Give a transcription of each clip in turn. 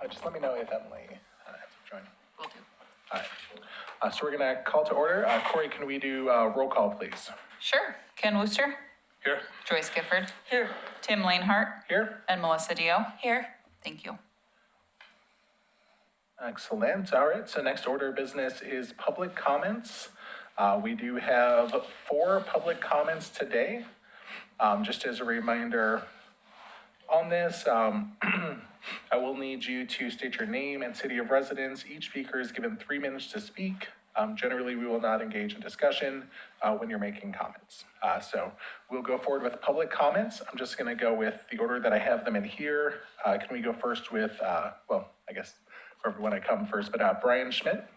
Just let me know if Emily has to join. Will do. All right. So we're going to call to order. Corey, can we do roll call, please? Sure. Ken Wooster, Here. Joyce Gifford, Here. Tim Lanehart, Here. and Melissa Dio. Here. Thank you. Excellent. All right. So next order of business is public comments. We do have 4 public comments today. Just as a reminder on this, I will need you to state your name and city of residence. Each speaker is given 3 minutes to speak. Generally, we will not engage in discussion when you're making comments. So we'll go forward with public comments. I'm just going to go with the order that I have them in here. Can we go first with, well, I guess for everyone I come first, but Brian Schmidt.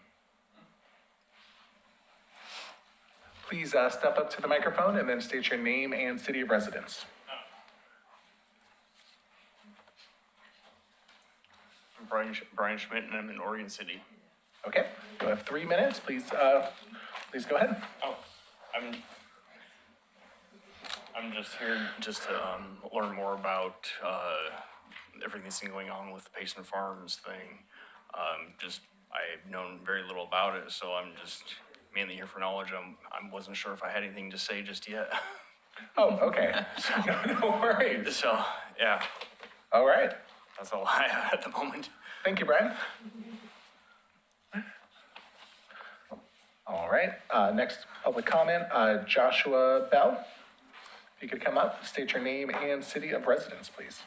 Please step up to the microphone and then state your name and city of residence. I'm Brian Schmidt, and I'm in Oregon City. Okay, you have 3 minutes. Please go ahead. Oh, I'm just here just to learn more about everything that's been going on with the Payson Farms thing. I've known very little about it, so I'm just mainly here for knowledge. I wasn't sure if I had anything to say just yet. Oh, okay. No worries. So, yeah, All right. that's all I have at the moment. Thank you, Brian. All right, next public comment, Joshua Bell. If you could come up, state your name and city of residence, please.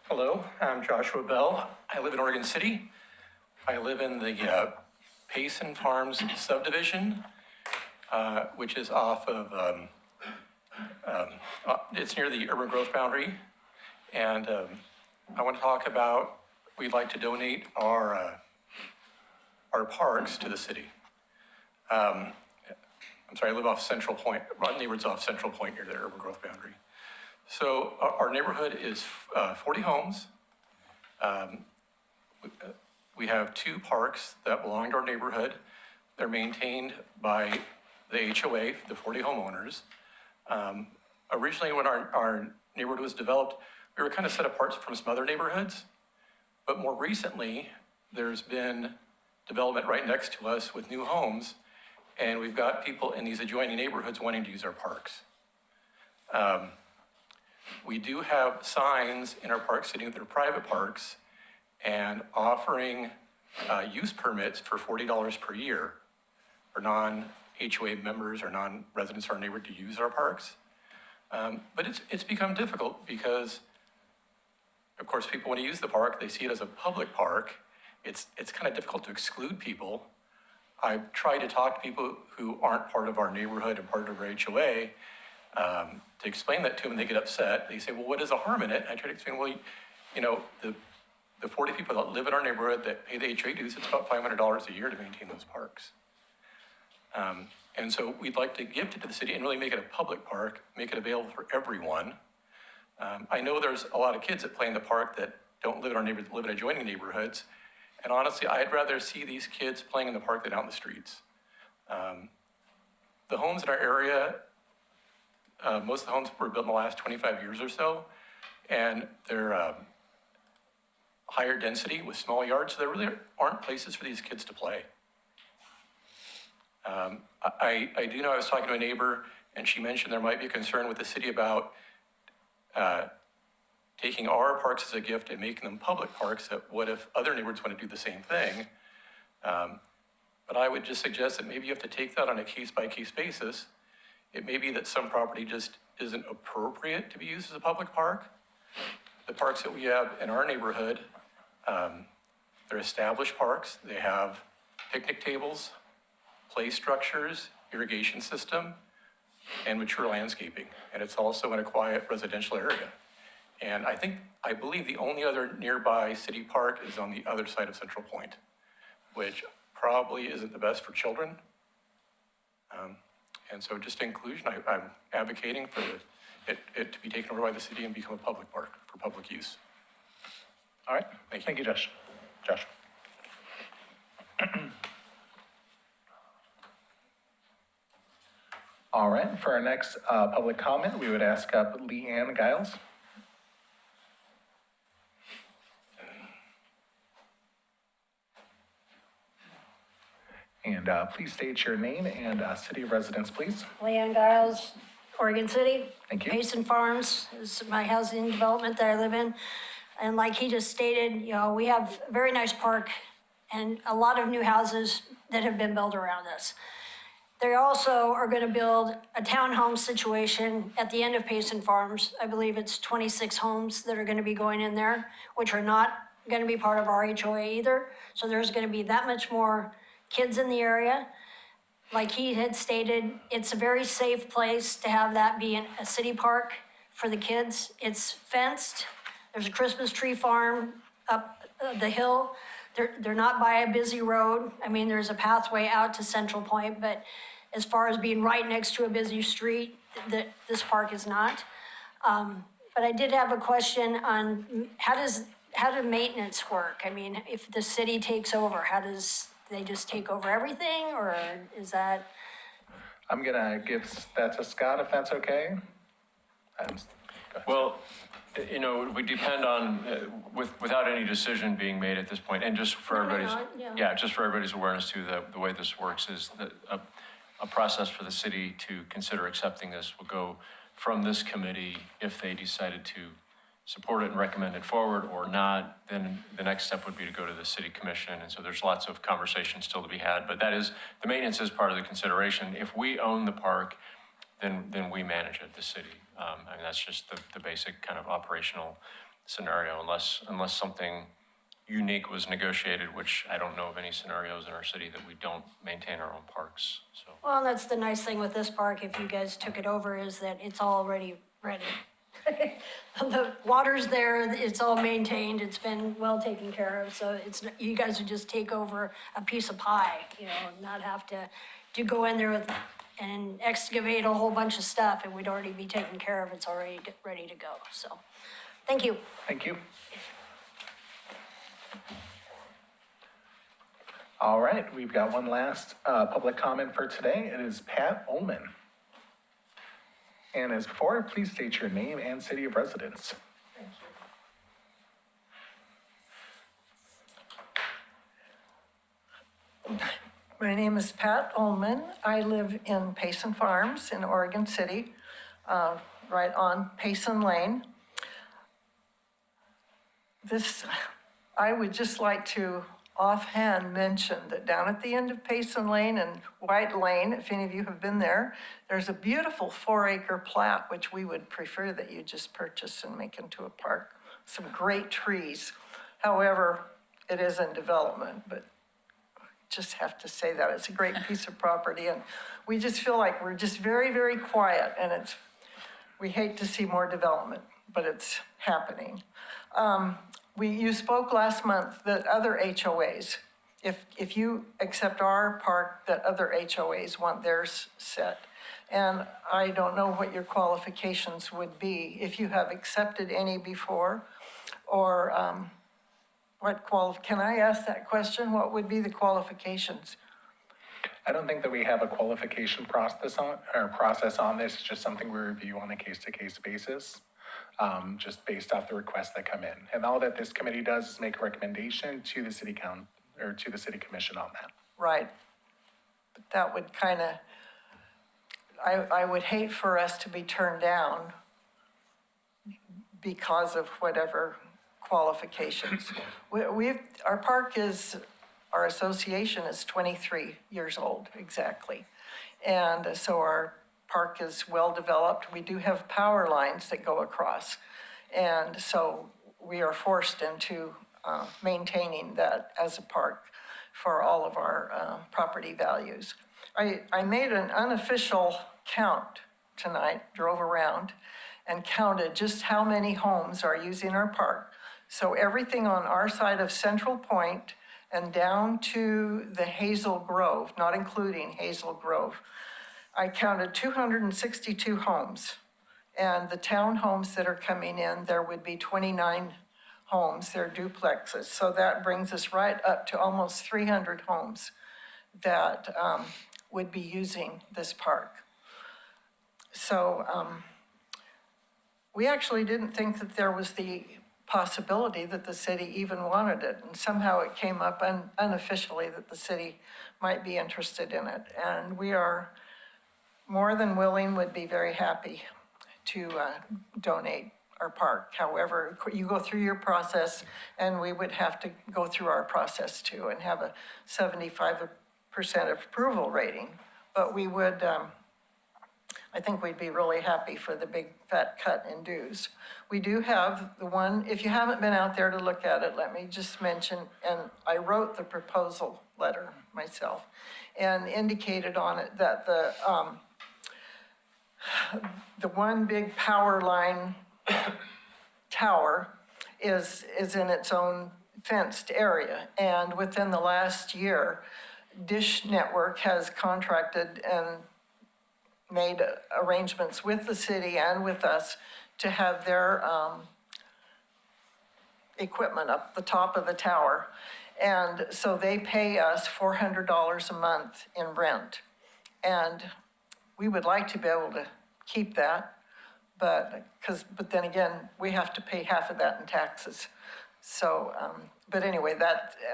Hello, I'm Joshua Bell. I live in Oregon City. I live in the Payson Farms subdivision, which is off of, it's near the urban growth boundary. And I want to talk about, we'd like to donate our parks to the city. I'm sorry, I live off Central Point, my neighborhood's off Central Point near the urban growth boundary. So our neighborhood is 40 homes. We have 2 parks that belong to our neighborhood. They're maintained by the HOA, the 40 homeowners. Originally, when our neighborhood was developed, we were kind of set apart from some other neighborhoods. But more recently, there's been development right next to us with new homes, and we've got people in these adjoining neighborhoods wanting to use our parks. We do have signs in our parks sitting at their private parks and offering use permits for $40 per year for non-HOA members or non-residents of our neighborhood to use our parks. But it's become difficult because, of course, people want to use the park. They see it as a public park. It's kind of difficult to exclude people. I've tried to talk to people who aren't part of our neighborhood and part of our HOA to explain that to them, and they get upset. They say, well, what is the harm in it? I try to explain, well, you know, the 40 people that live in our neighborhood that pay the HOA dues, it's about $500 a year to maintain those parks. And so we'd like to gift it to the city and really make it a public park, make it available for everyone. I know there's a lot of kids that play in the park that don't live in our neighborhood, live in adjoining neighborhoods. And honestly, I'd rather see these kids playing in the park than out in the streets. The homes in our area, most of the homes were built in the last 25 years or so, and they're higher density with small yards, so there really aren't places for these kids to play. I do know I was talking to a neighbor, and she mentioned there might be a concern with the city about taking our parks as a gift and making them public parks. That what if other neighborhoods want to do the same thing? But I would just suggest that maybe you have to take that on a case-by-case basis. It may be that some property just isn't appropriate to be used as a public park. The parks that we have in our neighborhood, they're established parks. They have picnic tables, play structures, irrigation system, and mature landscaping. And it's also in a quiet residential area. And I believe the only other nearby city park is on the other side of Central Point, which probably isn't the best for children. And so just in conclusion, I'm advocating for it to be taken over by the city and become a public park for public use. All right, thank you, Josh. Josh. All right, for our next public comment, we would ask up Leanne Giles. And please state your name and city of residence, please. Leanne Giles, Oregon City. Thank you. Payson Farms is my housing development that I live in. And like he just stated, you know, we have a very nice park and a lot of new houses that have been built around us. They also are going to build a townhome situation at the end of Payson Farms. I believe it's 26 homes that are going to be going in there, which are not going to be part of our HOA either. So there's going to be that much more kids in the area. Like he had stated, it's a very safe place to have that be a city park for the kids. It's fenced. There's a Christmas tree farm up the hill. They're not by a busy road. I mean, there's a pathway out to Central Point, but as far as being right next to a busy street, this park is not. But I did have a question on how does maintenance work? I mean, if the city takes over, how does they just take over everything, or is that? I'm gonna give that to Scott if that's okay. Go ahead. Well, you know, we depend on, without any decision being made at this point, and just for everybody's, just for everybody's awareness too, the way this works is that a process for the city to consider accepting this will go from this committee. If they decided to support it and recommend it forward or not, then the next step would be to go to the city commission. And so there's lots of conversations still to be had, but that is, the maintenance is part of the consideration. If we own the park, then we manage it, the city. I mean, that's just the basic kind of operational scenario, unless something unique was negotiated, which I don't know of any scenarios in our city that we don't maintain our own parks, so. Well, that's the nice thing with this park, if you guys took it over, is that it's already ready. The water's there, it's all maintained, it's been well taken care of, so you guys would just take over a piece of pie, you know, not have to go in there and excavate a whole bunch of stuff. It would already be taken care of, it's already ready to go, so, thank you. Thank you. All right, we've got one last public comment for today. It is Pat Ullman. And as before, please state your name and city of residence. My name is Pat Ullman. I live in Payson Farms in Oregon City, right on Payson Lane. I would just like to offhand mention that down at the end of Payson Lane and White Lane, if any of you have been there, there's a beautiful 4-acre plat, which we would prefer that you just purchase and make into a park. Some great trees. However, it is in development, but just have to say that it's a great piece of property, and we just feel like we're just very, very quiet, and we hate to see more development, but it's happening. You spoke last month that other HOAs, if you accept our park, that other HOAs want theirs set. And I don't know what your qualifications would be, if you have accepted any before, or can I ask that question? What would be the qualifications? I don't think that we have a qualification process on this. It's just something we review on a case-to-case basis, just based off the requests that come in. And all that this committee does is make a recommendation to the city council or to the city commission on that. Right. But that would kind of, I would hate for us to be turned down because of whatever qualifications. Our park our association is 23 years old, exactly. And so our park is well developed. We do have power lines that go across. And so we are forced into maintaining that as a park for all of our property values. I made an unofficial count tonight, drove around and counted just how many homes are using our park. So everything on our side of Central Point and down to the Hazel Grove, not including Hazel Grove, I counted 262 homes. And the townhomes that are coming in, there would be 29 homes, they're duplexes. So that brings us right up to almost 300 homes that would be using this park. We actually didn't think that there was the possibility that the city even wanted it. And somehow it came up unofficially that the city might be interested in it. And we are more than willing, would be very happy to donate our park. However, you go through your process, and we would have to go through our process too and have a 75% approval rating. But we would, I think we'd be really happy for the big fat cut in dues. We do have the one, if you haven't been out there to look at it, let me just mention, and I wrote the proposal letter myself and indicated on it that the one big power line tower is in its own fenced area. And within the last year, Dish Network has contracted and made arrangements with the city and with us to have their equipment up the top of the tower. And so they pay us $400 a month in rent. And we would like to be able to keep that, but then again, we have to pay half of that in taxes. So, but anyway,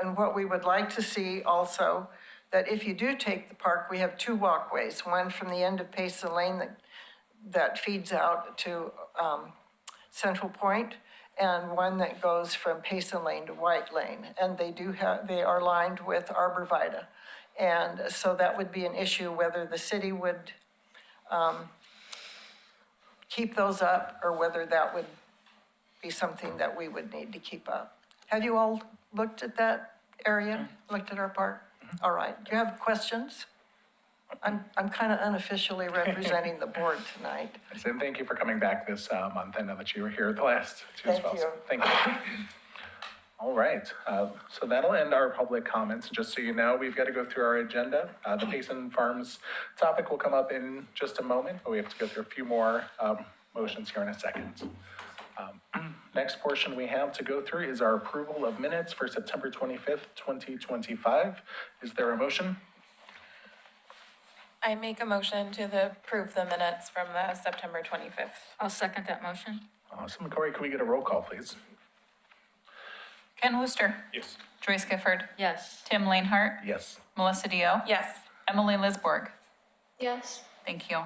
and what we would like to see also, that if you do take the park, we have two walkways, one from the end of Payson Lane that feeds out to Central Point, and one that goes from Payson Lane to White Lane. And they are lined with arborvitae. And so that would be an issue whether the city would keep those up or whether that would be something that we would need to keep up. Have you all looked at that area, looked at our park? All right, do you have questions? I'm kind of unofficially representing the board tonight. And thank you for coming back this month. I know that you were here the last two as well. Thank So you. thank you. All right, so that'll end our public comments. Just so you know, we've got to go through our agenda. The Payson Farms topic will come up in just a moment, but we have to go through a few more motions here in a second. Next portion we have to go through is our approval of minutes for September 25th, 2025. Is there a motion? I make a motion to approve the minutes from the September 25th. I'll second that motion. Awesome. Corey, can we get a roll call, please? Ken Wooster. Yes. Joyce Gifford. Yes. Tim Lanehart. Yes. Melissa Dio. Yes. Emily Lisborg. Yes. Thank you.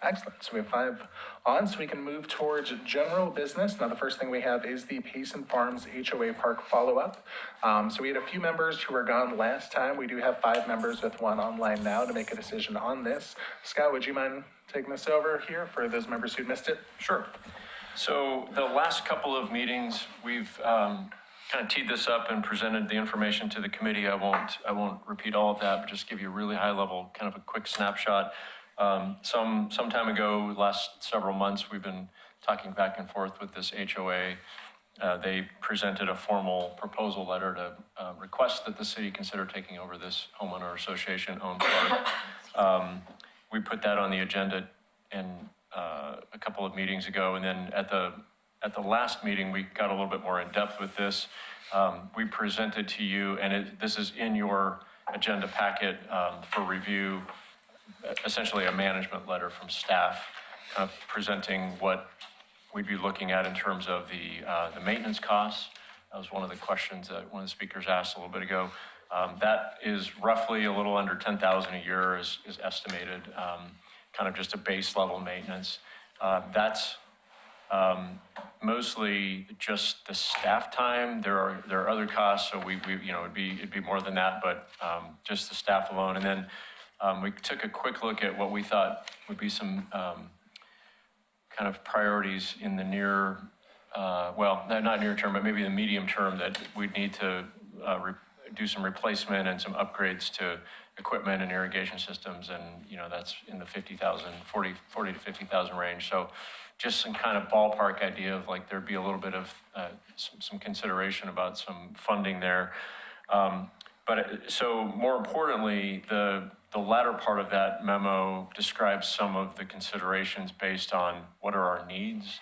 Excellent. So we have 5 on, so we can move towards general business. Now, the first thing we have is the Payson Farms HOA Park follow-up. So we had a few members who were gone last time. We do have 5 members with 1 online now to make a decision on this. Scott, would you mind taking this over here for those members who missed it? Sure. So the last couple of meetings, we've kind of teed this up and presented the information to the committee. I won't repeat all of that, but just give you a really high level, kind of a quick snapshot. Some time ago, last several months, we've been talking back and forth with this HOA. They presented a formal proposal letter to request that the city consider taking over this homeowner association owned park. We put that on the agenda a couple of meetings ago, and then at the last meeting, we got a little bit more in depth with this. We presented to you, and this is in your agenda packet for review, essentially a management letter from staff presenting what we'd be looking at in terms of the maintenance costs. That was one of the questions that one of the speakers asked a little bit ago. That is roughly a little under $10,000 a year is estimated, kind of just a base level maintenance. That's mostly just the staff time. There are other costs, so we it'd be more than that, but just the staff alone. And then we took a quick look at what we thought would be some kind of priorities in the near, not near term, but maybe the medium term, that we'd need to do some replacement and some upgrades to equipment and irrigation systems. And, that's in the 40 to 50,000 range. So just some kind of ballpark idea of like, there'd be a little bit of some consideration about some funding there. So more importantly, the latter part of that memo describes some of the considerations based on what are our needs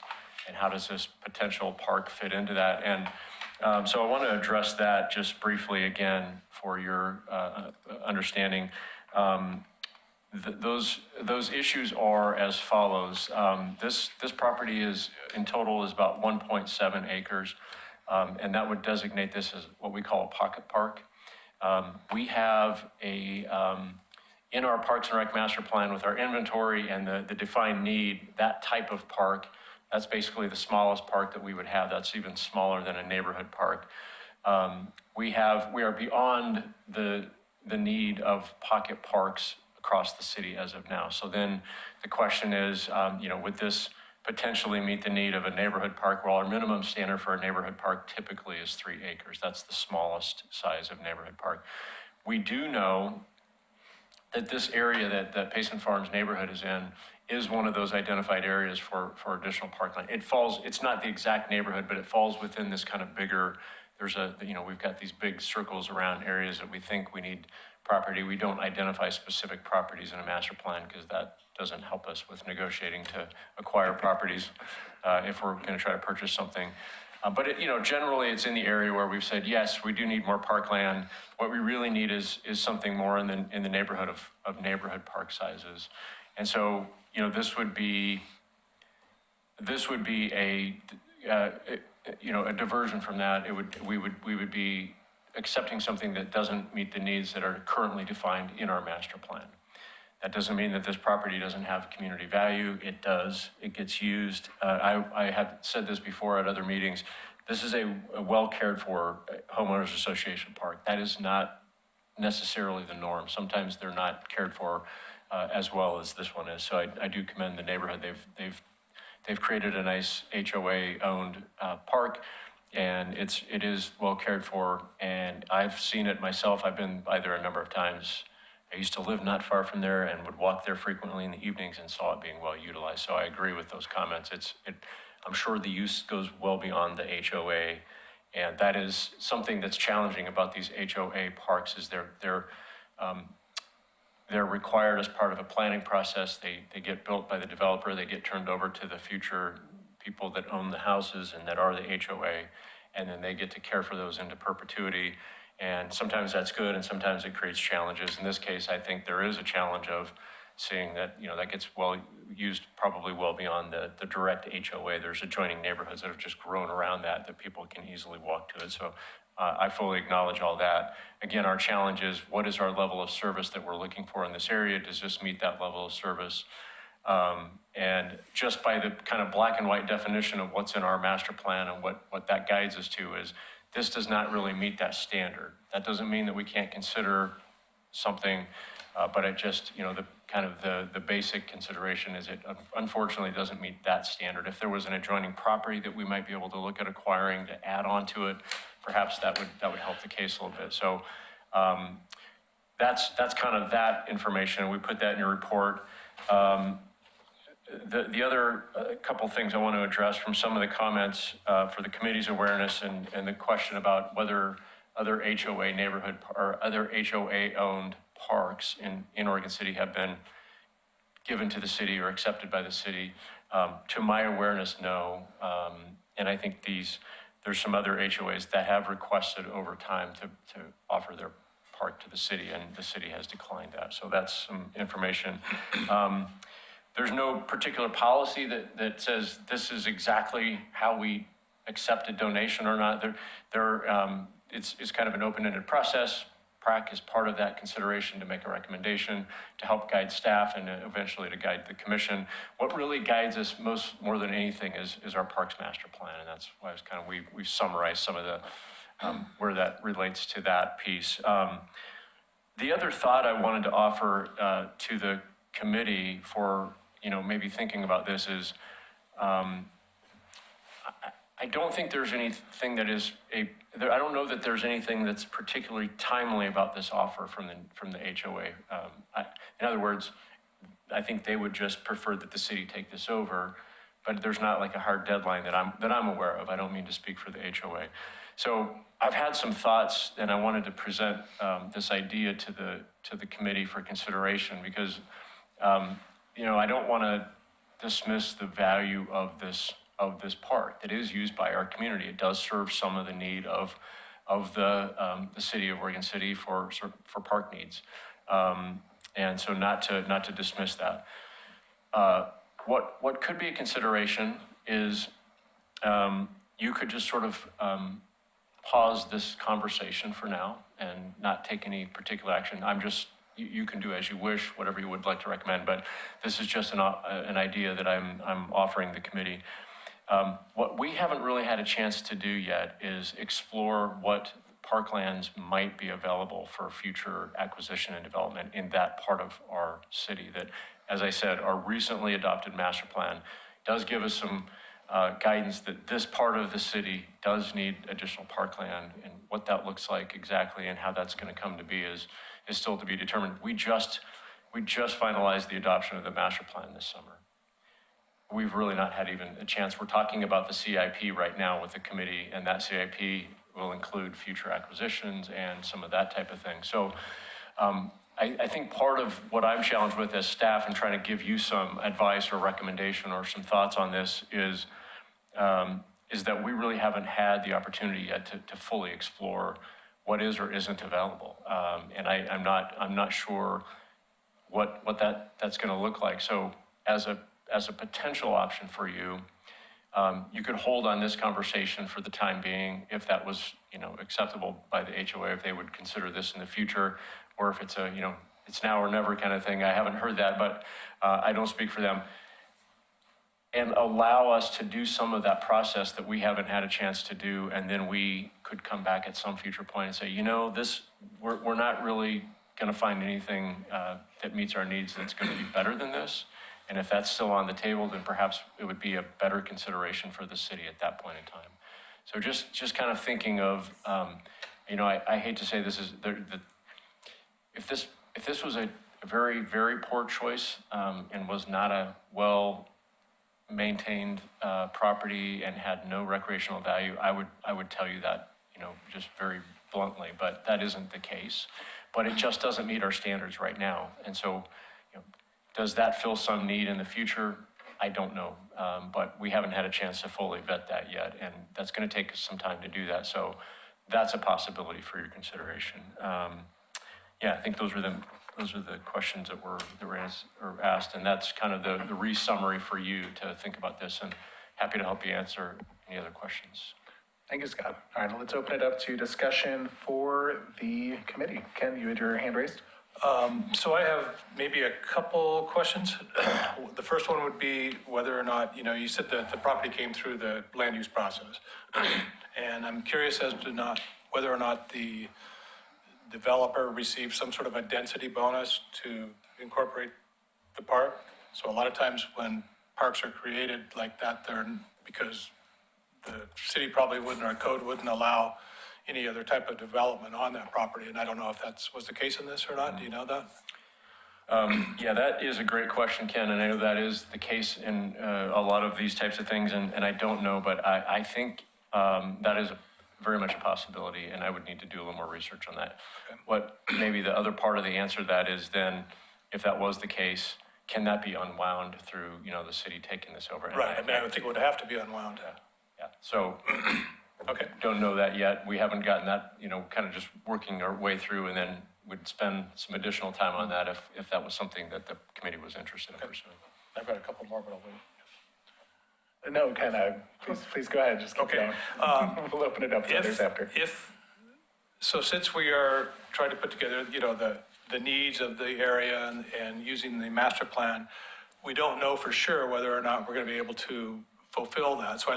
and how does this potential park fit into that. And so I want to address that just briefly again for your understanding. those issues are as follows. This property is, in total, is about 1.7 acres, and that would designate this as what we call a pocket park. We have in our Parks and Rec master plan with our inventory and the defined need, that type of park, that's basically the smallest park that we would have. That's even smaller than a neighborhood park. We are beyond the need of pocket parks across the city as of now. So then the question is, would this potentially meet the need of a neighborhood park? Well, our minimum standard for a neighborhood park typically is 3 acres. That's the smallest size of neighborhood park. We do know that this area that Payson Farms neighborhood is in is one of those identified areas for additional parkland. It's not the exact neighborhood, but it falls within this kind of bigger, we've got these big circles around areas that we think we need property. We don't identify specific properties in a master plan because that doesn't help us with negotiating to acquire properties if we're going to try to purchase something. But generally it's in the area where we've said, yes, we do need more parkland. What we really need is something more in the neighborhood of neighborhood park sizes. And so, this would be a diversion from that. We would be accepting something that doesn't meet the needs that are currently defined in our master plan. That doesn't mean that this property doesn't have community value. It does. It gets used. I have said this before at other meetings. This is a well cared for homeowners association park. That is not necessarily the norm. Sometimes they're not cared for as well as this one is. So I do commend the neighborhood. They've created a nice HOA-owned park, and it is well cared for. And I've seen it myself. I've been by there a number of times. I used to live not far from there and would walk there frequently in the evenings and saw it being well utilized. So I agree with those comments. I'm sure the use goes well beyond the HOA, and that is something that's challenging about these HOA parks is they're required as part of a planning process. They get built by the developer. They get turned over to the future people that own the houses and that are the HOA, and then they get to care for those into perpetuity. And sometimes that's good, and sometimes it creates challenges. In this case, I think there is a challenge of seeing that, that gets well used probably well beyond the direct HOA. There's adjoining neighborhoods that have just grown around that people can easily walk to it. So I fully acknowledge all that. Again, our challenge is, what is our level of service that we're looking for in this area? Does this meet that level of service? And just by the kind of black and white definition of what's in our master plan and what that guides us to is, this does not really meet that standard. That doesn't mean that we can't consider something, but it just, the basic consideration is it unfortunately doesn't meet that standard. If there was an adjoining property that we might be able to look at acquiring to add on to it, perhaps that would help the case a little bit. So that's kind of that information. We put that in your report. The other couple things I want to address from some of the comments for the committee's awareness and the question about whether other HOA neighborhood or other HOA-owned parks in Oregon City have been given to the city or accepted by the city. To my awareness, no. And I think there's some other HOAs that have requested over time to offer their park to the city, and the city has declined that. So that's some information. There's no particular policy that says this is exactly how we accept a donation or not. It's kind of an open-ended process. PRAC is part of that consideration to make a recommendation to help guide staff and eventually to guide the commission. What really guides us more than anything is our Parks Master Plan, and that's why it's kind of we've summarized some of the where that relates to that piece. The other thought I wanted to offer to the committee for maybe thinking about this is, I don't think there's anything I don't know that there's anything that's particularly timely about this offer from the HOA. In other words, I think they would just prefer that the city take this over, but there's not like a hard deadline that I'm aware of. I don't mean to speak for the HOA. So I've had some thoughts, and I wanted to present this idea to the committee for consideration because I don't want to dismiss the value of this park that is used by our community. It does serve some of the need of the city of Oregon City for park needs. And so not to dismiss that. What could be a consideration is you could just sort of pause this conversation for now and not take any particular action. You can do as you wish, whatever you would like to recommend, but this is just an idea that I'm offering the committee. What we haven't really had a chance to do yet is explore what parklands might be available for future acquisition and development in that part of our city that, as I said, our recently adopted master plan does give us some guidance that this part of the city does need additional parkland, and what that looks like exactly and how that's going to come to be is still to be determined. We just finalized the adoption of the master plan this summer. We've really not had even a chance. We're talking about the CIP right now with the committee, and that CIP will include future acquisitions and some of that type of thing. So I think part of what I'm challenged with as staff and trying to give you some advice or recommendation or some thoughts on this is that we really haven't had the opportunity yet to fully explore what is or isn't available. And I'm not sure what that's going to look like. So as a potential option for you, you could hold on this conversation for the time being, if that was, acceptable by the HOA, if they would consider this in the future, or if it's it's now or never kind of thing. I haven't heard that, but I don't speak for them. And allow us to do some of that process that we haven't had a chance to do, and then we could come back at some future point and say, we're not really going to find anything that meets our needs that's going to be better than this. And if that's still on the table, then perhaps it would be a better consideration for the city at that point in time. So just kind of thinking of, I hate to say this is, if this was a very, very poor choice and was not a well-maintained property and had no recreational value, I would tell you that, just very bluntly, but that isn't the case. But it just doesn't meet our standards right now. And so, does that fill some need in the future? I don't know, but we haven't had a chance to fully vet that yet, and that's going to take us some time to do that. So that's a possibility for your consideration. I think those are the questions that were asked, and that's kind of the re-summary for you to think about this, and happy to help you answer any other questions. Thank you, Scott. All right, let's open it up to discussion for the committee. Ken, you had your hand raised. So I have maybe a couple questions. The first one would be whether or not, you said that the property came through the land use process. And I'm curious as to whether or not the developer received some sort of a density bonus to incorporate the park. So a lot of times when parks are created like that, they're because the city probably wouldn't, or code wouldn't allow any other type of development on that property. And I don't know if that was the case in this or not. Do you know that? Yeah, that is a great question, Ken, and I know that is the case in a lot of these types of things, and I don't know, but I think that is very much a possibility, and I would need to do a little more research on that. Okay. What maybe the other part of the answer to that is then, if that was the case, can that be unwound through, the city taking this over? Right, I would think it would have to be unwound. Yeah, so okay. Don't know that yet. We haven't gotten that, kind of just working our way through, and then would spend some additional time on that if that was something that the committee was interested in pursuing. I've got a couple more, but I'll wait. No, Ken, please go ahead. Just keep going. We'll open it up to others after. So since we are trying to put together, the needs of the area and using the master plan, we don't know for sure whether or not we're going to be able to fulfill that. So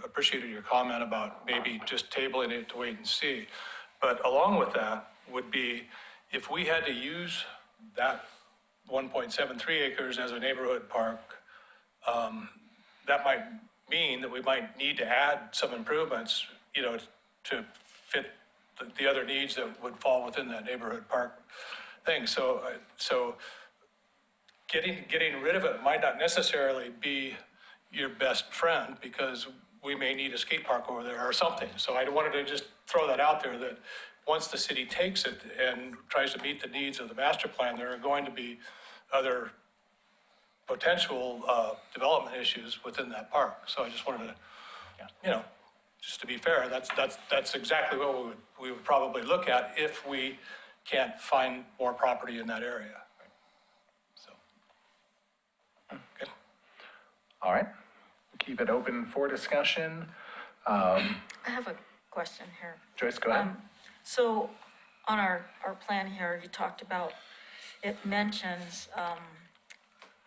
appreciated your comment about maybe just tabling it to wait and see. But along with that would be, if we had to use that 1.73 acres as a neighborhood park, that might mean that we might need to add some improvements, to fit the other needs that would fall within that neighborhood park thing. So getting rid of it might not necessarily be your best friend, because we may need a skate park over there or something. So I wanted to just throw that out there, that once the city takes it and tries to meet the needs of the master plan, there are going to be other potential development issues within that park. So I just wanted to, just to be fair, that's exactly what we would probably look at if we can't find more property in that area. All right, keep it open for discussion. I have a question here. Joyce, go ahead. So on our plan here, you talked about, it mentions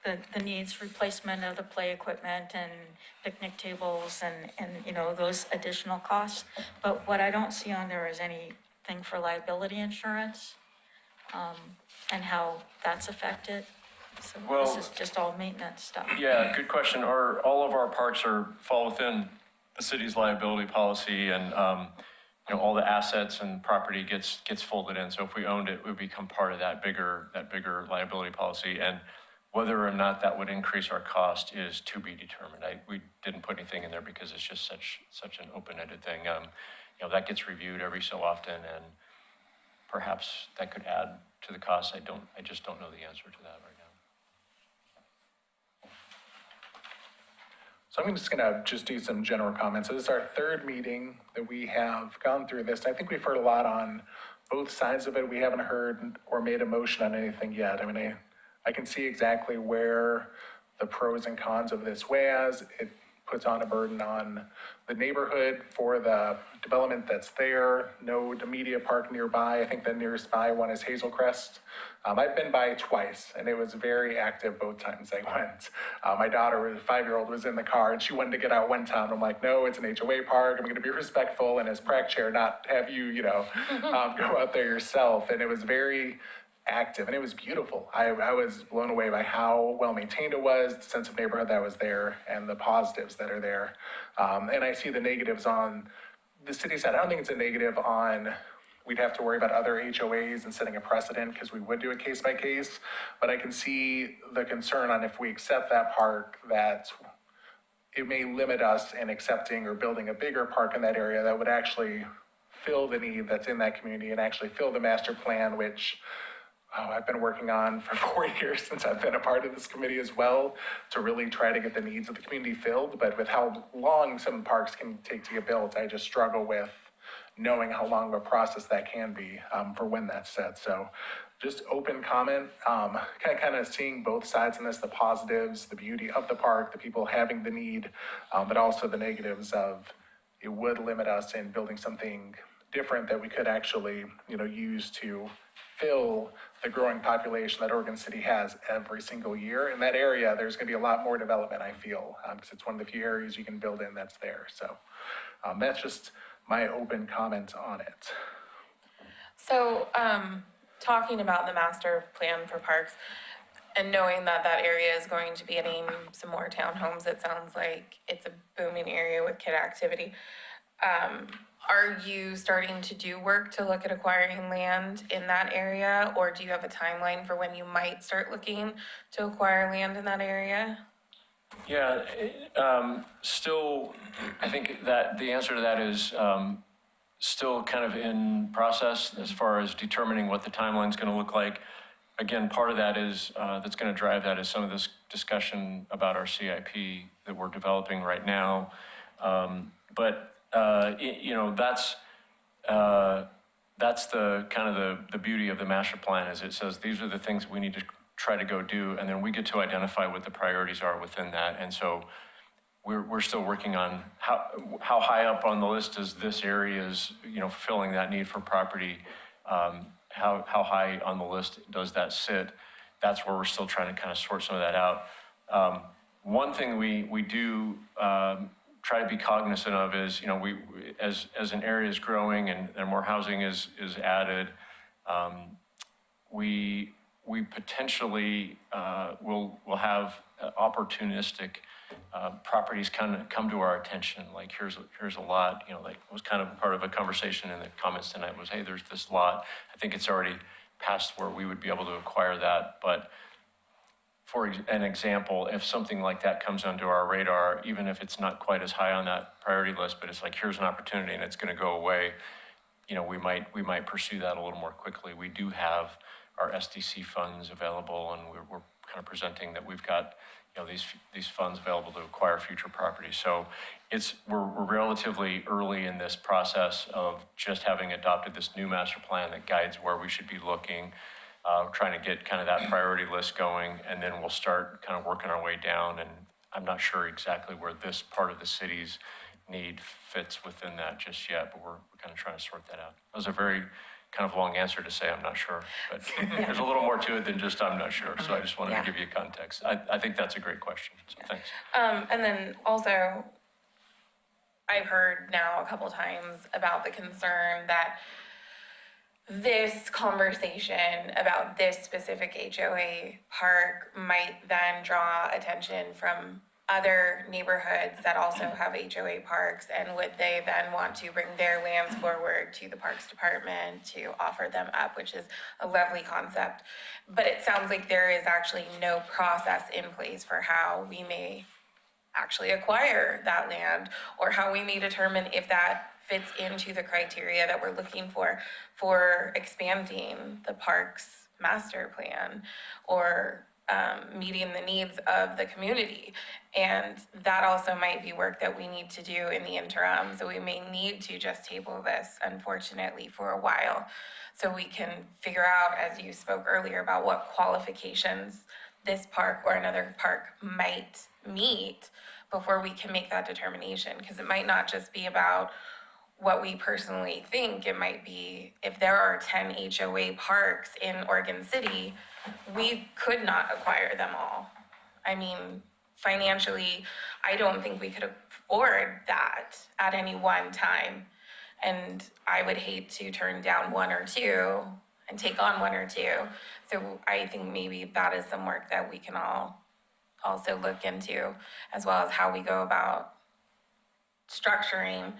the needs, replacement of the play equipment and picnic tables and, you know, those additional costs. But what I don't see on there is anything for liability insurance, and how that's affected. So Well- this is just all maintenance stuff. Yeah, good question. All of our parks fall within the city's liability policy, and, you know, all the assets and property gets folded in. So if we owned it, it would become part of that bigger liability policy. And whether or not that would increase our cost is to be determined. We didn't put anything in there because it's just such an open-ended thing. You know, that gets reviewed every so often, and perhaps that could add to the cost. I just don't know the answer to that right now. So I'm just gonna do some general comments. So this is our third meeting that we have gone through this. I think we've heard a lot on both sides of it. We haven't heard or made a motion on anything yet. I mean, I can see exactly where the pros and cons of this weigh as. It puts on a burden on the neighborhood for the development that's there. No immediate park nearby. I think the nearest by one is Hazel Crest. I've been by twice, and it was very active both times I went. My daughter, the 5-year-old, was in the car, and she wanted to get out one time. I'm like, no, it's an HOA park. I'm going to be respectful, and as PRAC chair, not have you, go out there yourself. And it was very active, and it was beautiful. I was blown away by how well maintained it was, the sense of neighborhood that was there, and the positives that are there. And I see the negatives on the city side. I don't think it's a negative on we'd have to worry about other HOAs and setting a precedent, because we would do it case by case. But I can see the concern on if we accept that park, that it may limit us in accepting or building a bigger park in that area that would actually fill the need that's in that community and actually fill the master plan, which I've been working on for 4 years since I've been a part of this committee as well, to really try to get the needs of the community filled. But with how long some parks can take to get built, I just struggle with knowing how long of a process that can be for when that's set. So just open comment, kind of seeing both sides in this, the positives, the beauty of the park, the people having the need, but also the negatives of it would limit us in building something different that we could actually, use to fill the growing population that Oregon City has every single year. In that area, there's going to be a lot more development, I feel, because it's one of the few areas you can build in that's there. So that's just my open comment on it. So, talking about the master plan for parks and knowing that that area is going to be getting some more townhomes, it sounds like it's a booming area with kid activity. Are you starting to do work to look at acquiring land in that area, or do you have a timeline for when you might start looking to acquire land in that area? Yeah, still, I think that the answer to that is still kind of in process as far as determining what the timeline's going to look like. Again, part of that is, that's going to drive that is some of this discussion about our CIP that we're developing right now. That's the kind of the beauty of the master plan, is it says these are the things we need to try to go do, and then we get to identify what the priorities are within that. And so we're still working on how high up on the list is this area is, fulfilling that need for property. How high on the list does that sit? That's where we're still trying to kind of sort some of that out. One thing we do try to be cognizant of is, as an area is growing and more housing is added, we potentially will have opportunistic properties kind of come to our attention. Like here's a lot, like it was kind of part of a conversation in the comments tonight was, hey, there's this lot. I think it's already past where we would be able to acquire that. But for an example, if something like that comes onto our radar, even if it's not quite as high on that priority list, but it's like, here's an opportunity and it's going to go away, we might pursue that a little more quickly. We do have our SDC funds available, and we're kind of presenting that we've got these funds available to acquire future properties. So we're relatively early in this process of just having adopted this new master plan that guides where we should be looking, trying to get kind of that priority list going, and then we'll start kind of working our way down. And I'm not sure exactly where this part of the city's need fits within that just yet, but we're kind of trying to sort that out. That was a very kind of long answer to say I'm not sure, but there's a little more to it than just I'm not sure. So I just wanted to give you context. I think that's a great question, so thanks. And then also, I've heard now a couple times about the concern that this conversation about this specific HOA park might then draw attention from other neighborhoods that also have HOA parks, and would they then want to bring their lands forward to the Parks Department to offer them up, which is a lovely concept. But it sounds like there is actually no process in place for how we may actually acquire that land, or how we may determine if that fits into the criteria that we're looking for expanding the park's master plan, or meeting the needs of the community. And that also might be work that we need to do in the interim. So we may need to just table this, unfortunately, for a while, so we can figure out, as you spoke earlier, about what qualifications this park or another park might meet before we can make that determination. Because it might not just be about what we personally think. It might be, if there are 10 HOA parks in Oregon City, we could not acquire them all. I mean, financially, I don't think we could afford that at any one time. And I would hate to turn down one or two and take on one or two. So I think maybe that is some work that we can all also look into, as well as how we go about structuring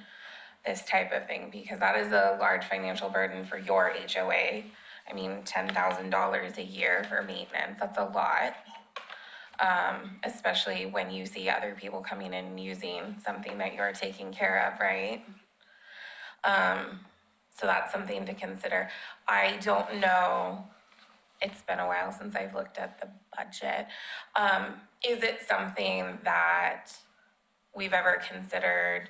this type of thing, because that is a large financial burden for your HOA. I mean, $10,000 a year for maintenance, that's a lot. Especially when you see other people coming in and using something that you're taking care of, right? So that's something to consider. I don't know, it's been a while since I've looked at the budget. Is it something that we've ever considered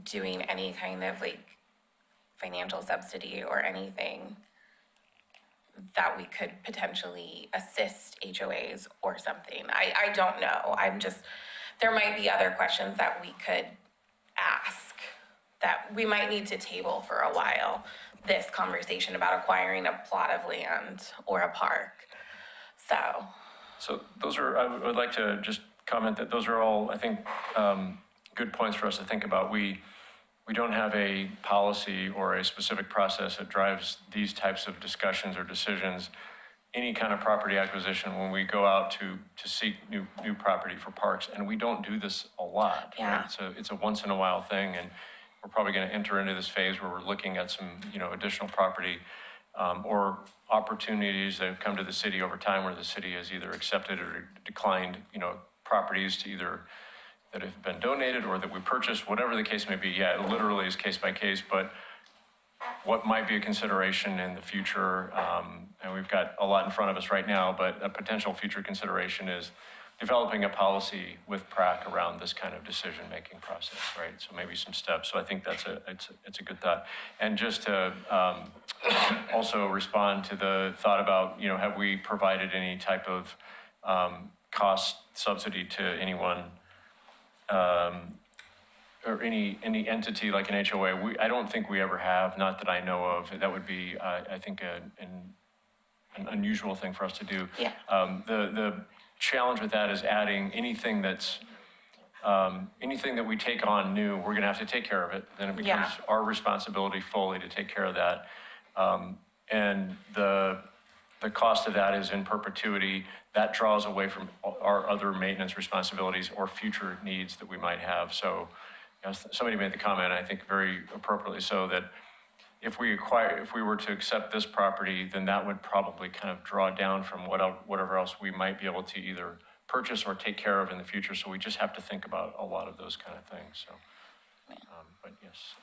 doing any kind of like financial subsidy or anything that we could potentially assist HOAs or something? I don't know. There might be other questions that we could ask that we might need to table for a while, this conversation about acquiring a plot of land or a park. So those are, I would like to just comment that those are all, I think, good points for us to think about. We don't have a policy or a specific process that drives these types of discussions or decisions. Any kind of property acquisition, when we go out to seek new property for parks, and we don't do this a lot. Yeah. Right? So it's a once in a while thing, and we're probably going to enter into this phase where we're looking at some, additional property or opportunities that have come to the city over time, where the city has either accepted or declined, properties to either that have been donated or that we purchased, whatever the case may be. Yeah, it literally is case by case, but what might be a consideration in the future, and we've got a lot in front of us right now, but a potential future consideration is developing a policy with PRAC around this kind of decision-making process, right? So maybe some steps. So I think it's a good thought. And just to also respond to the thought about, have we provided any type of cost subsidy to anyone, or any entity like an HOA? I don't think we ever have, not that I know of. That would be, I think, an unusual thing for us to do. Yeah. The challenge with that is adding anything that's, anything that we take on new, we're gonna have to take care of it. Then it becomes our responsibility fully to take care of that. And the cost of that is in perpetuity. That draws away from our other maintenance responsibilities or future needs that we might have. So, somebody made the comment, I think very appropriately so, that if we were to accept this property, then that would probably kind of draw down from whatever else we might be able to either purchase or take care of in the future. So we just have to think about a lot of those kind of things. So, but yes.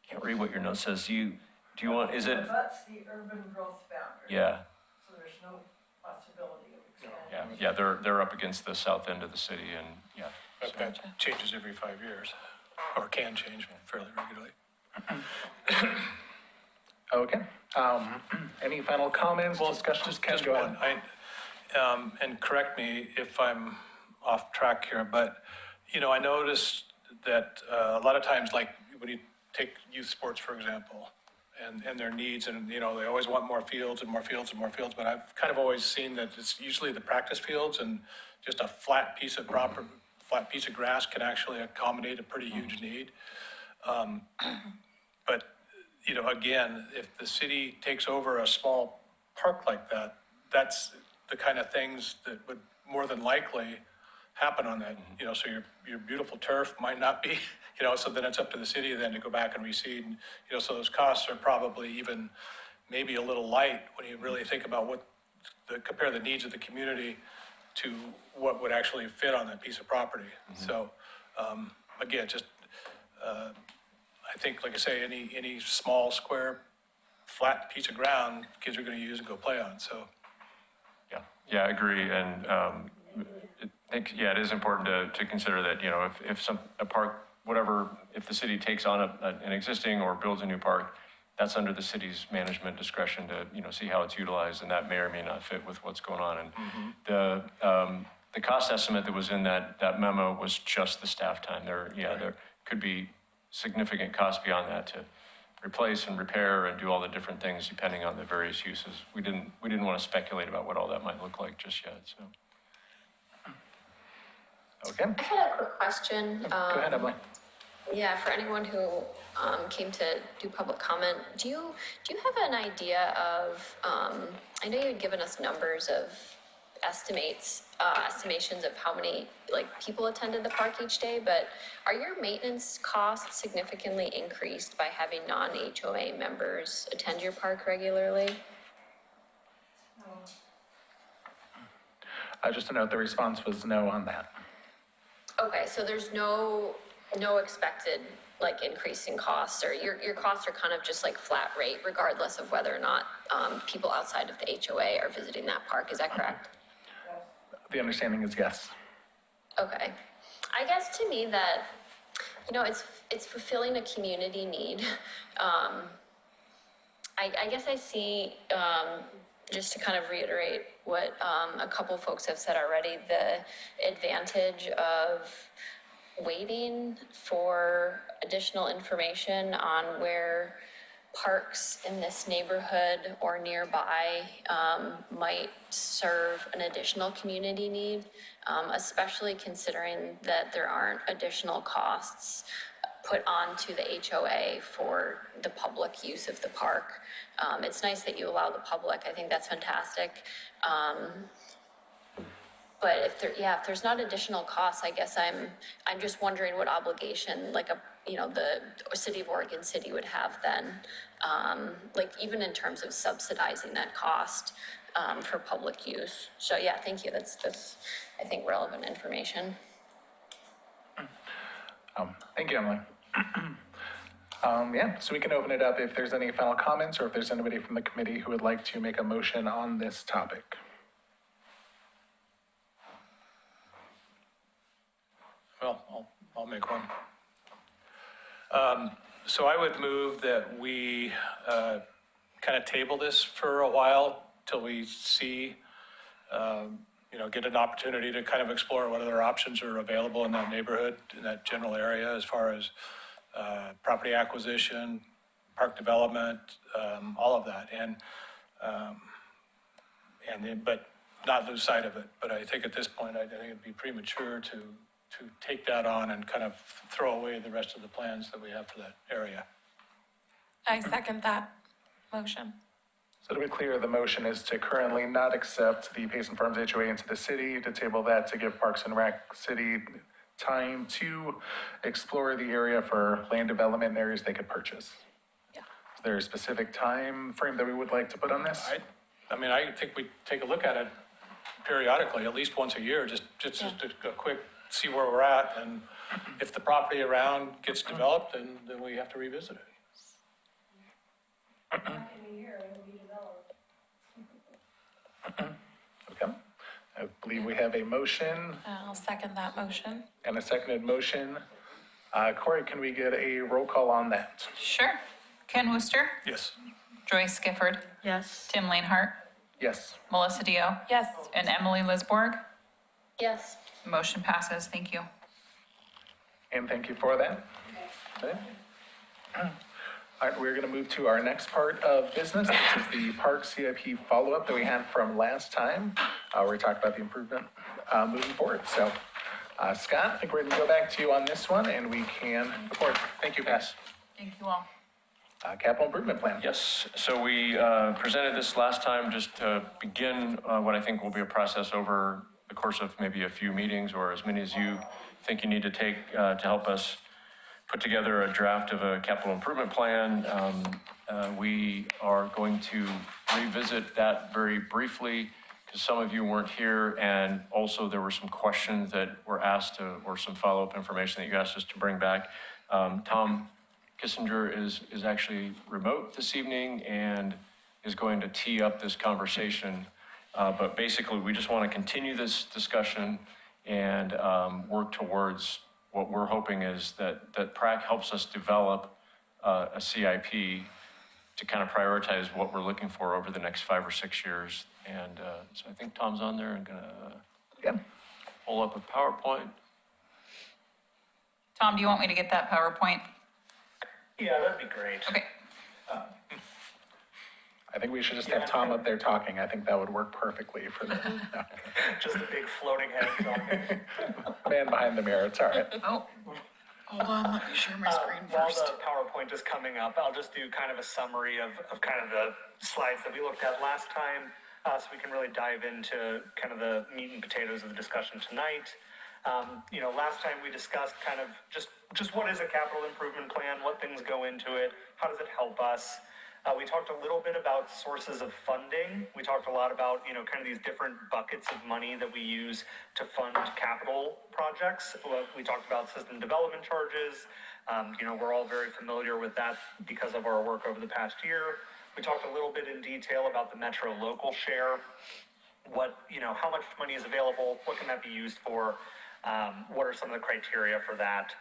Can't read what your note says. Do you want, is it? That's the urban growth boundary. Yeah. So there's no possibility of expanding. Yeah, they're up against the south end of the city, and yeah. But that changes every 5 years, or can change fairly regularly. Okay. Any final comments, discussions? Ken, Just go one. ahead. And correct me if I'm off track here, but, I noticed that a lot of times, like, when you take youth sports, for example, and their needs, and, they always want more fields and more fields and more fields, but I've kind of always seen that it's usually the practice fields, and just a flat piece of grass can actually accommodate a pretty huge need. But, again, if the city takes over a small park like that, that's the kind of things that would more than likely happen on that, so your beautiful turf might not be, so then it's up to the city then to go back and reseed, so those costs are probably even maybe a little light when you really think about compare the needs of the community to what would actually fit on that piece of property. So, again, just, I think, like I say, any small, square, flat piece of ground, kids are gonna use and go play on, so. Yeah, I agree, and I think, it is important to consider that, if a park, whatever, if the city takes on an existing or builds a new park, that's under the city's management discretion to, see how it's utilized, and that may or may not fit with what's going on. And the cost estimate that was in that memo was just the staff time. There could be significant costs beyond that to replace and repair and do all the different things depending on the various uses. We didn't want to speculate about what all that might look like just yet, so. Okay. I had a quick question. Go ahead, Emily. Yeah, for anyone who came to do public comment, do you have an idea of, I know you had given us numbers of estimations of how many people attended the park each day, but are your maintenance costs significantly increased by having non-HOA members attend your park regularly? Just to note, the response was no on that. Okay, so there's no expected increase in costs, or your costs are kind of just flat rate regardless of whether or not people outside of the HOA are visiting that park, is that correct? The understanding is yes. Okay. I guess to me that, it's fulfilling a community need. I guess I see, just to kind of reiterate what a couple folks have said already, the advantage of waiting for additional information on where parks in this neighborhood or nearby might serve an additional community need, especially considering that there aren't additional costs put onto the HOA for the public use of the park. It's nice that you allow the public. I think that's fantastic. But if there's not additional costs, I guess I'm just wondering what obligation the city of Oregon City would have then, even in terms of subsidizing that cost for public use. So yeah, thank you. That's I think relevant information. Thank you, Emily. So we can open it up if there's any final comments or if there's anybody from the committee who would like to make a motion on this topic. Well, I'll make one. So I would move that we kind of table this for a while till we see, get an opportunity to kind of explore what other options are available in that neighborhood, in that general area, as far as property acquisition, park development, all of that, but not lose sight of it. But I think at this point, I think it'd be premature to take that on and kind of throw away the rest of the plans that we have for that area. I second that motion. So to be clear, the motion is to currently not accept the Payson Farms HOA into the city, to table that, to give Parks and Rec City time to explore the area for land development and areas they could purchase. Yeah. Is there a specific time frame that we would like to put on this? I think we take a look at it periodically, at least once a year, just a quick, see where we're at, and if the property around gets developed, then we have to revisit it. Okay. I believe we have a motion I'll second that motion. and a seconded motion. Corey, can we get a roll call on that? Sure. Ken Wooster, Yes. Joyce Gifford, Yes. Tim Lanehart, Yes. Melissa Dio, Yes. and Emily Lisborg. Yes. Motion passes. Thank you. And thank you for that. Okay. All right, we're going to move to our next part of business. This is the Park CIP follow-up that we had from last time, where we talked about the improvement moving forward. So, Scott, I think we're going to go back to you on this one, and we can report. Thank you, Cass. Thank you all. Capital improvement plan. Yes, so we presented this last time just to begin what I think will be a process over the course of maybe a few meetings or as many as you think you need to take to help us put together a draft of a capital improvement plan. We are going to revisit that very briefly because some of you weren't here, and also there were some questions that were asked or some follow-up information that you asked us to bring back. Tom Kissinger is actually remote this evening and is going to tee up this conversation. But basically, we just want to continue this discussion and work towards what we're hoping is that PRAC helps us develop a CIP to kind of prioritize what we're looking for over the next 5 or 6 years. And so I think Tom's on there and gonna pull up a PowerPoint. Tom, do you want me to get that PowerPoint? Yeah, that'd be great. Okay. I think we should just have Tom up there talking. I think that would work perfectly for the Just a big floating head talking. man behind the mirror. It's all right. Oh, hold on. Let me share my screen While first. the PowerPoint is coming up, I'll just do kind of a summary of kind of the slides that we looked at last time, so we can really dive into kind of the meat and potatoes of the discussion tonight. Last time we discussed kind of just what is a capital improvement plan, what things go into it, how does it help us? We talked a little bit about sources of funding. We talked a lot about, kind of these different buckets of money that we use to fund capital projects. We talked about system development charges. We're all very familiar with that because of our work over the past year. We talked a little bit in detail about the metro local share, how much money is available, what can that be used for, what are some of the criteria for that.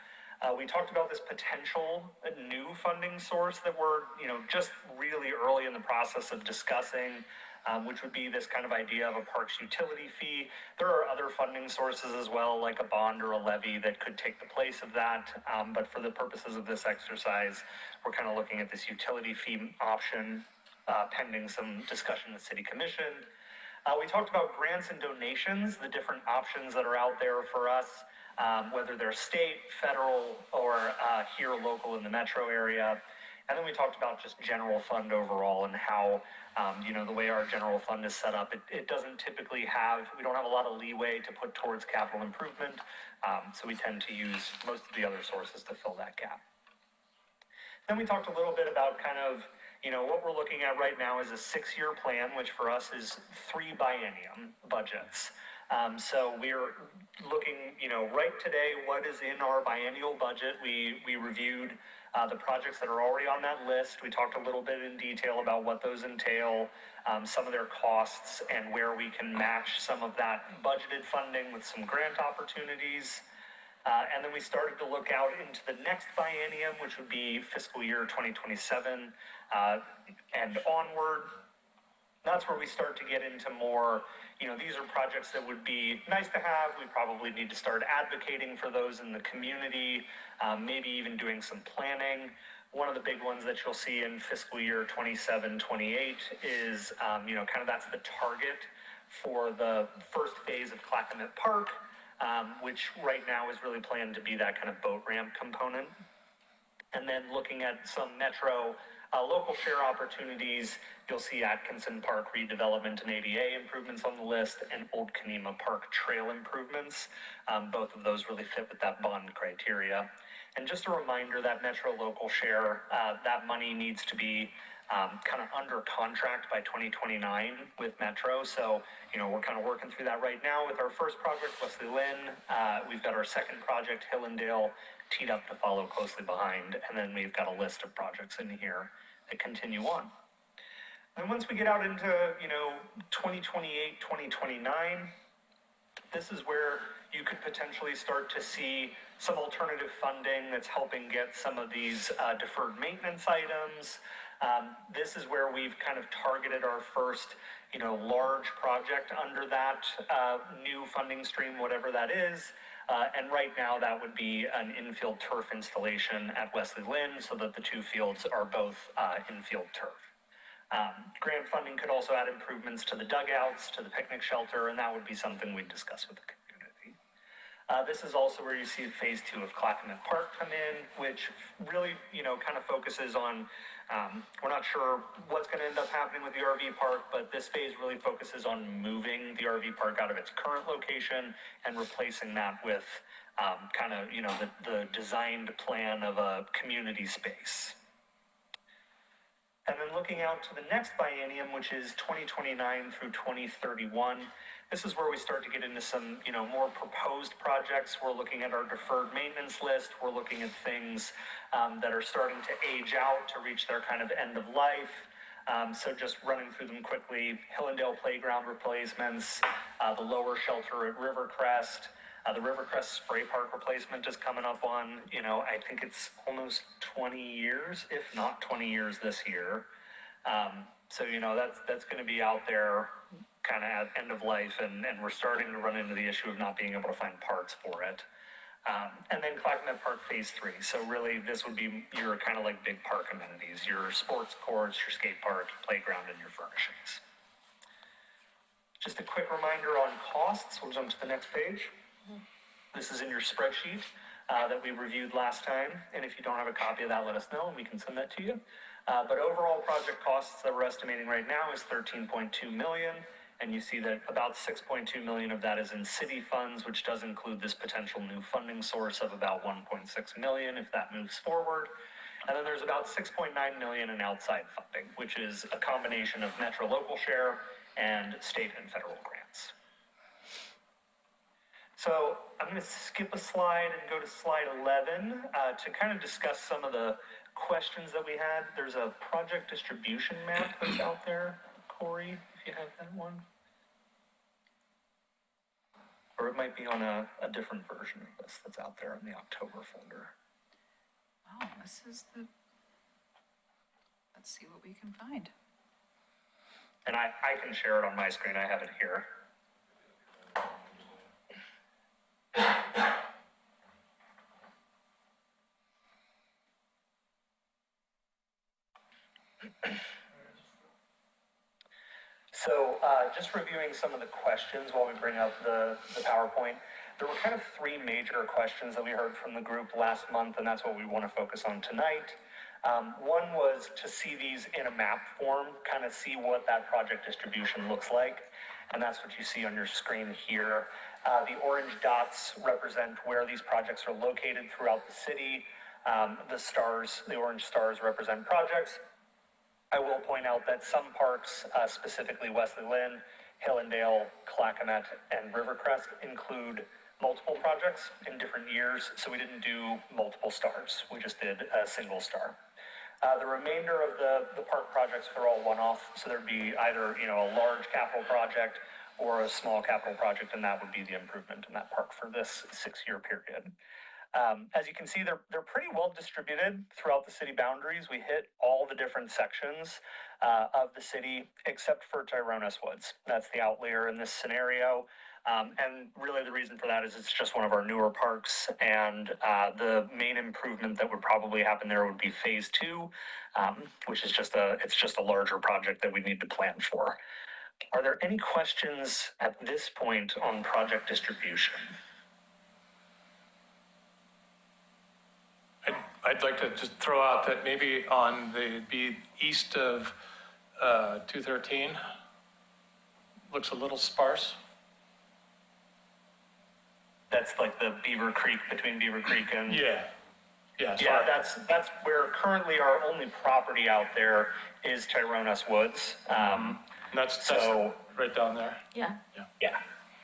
We talked about this potential new funding source that we're, just really early in the process of discussing, which would be this kind of idea of a parks utility fee. There are other funding sources as well, like a bond or a levy that could take the place of that. But for the purposes of this exercise, we're kind of looking at this utility fee option, pending some discussion with City Commission. We talked about grants and donations, the different options that are out there for us. Whether they're state, federal, or here local in the metro area. And then we talked about just general fund overall and how, the way our general fund is set up, it doesn't typically we don't have a lot of leeway to put towards capital improvement. So we tend to use most of the other sources to fill that gap. Then we talked a little bit about kind of, what we're looking at right now is a 6-year plan, which for us is 3 biennium budgets. So we're looking, right today, what is in our biennial budget. We reviewed the projects that are already on that list. We talked a little bit in detail about what those entail, some of their costs, and where we can match some of that budgeted funding with some grant opportunities. And then we started to look out into the next biennium, which would be fiscal year 2027 and onward. That's where we start to get into more, these are projects that would be nice to have. We probably need to start advocating for those in the community, maybe even doing some planning. One of the big ones that you'll see in fiscal year 27, 28 is, kind of that's the target for the first phase of Clackamas Park, which right now is really planned to be that kind of boat ramp component. And then looking at some metro local share opportunities, you'll see Atkinson Park redevelopment and ADA improvements on the list, and Old Kanema Park trail improvements. Both of those really fit with that bond criteria. And just a reminder that metro local share, that money needs to be kind of under contract by 2029 with Metro. So, we're kind of working through that right now with our first project, Wesley Lynn. We've got our second project, Hillendale, teed up to follow closely behind. And then we've got a list of projects in here that continue on. And once we get out into, 2028, 2029, this is where you could potentially start to see some alternative funding that's helping get some of these deferred maintenance items, This is where we've kind of targeted our first, large project under that new funding stream, whatever that is. And right now, that would be an infield turf installation at Wesley Lynn so that the two fields are both infield turf. Grant funding could also add improvements to the dugouts, to the picnic shelter, and that would be something we'd discuss with the community. This is also where you see phase 2 of Clackamas Park come in, which really, kind of focuses on, we're not sure what's going to end up happening with the RV park, but this phase really focuses on moving the RV park out of its current location and replacing that with the designed plan of a community space. And then looking out to the next biennium, which is 2029 through 2031, this is where we start to get into some, more proposed projects. We're looking at our deferred maintenance list. We're looking at things that are starting to age out to reach their kind of end of life. So just running through them quickly, Hillendale Playground replacements, the lower shelter at Rivercrest. The Rivercrest Spray Park replacement is coming up on, I think it's almost 20 years, if not 20 years this year. So, that's going to be out there kind of at end of life, and we're starting to run into the issue of not being able to find parts for it. And then Clackamas Park Phase 3. So really, this would be your kind of like big park amenities, your sports courts, your skate park, playground, and your furnishings. Just a quick reminder on costs. We'll jump to the next page. This is in your spreadsheet that we reviewed last time, and if you don't have a copy of that, let us know and we can send that to you. But overall project costs that we're estimating right now is $13.2 million, and you see that about $6.2 million of that is in city funds, which does include this potential new funding source of about $1.6 million if that moves forward. And then there's about $6.9 million in outside funding, which is a combination of Metro local share and state and federal grants. So I'm going to skip a slide and go to slide 11 to kind of discuss some of the questions that we had. There's a project distribution map that's out there, Corey, if you have that one. Or it might be on a different version of this that's out there in the October folder. Oh, this is the, let's see what we can find. And I can share it on my screen. I have it here. So just reviewing some of the questions while we bring up the PowerPoint, there were kind of three major questions that we heard from the group last month, and that's what we want to focus on tonight. One was to see these in a map form, kind of see what that project distribution looks like, and that's what you see on your screen here. The orange dots represent where these projects are located throughout the city. The orange stars represent projects. I will point out that some parks, specifically Wesley Lynn, Hillendale, Clackamas, and Rivercrest, include multiple projects in different years, so we didn't do multiple stars. We just did a single star. The remainder of the park projects are all one-off, so there'd be either a large capital project or a small capital project, and that would be the improvement in that park for this 6-year period. As you can see, they're pretty well distributed throughout the city boundaries. We hit all the different sections of the city except for Tyronas Woods. That's the outlier in this scenario. And really the reason for that is it's just one of our newer parks, and the main improvement that would probably happen there would be phase 2, which is just a larger project that we need to plan for. Are there any questions at this point on project distribution? I'd like to just throw out that maybe on the east of 213, looks a little sparse. That's like the Beaver Creek, between Beaver Creek and... Yeah, Yeah, sorry. that's where currently our only property out there is Tyronas Woods. And that's right down there. Yeah. Yeah,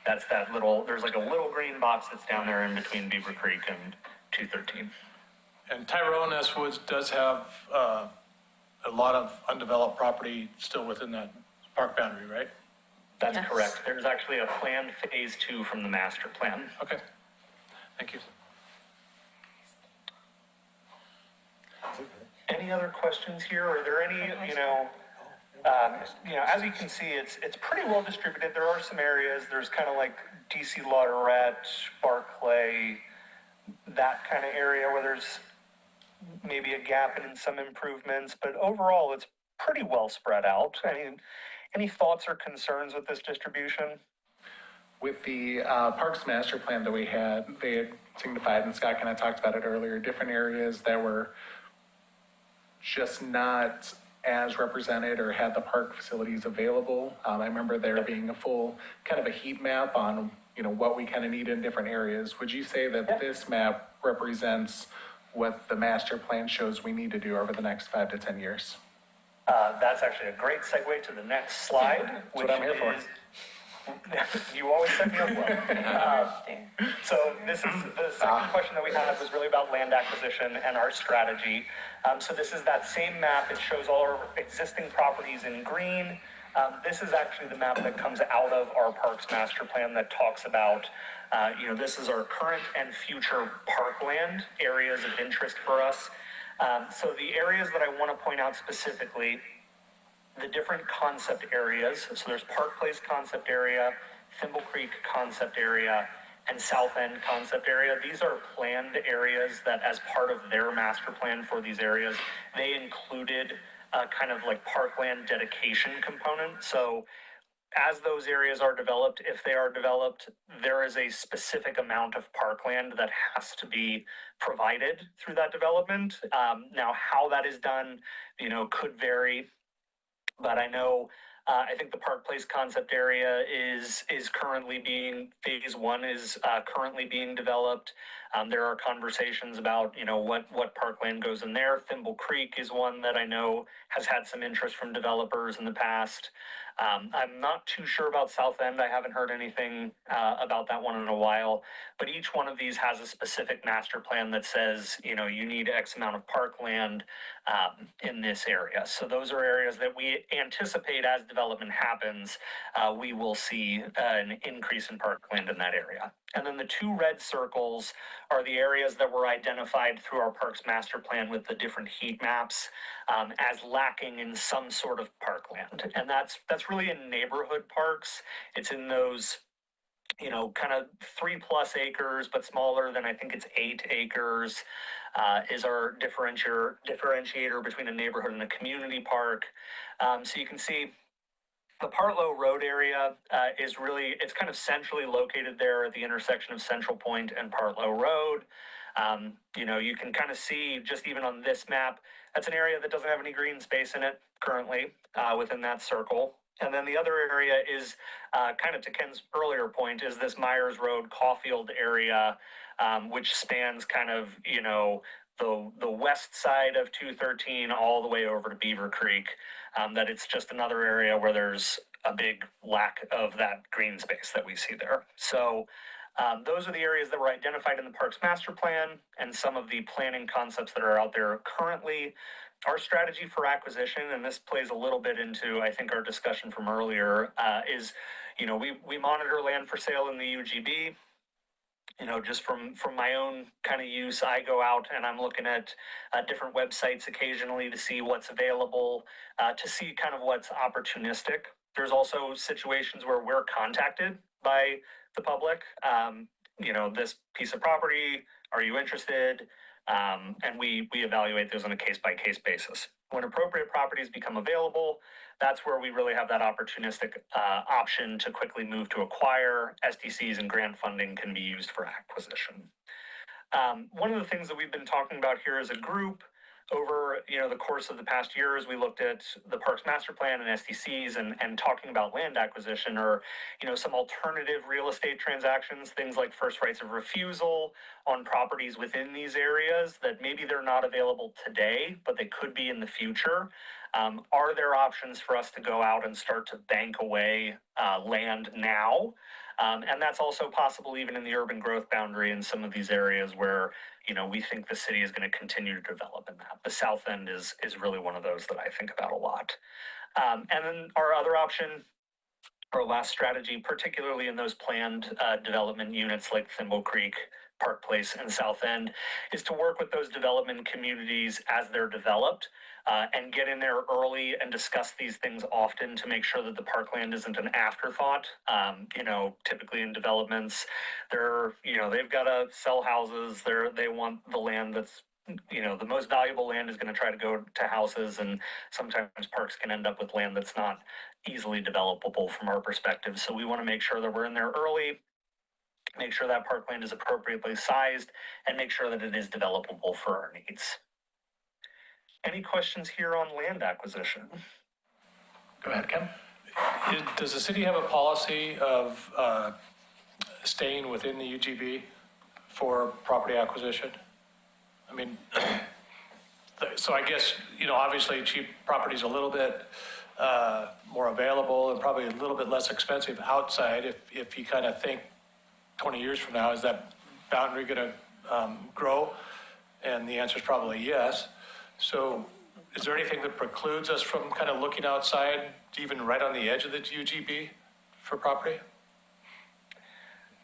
that's that little, there's like a little green box that's down there in between Beaver Creek and 213. And Tyronas Woods does have a lot of undeveloped property still within that park boundary, right? That's Yes. correct. There's actually a planned phase 2 from the master plan. Okay, thank you. Any other questions here? Are there any, as you can see, it's pretty well distributed. There are some areas, there's kind of like DC Lotterette, Barclay, that kind of area where there's maybe a gap in some improvements, but overall, it's pretty well spread out. I mean, any thoughts or concerns with this distribution? With the Parks Master Plan that we had, they had signified, and Scott kind of talked about it earlier, different areas that were just not as represented or had the park facilities available. I remember there being a full kind of a heat map on, what we kind of need in different areas. Would you say that this map represents what the master plan shows we need to do over the next 5 to 10 years? That's actually a great segue to the next slide, That's which what I'm here for. is you always set me up well. So this is the second question that we had was really about land acquisition and our strategy. So this is that same map. It shows all our existing properties in green. This is actually the map that comes out of our Parks Master Plan that talks about, this is our current and future parkland areas of interest for us. So the areas that I want to point out specifically, the different concept areas. So there's Park Place concept area, Thimble Creek concept area, and South End concept area. These are planned areas that as part of their master plan for these areas, they included a kind of like parkland dedication component. So as those areas are developed, if they are developed, there is a specific amount of parkland that has to be provided through that development. Now, how that is done, could vary. But I know, I think the Park Place concept area is currently phase one is currently being developed. There are conversations about, what parkland goes in there. Thimble Creek is one that I know has had some interest from developers in the past. I'm not too sure about South End. I haven't heard anything about that one in a while, but each one of these has a specific master plan that says, you need X amount of parkland in this area. So those are areas that we anticipate as development happens, we will see an increase in parkland in that area. And then the two red circles are the areas that were identified through our Parks Master Plan with the different heat maps as lacking in some sort of parkland. And that's really in neighborhood parks. It's in those, kind of 3+ acres, but smaller than I think it's 8 acres is our differentiator between a neighborhood and a community park. So you can see the Partlow Road area is really, it's kind of centrally located there at the intersection of Central Point and Partlow Road. You can kind of see just even on this map, that's an area that doesn't have any green space in it currently within that circle. And then the other area is kind of to Ken's earlier point is this Myers Road Caulfield area, which spans kind of, the west side of 213 all the way over to Beaver Creek, that it's just another area where there's a big lack of that green space that we see there. So those are the areas that were identified in the Parks Master Plan and some of the planning concepts that are out there currently. Our strategy for acquisition, and this plays a little bit into, I think, our discussion from earlier, is, we monitor land for sale in the UGB. Just from my own kind of use, I go out and I'm looking at different websites occasionally to see what's available, to see kind of what's opportunistic. There's also situations where we're contacted by the public. This piece of property, are you interested? And we evaluate those on a case-by-case basis. When appropriate properties become available, that's where we really have that opportunistic option to quickly move to acquire. SDCs and grant funding can be used for acquisition. One of the things that we've been talking about here as a group over the course of the past year as we looked at the Parks Master Plan and SDCs and talking about land acquisition or some alternative real estate transactions, things like first rights of refusal on properties within these areas that maybe they're not available today, but they could be in the future. Are there options for us to go out and start to bank away land now? And that's also possible even in the urban growth boundary in some of these areas where, we think the city is going to continue to develop in that. The South End is really one of those that I think about a lot. And then our other option, our last strategy, particularly in those planned development units like Thimble Creek Park Place and South End, is to work with those development communities as they're developed, and get in there early and discuss these things often to make sure that the parkland isn't an afterthought. Typically in developments, they've got to sell houses. They want the land that's, the most valuable land is going to try to go to houses, and sometimes parks can end up with land that's not easily developable from our perspective. So we want to make sure that we're in there early, make sure that parkland is appropriately sized, and make sure that it is developable for our needs. Any questions here on land acquisition? Go ahead, Ken. Does the city have a policy of staying within the UGB for property acquisition? I mean, so I guess, obviously cheap property is a little bit more available and probably a little bit less expensive outside. If you kind of think 20 years from now, is that boundary going to grow? And the answer is probably yes. So is there anything that precludes us from kind of looking outside, even right on the edge of the UGB for property?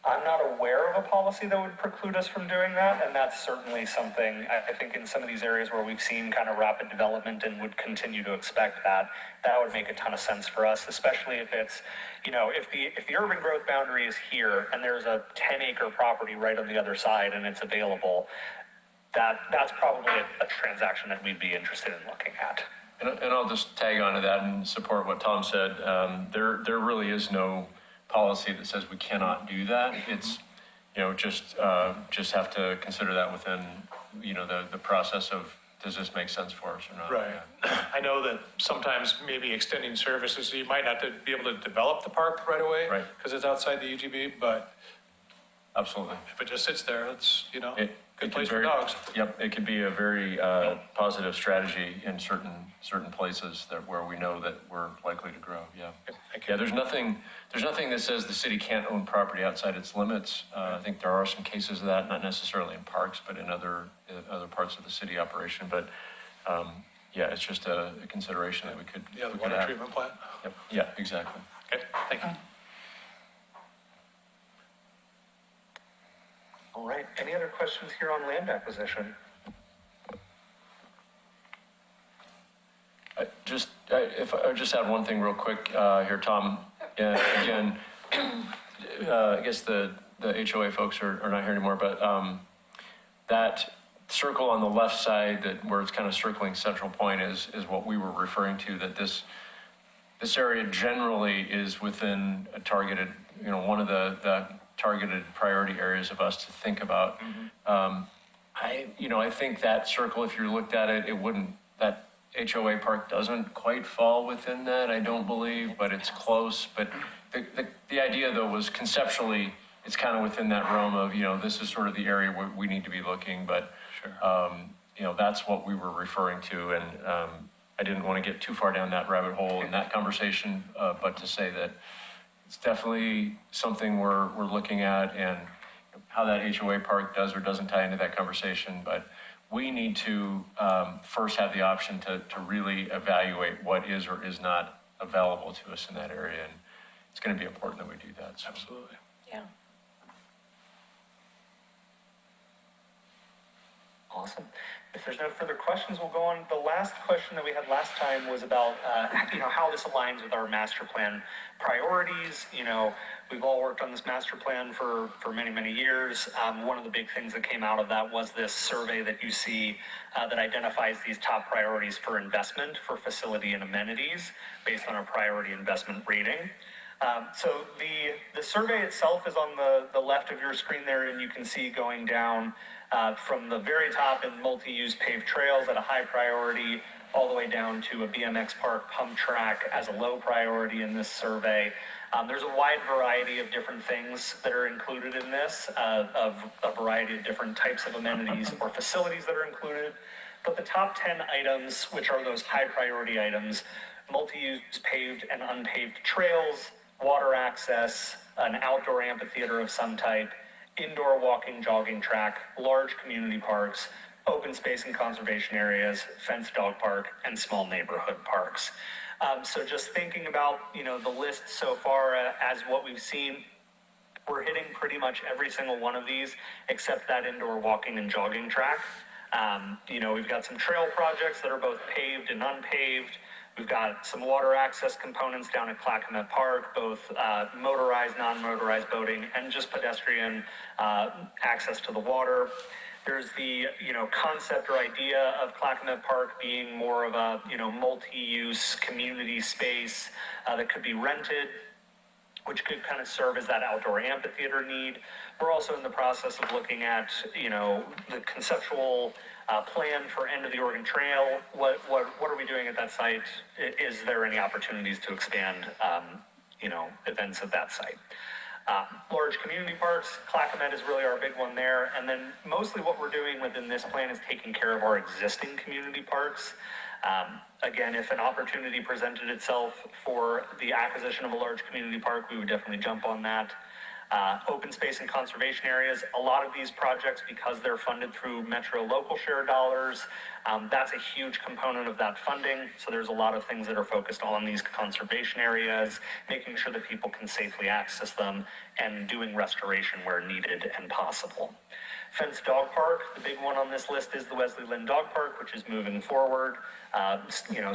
I'm not aware of a policy that would preclude us from doing that, and that's certainly something, I think in some of these areas where we've seen kind of rapid development and would continue to expect that would make a ton of sense for us, especially if it's, if the urban growth boundary is here and there's a 10-acre property right on the other side and it's available, that's probably a transaction that we'd be interested in looking at. And I'll just tag onto that and support what Tom said. There really is no policy that says we cannot do that. It's, just have to consider that within, the process of, does this make sense for us or not? Right. Yeah. I know that sometimes maybe extending services, so you might not be able to develop the park right away. Right. Because it's outside the UGB, but Absolutely. if it just sits there, it's, It good can place for very- dogs. Yep, it could be a very positive strategy in certain places where we know that we're likely to grow, yeah. Thank you. Yeah, there's nothing that says the city can't own property outside its limits. I think there are some cases of that, not necessarily in parks, but in other parts of the city operation. But, yeah, it's just a consideration that we could Yeah, the we could water have. treatment plant. Yep, yeah, exactly. Okay, thank you. All right, any other questions here on land acquisition? If I just add one thing real quick here, Tom. Again, I guess the HOA folks are not here anymore, but that circle on the left side where it's kind of circling Central Point is what we were referring to, that this area generally is within a targeted, one of the targeted priority areas of us to think about. I think that circle, if you looked at it, that HOA park doesn't quite fall within that, I don't believe, but it's close. But the idea though was conceptually, it's kind of within that realm of, this is sort of the area where we need to be looking, but, that's what we were referring to. And I didn't want to get too far down that rabbit hole in that conversation, but to say that it's definitely something we're looking at, and how that HOA park does or doesn't tie into that conversation. But we need to first have the option to really evaluate what is or is not available to us in that area. And it's going to be important that we do that. So. Absolutely. Yeah. Awesome. If there's no further questions, we'll go on. The last question that we had last time was about, how this aligns with our master plan priorities. We've all worked on this master plan for many, many years. One of the big things that came out of that was this survey that you see that identifies these top priorities for investment for facility and amenities based on a priority investment rating. So the survey itself is on the left of your screen there, and you can see going down from the very top in multi-use paved trails at a high priority, all the way down to a BMX park pump track as a low priority in this survey. There's a wide variety of different things that are included in this, of a variety of different types of amenities or facilities that are included. But the top 10 items, which are those high priority items, multi-use paved and unpaved trails, water access, an outdoor amphitheater of some type, indoor walking, jogging track, large community parks, open space and conservation areas, fenced dog park, and small neighborhood parks. So just thinking about, the list so far as what we've seen, We're hitting pretty much every single one of these except that indoor walking and jogging track. We've got some trail projects that are both paved and unpaved. We've got some water access components down at Clackamas Park, both motorized, non-motorized boating, and just pedestrian access to the water. There's the, concept or idea of Clackamas Park being more of a, multi-use community space that could be rented, which could kind of serve as that outdoor amphitheater need. We're also in the process of looking at, the conceptual plan for End of the Oregon Trail. What are we doing at that site? Is there any opportunities to expand, events at that site? Large community parks, Clackamas is really our big one there. And then mostly what we're doing within this plan is taking care of our existing community parks. Again, if an opportunity presented itself for the acquisition of a large community park, we would definitely jump on that. Open space and conservation areas, a lot of these projects, because they're funded through Metro local share dollars, that's a huge component of that funding. So there's a lot of things that are focused on these conservation areas, making sure that people can safely access them and doing restoration where needed and possible. Fenced Dog Park, the big one on this list is the Wesley Lynn Dog Park, which is moving forward.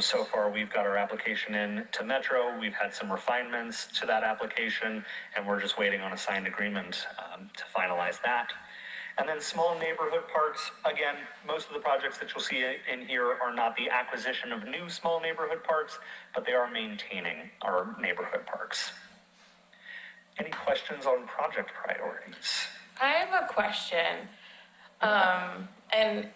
So far we've got our application in to Metro. We've had some refinements to that application, and we're just waiting on a signed agreement to finalize that. And then small neighborhood parks, again, most of the projects that you'll see in here are not the acquisition of new small neighborhood parks, but they are maintaining our neighborhood parks. Any questions on project priorities? I have a question. And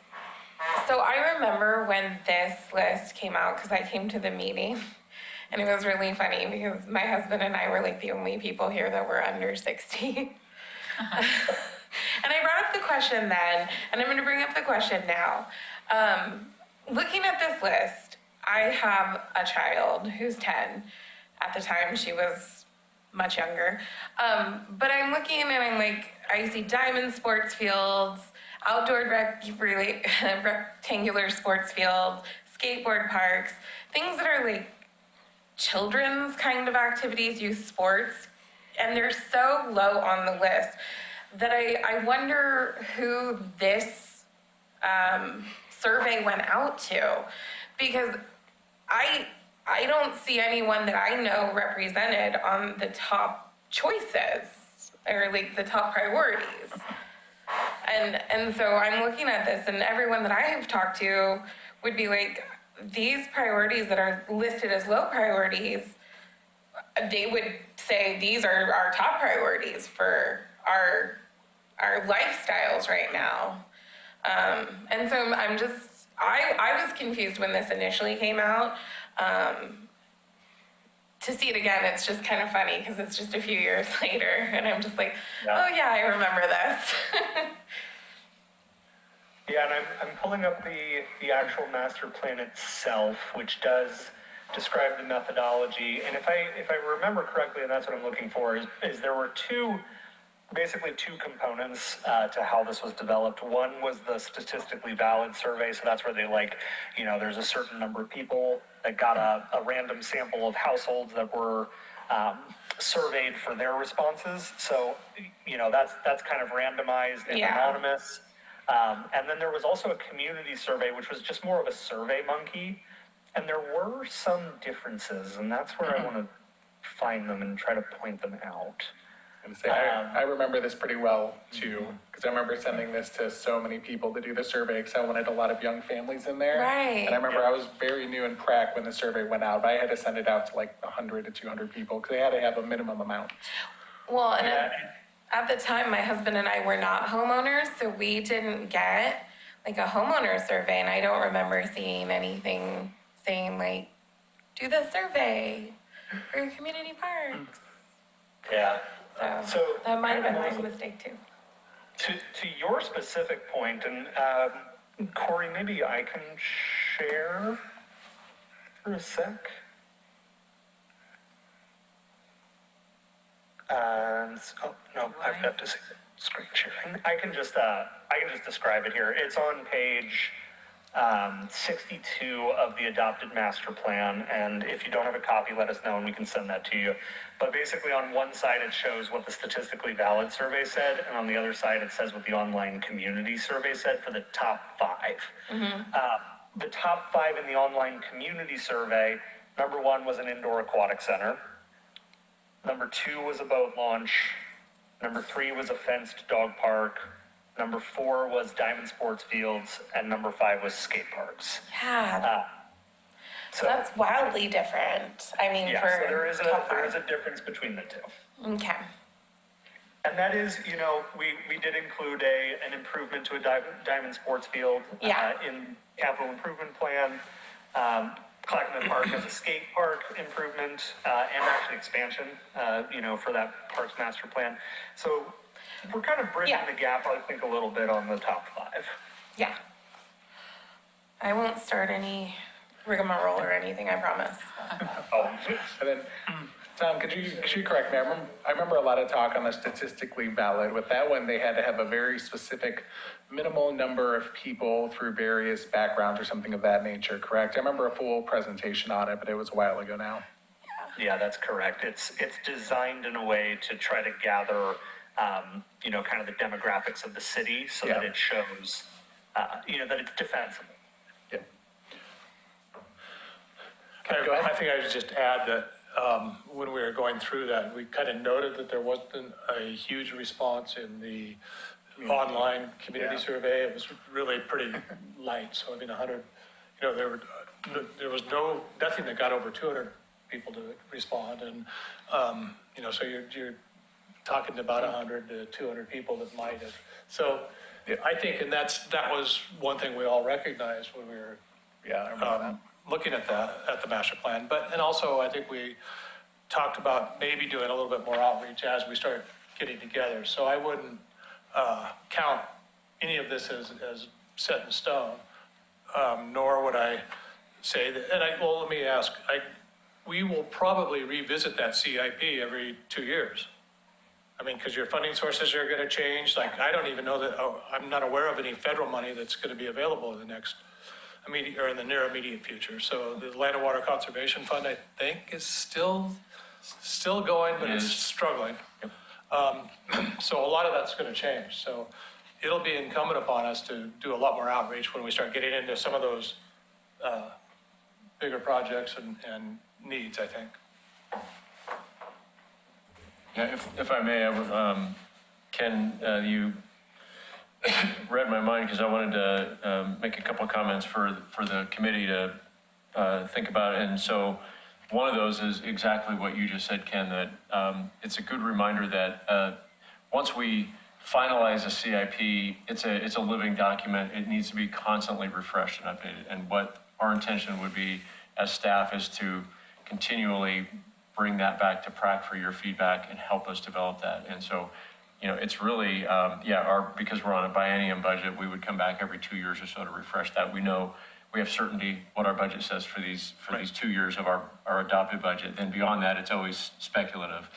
so I remember when this list came out, because I came to the meeting, and it was really funny because my husband and I were like the only people here that were under 60. And I brought up the question then, and I'm going to bring up the question now. Looking at this list, I have a child who's 10. At the time, she was much younger. But I'm looking and I'm like, I see diamond sports fields, outdoor rectangular sports fields, skateboard parks, things that are like children's kind of activities, youth sports, and they're so low on the list that I wonder who this survey went out to, because I don't see anyone that I know represented on the top choices or like the top priorities. And so I'm looking at this, and everyone that I have talked to would be like, these priorities that are listed as low priorities, they would say these are our top priorities for our lifestyles right now. And so I was confused when this initially came out. To see it again, it's just kind of funny because it's just a few years later, and I'm just like, oh yeah, I remember this. Yeah, and I'm pulling up the actual master plan itself, which does describe the methodology. And if I remember correctly, and that's what I'm looking for, is there were basically two components to how this was developed. One was the statistically valid survey, so that's where they there's a certain number of people that got a random sample of households that were surveyed for their responses. So, that's kind of randomized and anonymous. And then there was also a community survey, which was just more of a survey monkey. And there were some differences, and that's where I want to find them and try to point them out. I remember this pretty well too, because I remember sending this to so many people to do the survey because I wanted a lot of young families in there. Right. And I remember I was very new in PRAC when the survey went out, but I had to send it out to like 100 to 200 people because they had to have a minimum amount. Well, and at the time, my husband and I were not homeowners, so we didn't get like a homeowner survey, and I don't remember seeing anything saying like, do the survey for your community parks. Yeah. So that might have been my mistake too. To your specific point, and Corey, maybe I can share for a sec. I've got to screen sharing. I can just describe it here. It's on page 62 of the adopted master plan. And if you don't have a copy, let us know and we can send that to you. But basically on one side, it shows what the statistically valid survey said. And on the other side, it says what the online community survey said for the top 5. The top 5 in the online community survey, number 1 was an indoor aquatic center. Number 2 was a boat launch. Number 3 was a fenced dog park. Number 4 was diamond sports fields, and number 5 was skate parks. Yeah, so that's wildly different. I mean, Yeah, for so there is top a five. difference between the two. Okay. And that is, we did include an improvement to a diamond sports field Yeah. in capital improvement plan. Clackamas Park has a skate park improvement and actually expansion, for that parks master plan. So we're kind of bridging Yeah. the gap, I think, a little bit on the top 5. Yeah. I won't start any rigmarole or anything, I promise. Oh, And then, Tom, could you correct me? I remember a lot of talk on the statistically valid. With that one, they had to have a very specific minimal number of people through various backgrounds or something of that nature, correct? I remember a full presentation on it, but it was a while ago now. yeah, that's correct. It's designed in a way to try to gather, kind of the demographics of the city so that Yeah. it shows, that it's defensible. Yeah. Go ahead. I think I would just add that when we were going through that, we kind of noted that there wasn't a huge response in the online community Yeah. survey. It was really pretty light. So, 100, there was nothing that got over 200 people to respond. And, so you're talking about 100 to 200 people that might have. So I think, and that was one thing we all recognized when we were Yeah, I remember that. looking at the master plan. And also I think we talked about maybe doing a little bit more outreach as we start getting together. So I wouldn't count any of this as set in stone, nor would I say that, let me ask, we will probably revisit that CIP every 2 years. Because your funding sources are going to change. Like, I don't even know that, I'm not aware of any federal money that's going to be available in the next or in the near immediate future. So the Land and Water Conservation Fund, I think, is still going, but it's struggling. So a lot of that's going to change. So it'll be incumbent upon us to do a lot more outreach when we start getting into some of those bigger projects and needs, I think. Yeah, if I may, I would, Ken, you read my mind because I wanted to make a couple of comments for the committee to think about. And so one of those is exactly what you just said, Ken, that it's a good reminder that once we finalize a CIP, it's a living document. It needs to be constantly refreshed and updated. And what our intention would be as staff is to continually bring that back to PRAC for your feedback and help us develop that. And so, it's really, because we're on a biennium budget, we would come back every 2 years or so to refresh that. We know we have certainty what our budget says for these 2 years of our adopted budget. Then beyond that, it's always speculative.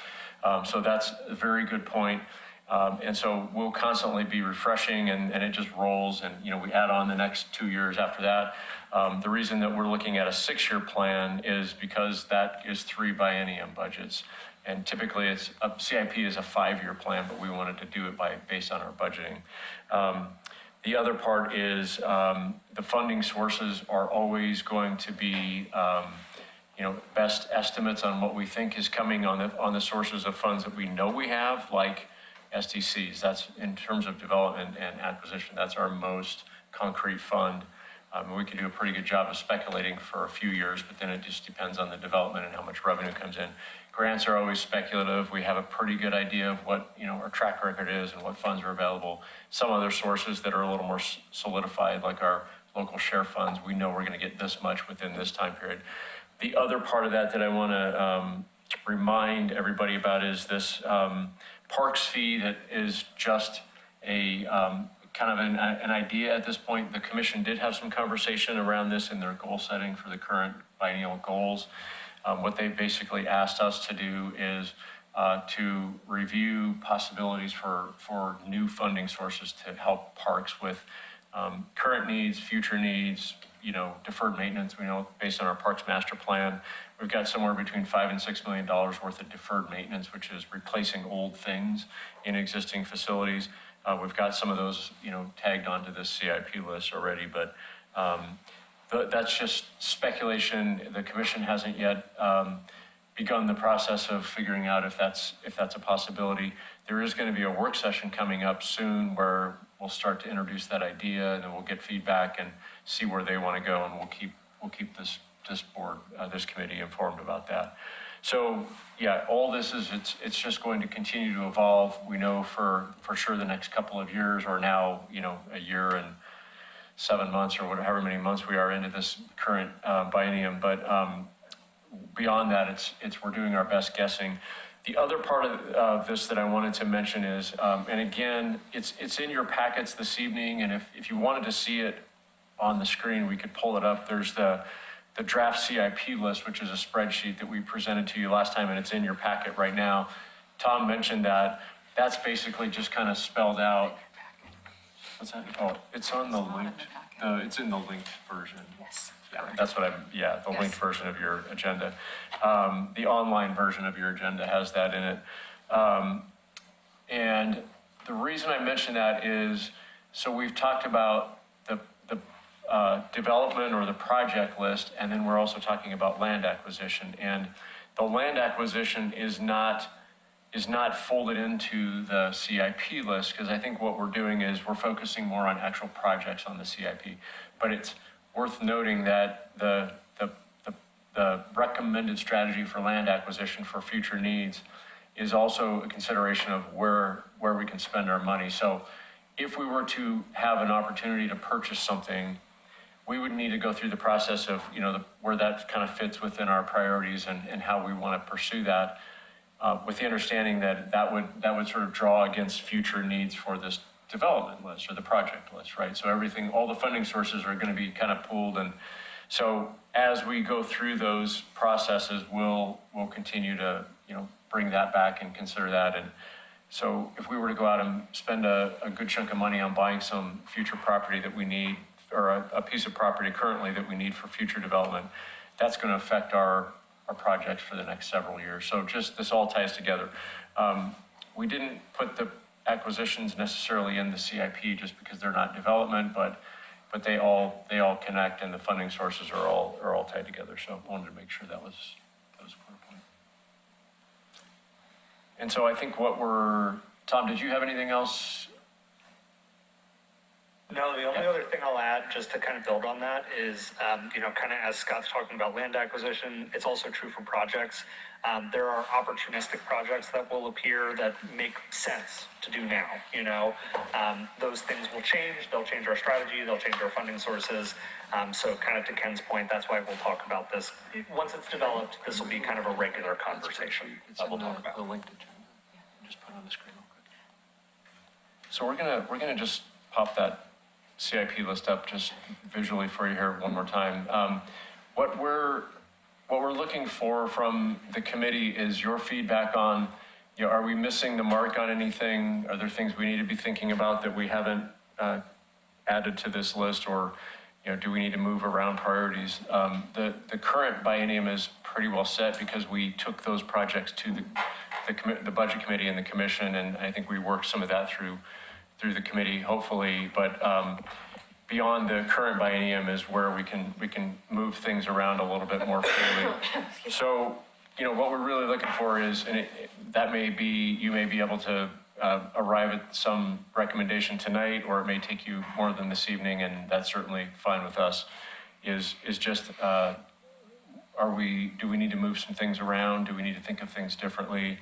So that's a very good point. And so we'll constantly be refreshing and it just rolls and, we add on the next 2 years after that. The reason that we're looking at a 6-year plan is because that is 3 biennium budgets. And typically CIP is a 5-year plan, but we wanted to do it based on our budgeting. The other part is the funding sources are always going to be, best estimates on what we think is coming on the sources of funds that we know we have, like SDCs. That's in terms of development and acquisition. That's our most concrete fund. We could do a pretty good job of speculating for a few years, but then it just depends on the development and how much revenue comes in. Grants are always speculative. We have a pretty good idea of what, our track record is and what funds are available. Some other sources that are a little more solidified, like our local share funds, we know we're going to get this much within this time period. The other part of that I want to remind everybody about is this parks fee that is just a kind of an idea at this point. The commission did have some conversation around this in their goal setting for the current biennial goals. What they basically asked us to do is to review possibilities for new funding sources to help parks with current needs, future needs, you know, deferred maintenance. We know based on our Parks Master Plan, we've got somewhere between $5 and $6 million worth of deferred maintenance, which is replacing old things in existing facilities. We've got some of those, you know, tagged onto this CIP list already, but that's just speculation. The commission hasn't yet begun the process of figuring out if that's a possibility. There is going to be a work session coming up soon where we'll start to introduce that idea, and then we'll get feedback and see where they want to go, and we'll keep this board, this committee informed about that. So yeah, all this is it's just going to continue to evolve. We know for sure the next couple of years, or now, you know, a year and 7 months or whatever, however many months we are into this current biennium, but beyond that, we're doing our best guessing. The other part of this that I wanted to mention is, and again, it's in your packets this evening, and if you wanted to see it on the screen, we could pull it up. There's the draft CIP list, which is a spreadsheet that we presented to you last time, and it's in your packet right now. Tom mentioned that. That's basically just kind of spelled out. What's that? Oh, it's on the linked, it's in the linked version. Yes. Yeah, that's what the linked version of your agenda. The online version of your agenda has that in it. And the reason I mention that is, so we've talked about the development or the project list, and then we're also talking about land acquisition. And the land acquisition is not folded into the CIP list, because I think what we're doing is we're focusing more on actual projects on the CIP. But it's worth noting that the recommended strategy for land acquisition for future needs is also a consideration of where we can spend our money. So if we were to have an opportunity to purchase something, we would need to go through the process of, you know, where that kind of fits within our priorities and how we want to pursue that, with the understanding that would sort of draw against future needs for this development list or the project list, right? So all the funding sources are going to be kind of pooled. And so as we go through those processes, we'll continue to, you know, bring that back and consider that. And so if we were to go out and spend a good chunk of money on buying some future property that we need, or a piece of property currently that we need for future development, that's going to affect our projects for the next several years. So just this all ties together. We didn't put the acquisitions necessarily in the CIP just because they're not development, but they all connect, and the funding sources are all tied together. So I wanted to make sure that was a clear point. And so I think Tom, did you have anything else? No, the only other thing I'll add, just to kind of build on that, is, you know, kind of as Scott's talking about land acquisition, it's also true for projects. There are opportunistic projects that will appear that make sense to do now, you know. Those things will change. They'll change our strategy. They'll change our funding sources. So kind of to Ken's point, that's why we'll talk about this. Once it's developed, this will be kind of a regular conversation that we'll talk about. The linked agenda. Just put it on the screen real quick. So we're gonna just pop that CIP list up just visually for you here one more time. What we're looking for from the committee is your feedback on, you know, are we missing the mark on anything? Are there things we need to be thinking about that we haven't added to this list, or, you know, do we need to move around priorities? The current biennium is pretty well set because we took those projects to the budget committee and the commission, and I think we worked some of that through the committee, hopefully. But beyond the current biennium is where we can move things around a little bit more freely. So, you know, what we're really looking for is, and you may be able to arrive at some recommendation tonight, or it may take you more than this evening, and that's certainly fine with us, is just, do we need to move some things around? Do we need to think of things differently?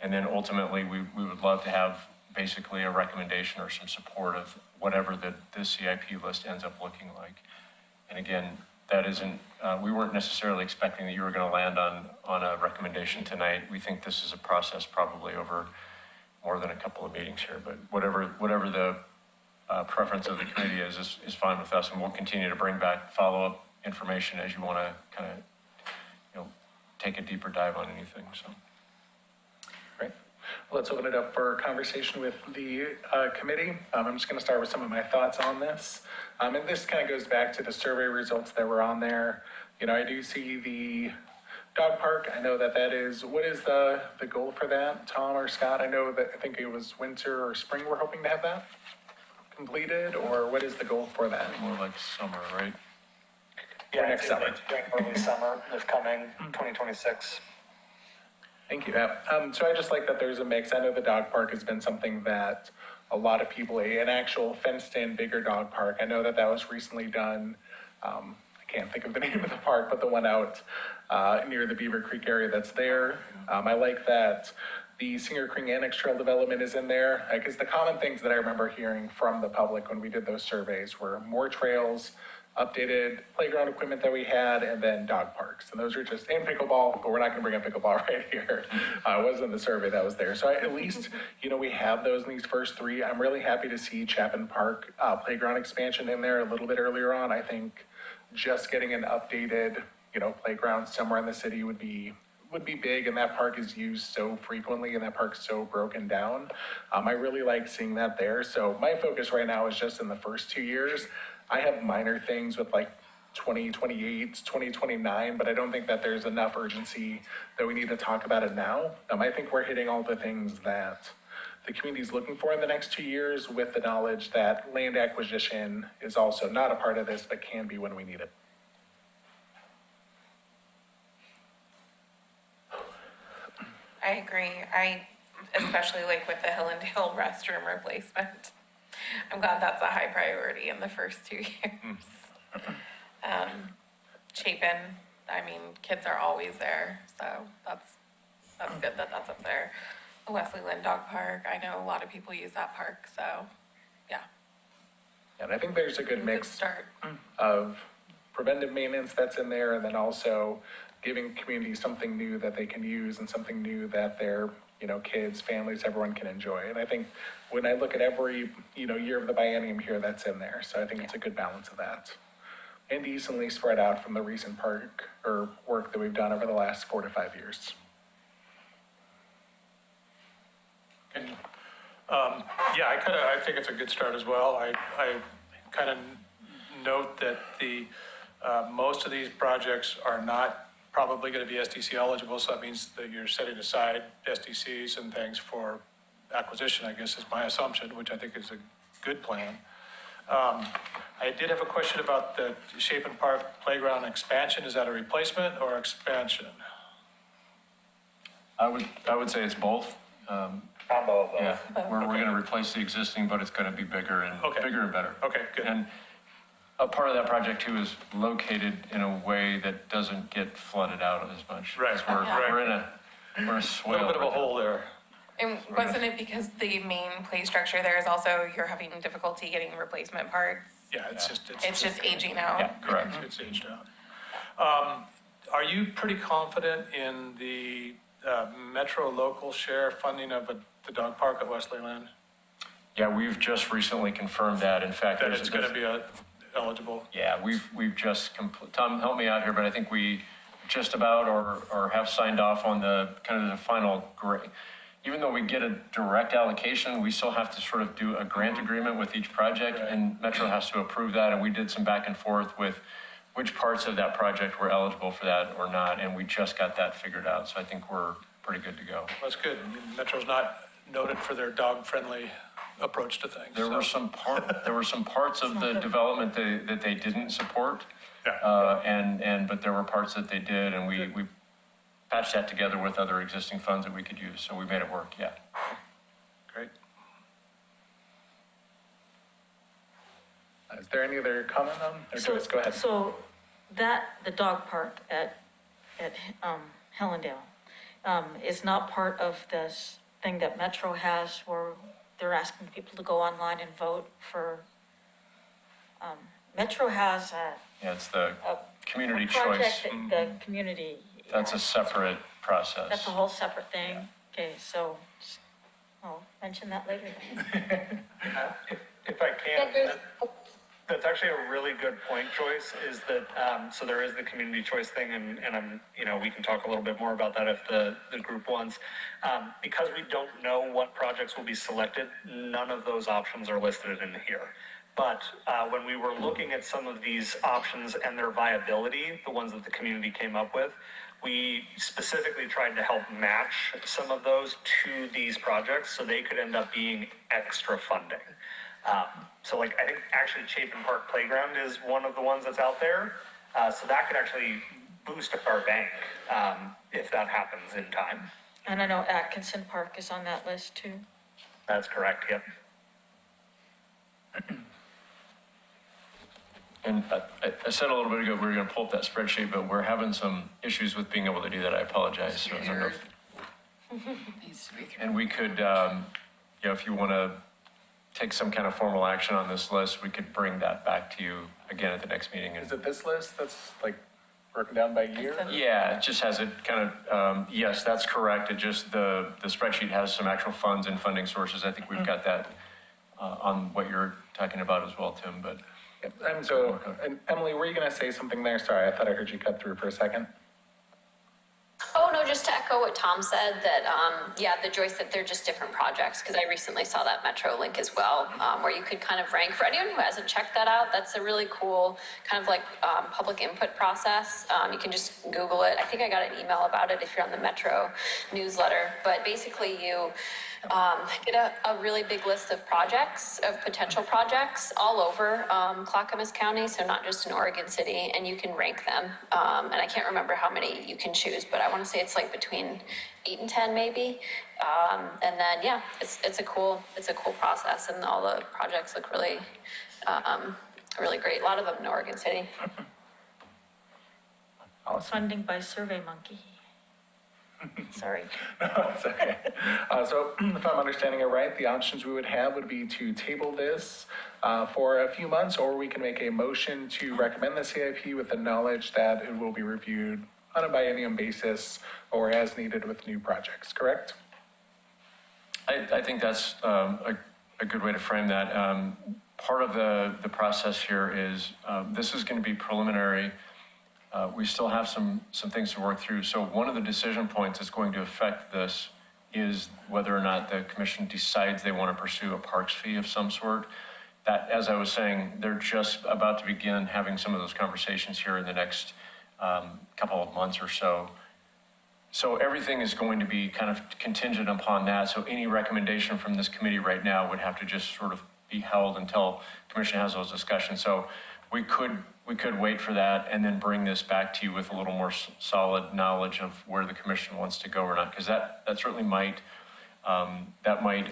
And then ultimately, we would love to have basically a recommendation or some support of whatever the CIP list ends up looking like. And again, that isn't, we weren't necessarily expecting that you were going to land on a recommendation tonight. We think this is a process probably over more than a couple of meetings here, but whatever the preference of the committee is fine with us, and we'll continue to bring back follow-up information as you want to kind of, you know, take a deeper dive on anything. So, great. Let's open it up for conversation with the committee. I'm just going to start with some of my thoughts on this. And this kind of goes back to the survey results that were on there. You know, I do see the dog park. I know that is, what is the goal for that, Tom or Scott? I know that, I think it was winter or spring we're hoping to have that completed, or what is the goal for that? More like summer, right? Yeah, next summer. Early summer is coming, 2026. Thank you. So I just like that there's a mix. I know the dog park has been something that a lot of people, an actual fenced-in bigger dog park. I know that was recently done. I can't think of the name of the park, but the one out near the Beaver Creek area that's there. I like that the Singer Creek Annex Trail development is in there, because the common things that I remember hearing from the public when we did those surveys were more trails, updated playground equipment that we had, and then dog parks. And those are just, and pickleball, but we're not gonna bring up pickleball right here. It wasn't the survey that was there. So at least, you know, we have those in these first three. I'm really happy to see Chapin Park playground expansion in there a little bit earlier on. I think just getting an updated, you know, playground somewhere in the city would be big, and that park is used so frequently and that park's so broken down. I really like seeing that there. So my focus right now is just in the first 2 years. I have minor things with like 2028, 2029, but I don't think that there's enough urgency that we need to talk about it now. I think we're hitting all the things that the community's looking for in the next 2 years, with the knowledge that land acquisition is also not a part of this, but can be when we need it. I agree. Especially like with the Hillendale restroom replacement. I'm glad that's a high priority in the first 2 years. Chapin, I mean, kids are always there, so that's good that that's up there. The Wesley Lynn Dog Park, I know a lot of people use that park, so, yeah. And I think there's a good mix Start. of preventive maintenance that's in there, and then also giving communities something new that they can use and something new that their, you know, kids, families, everyone can enjoy. And I think when I look at every, you know, year of the biennium here, that's in there. So I think it's a good balance of that. And easily spread out from the recent park or work that we've done over the last 4 to 5 years. Yeah, I think it's a good start as well. I kind of note that most of these projects are not probably going to be SDC eligible, so that means that you're setting aside SDCs and things for acquisition, I guess is my assumption, which I think is a good plan. I did have a question about the Chapin Park playground expansion. Is that a replacement or expansion? I would say it's both. Combo of both. Yeah, we're going to replace the existing, but it's going to be bigger and bigger and better. Okay, good. And a part of that project too is located in a way that doesn't get flooded out as much. Right, 'Cause right. We're in a A swale. little bit of a right now. hole there. And wasn't it because the main play structure there is also, you're having difficulty getting replacement parts? Yeah, it's It's just aging out? Yeah, correct. It's aged out. Are you pretty confident in the Metro local share funding of the dog park at Wesley Lynn? Yeah, we've just recently confirmed that. In fact, That there's it's going to be eligible? Yeah, we've just Tom, help me out here, but I think we just about or have signed off on the kind of the final grade. Even though we get a direct allocation, we still have to sort of do a grant agreement with each project, Right. and Metro has to approve that, and we did some back and forth with which parts of that project were eligible for that or not, and we just got that figured out, so I think we're pretty good to go. That's good. I mean, Metro's not noted for their dog-friendly approach to things. There were some parts of the development that they didn't support. Yeah. But there were parts that they did, and we patched that together with other existing funds that we could use, so we made it work, yeah. Great. Is there any other comment on, or Joyce, go ahead. So the dog park at Hellendale, is not part of this thing that Metro has where they're asking people to go online and vote for, Metro has Yeah, it's the a community project choice. that the community. That's a separate process. That's a whole separate thing. Okay, so I'll mention that later then. If I can, That's actually a really good point, Joyce, is that, so there is the community choice thing, and I'm, we can talk a little bit more about that if the group wants. Because we don't know what projects will be selected, none of those options are listed in here. But when we were looking at some of these options and their viability, the ones that the community came up with, we specifically tried to help match some of those to these projects so they could end up being extra funding. So like, I think actually Chapin Park Playground is one of the ones that's out there. So that could actually boost our bank, if that happens in time. And I know Atkinson Park is on that list too. That's correct, yep. And I said a little bit ago, we were gonna pull up that spreadsheet, but we're having some issues with being able to do that. I apologize. So I don't know if- Needs to be through. And we could, if you wanna take some kind of formal action on this list, we could bring that back to you again at the next meeting. Is it this list that's like broken down by year? Yeah, it just has it kind of, yes, that's correct. It just, the spreadsheet has some actual funds and funding sources. I think we've got that on what you're talking about as well, Tim, but. And Emily, were you gonna say something there? Sorry, I thought I heard you cut through for a second. Oh, no, just to echo what Tom said, that, the Joyce, that they're just different projects, because I recently saw that Metro link as well, where you could kind of rank, for anyone who hasn't checked that out, that's a really cool kind of like public input process. You can just Google it. I think I got an email about it if you're on the Metro newsletter, but basically you get a really big list of projects, of potential projects all over Clackamas County, so not just in Oregon City, and you can rank them. And I can't remember how many you can choose, but I want to say it's like between 8 and 10 maybe. And then, it's a cool process, and all the projects look really, really great. A lot of them in Oregon City. Funding by Survey Monkey. Sorry. No, it's okay. So if I'm understanding it right, the options we would have would be to table this for a few months, or we can make a motion to recommend the CIP with the knowledge that it will be reviewed on a biennium basis or as needed with new projects, correct? I think that's a good way to frame that. Part of the process here is, this is going to be preliminary. We still have some things to work through. So one of the decision points that's going to affect this is whether or not the commission decides they want to pursue a parks fee of some sort. That, as I was saying, they're just about to begin having some of those conversations here in the next couple of months or so. So everything is going to be kind of contingent upon that. So any recommendation from this committee right now would have to just sort of be held until the commission has those discussions. So we could wait for that and then bring this back to you with a little more solid knowledge of where the commission wants to go or not, because that certainly might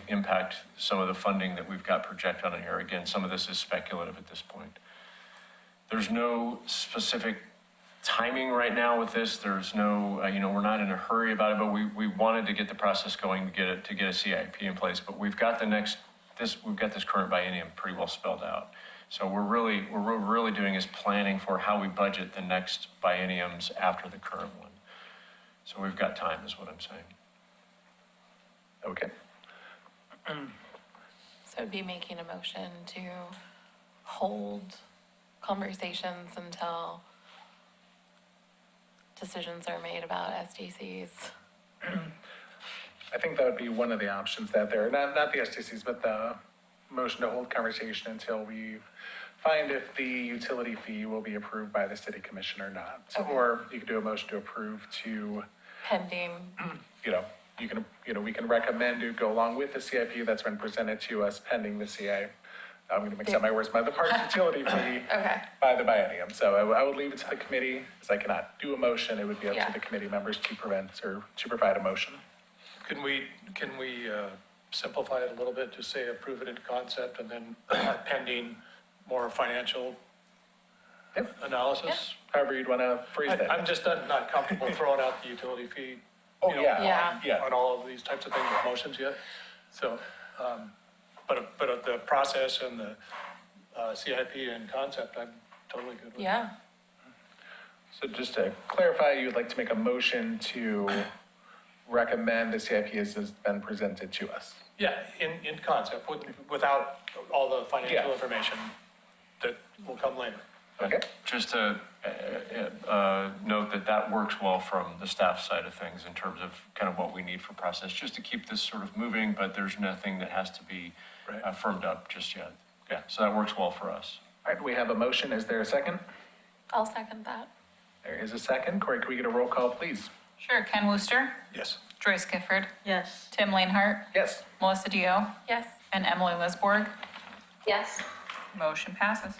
impact some of the funding that we've got projected on here. Again, some of this is speculative at this point. There's no specific timing right now with this. There's no, we're not in a hurry about it, but we wanted to get the process going to get a CIP in place. But we've got we've got this current biennium pretty well spelled out. So what we're really doing is planning for how we budget the next bienniums after the current one. So we've got time, is what I'm saying. Okay. So it'd be making a motion to hold conversations until decisions are made about SDCs. I think that would be one of the options that there, not the STCs, but the motion to hold conversation until we find if the utility fee will be approved by the city commission or not. Okay. Or you could do a motion to approve to, Pending. we can recommend to go along with the CIP that's been presented to us pending the CI. I'm going to mix up my words, by the park utility fee Okay. by the biennium. So I would leave it to the committee, because I cannot do a motion. It would be up Yeah. to the committee members to provide a motion. Can we simplify it a little bit, just say approve it in concept and then pending more financial analysis? However you'd want to phrase that. I'm just not comfortable throwing out the utility fee. Oh, you know, yeah. Yeah. On all of these types of things with motions yet. So, but the process and the CIP and concept, I'm totally good with. Yeah. So just to clarify, you'd like to make a motion to recommend the CIP as has been presented to us. Yeah, in concept, without all the financial Yeah. information that will come later. Okay, Just to note that that works well from the staff side of things in terms of kind of what we need for process, just to keep this sort of moving, but there's nothing that has to be Right. firmed up just yet. Yeah, so that works well for us. all right, we have a motion. Is there a second? I'll second that. There is a second. Corey, can we get a roll call, please? Sure, Ken Wooster, Yes. Joyce Gifford, Yes. Tim Lanehart, Yes. Melissa Dio, Yes. and Emily Lisborg. Yes. Motion passes.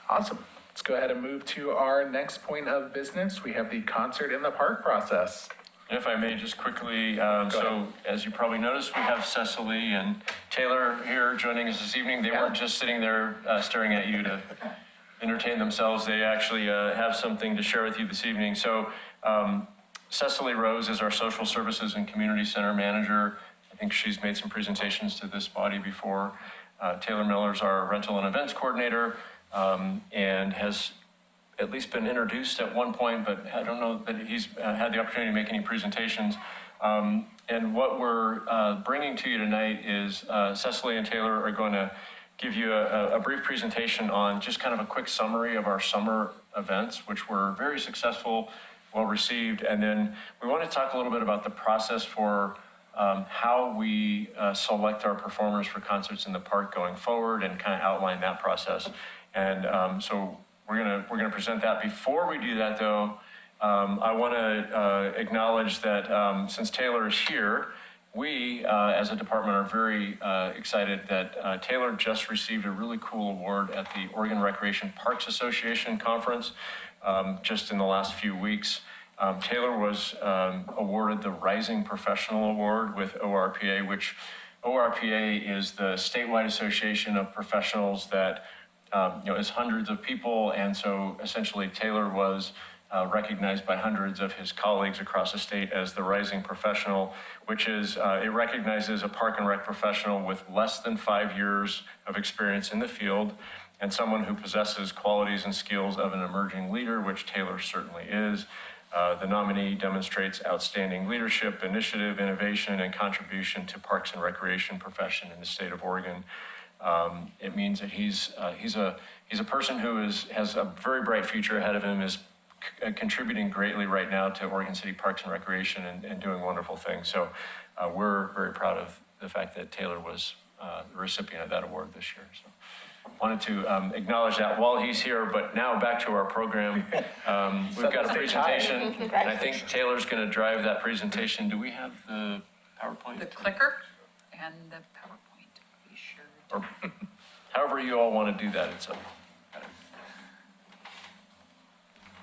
Awesome. Let's go ahead and move to our next point of business. We have the concert in the park process. And if I may just quickly, ahead. so as you probably noticed, we have Cecily and Taylor here joining us this evening. They weren't just sitting there staring at you to entertain themselves. They actually have something to share with you this evening. So Cecily Rose is our Social Services and Community Center Manager. I think she's made some presentations to this body before. Taylor Miller's our Rental and Events Coordinator and has at least been introduced at one point, but I don't know that he's had the opportunity to make any presentations. And what we're bringing to you tonight is Cecily and Taylor are going to give you a brief presentation on just kind of a quick summary of our summer events, which were very successful, well received. And then we want to talk a little bit about the process for how we select our performers for concerts in the park going forward and kind of outline that process. And so we're gonna present that. Before we do that, though, I want to acknowledge that since Taylor is here, we as a department are very excited that Taylor just received a really cool award at the Oregon Recreation Parks Association Conference just in the last few weeks. Taylor was awarded the Rising Professional Award with ORPA, which ORPA is the statewide association of professionals that is hundreds of people, and so essentially Taylor was recognized by hundreds of his colleagues across the state as the Rising Professional, which is, it recognizes a park and rec professional with less than 5 years of experience in the field and someone who possesses qualities and skills of an emerging leader, which Taylor certainly is. The nominee demonstrates outstanding leadership, initiative, innovation, and contribution to parks and recreation profession in the state of Oregon. It means that he's a person who has a very bright future ahead of him, is contributing greatly right now to Oregon City Parks and Recreation and doing wonderful things. So we're very proud of the fact that Taylor was the recipient of that award this year. So wanted to acknowledge that while he's here, but now back to our program. We've got a presentation, and I think Taylor's going to drive that presentation. Do we have the PowerPoint? The clicker and the PowerPoint. Be sure. Or however you all want to do that. It's up.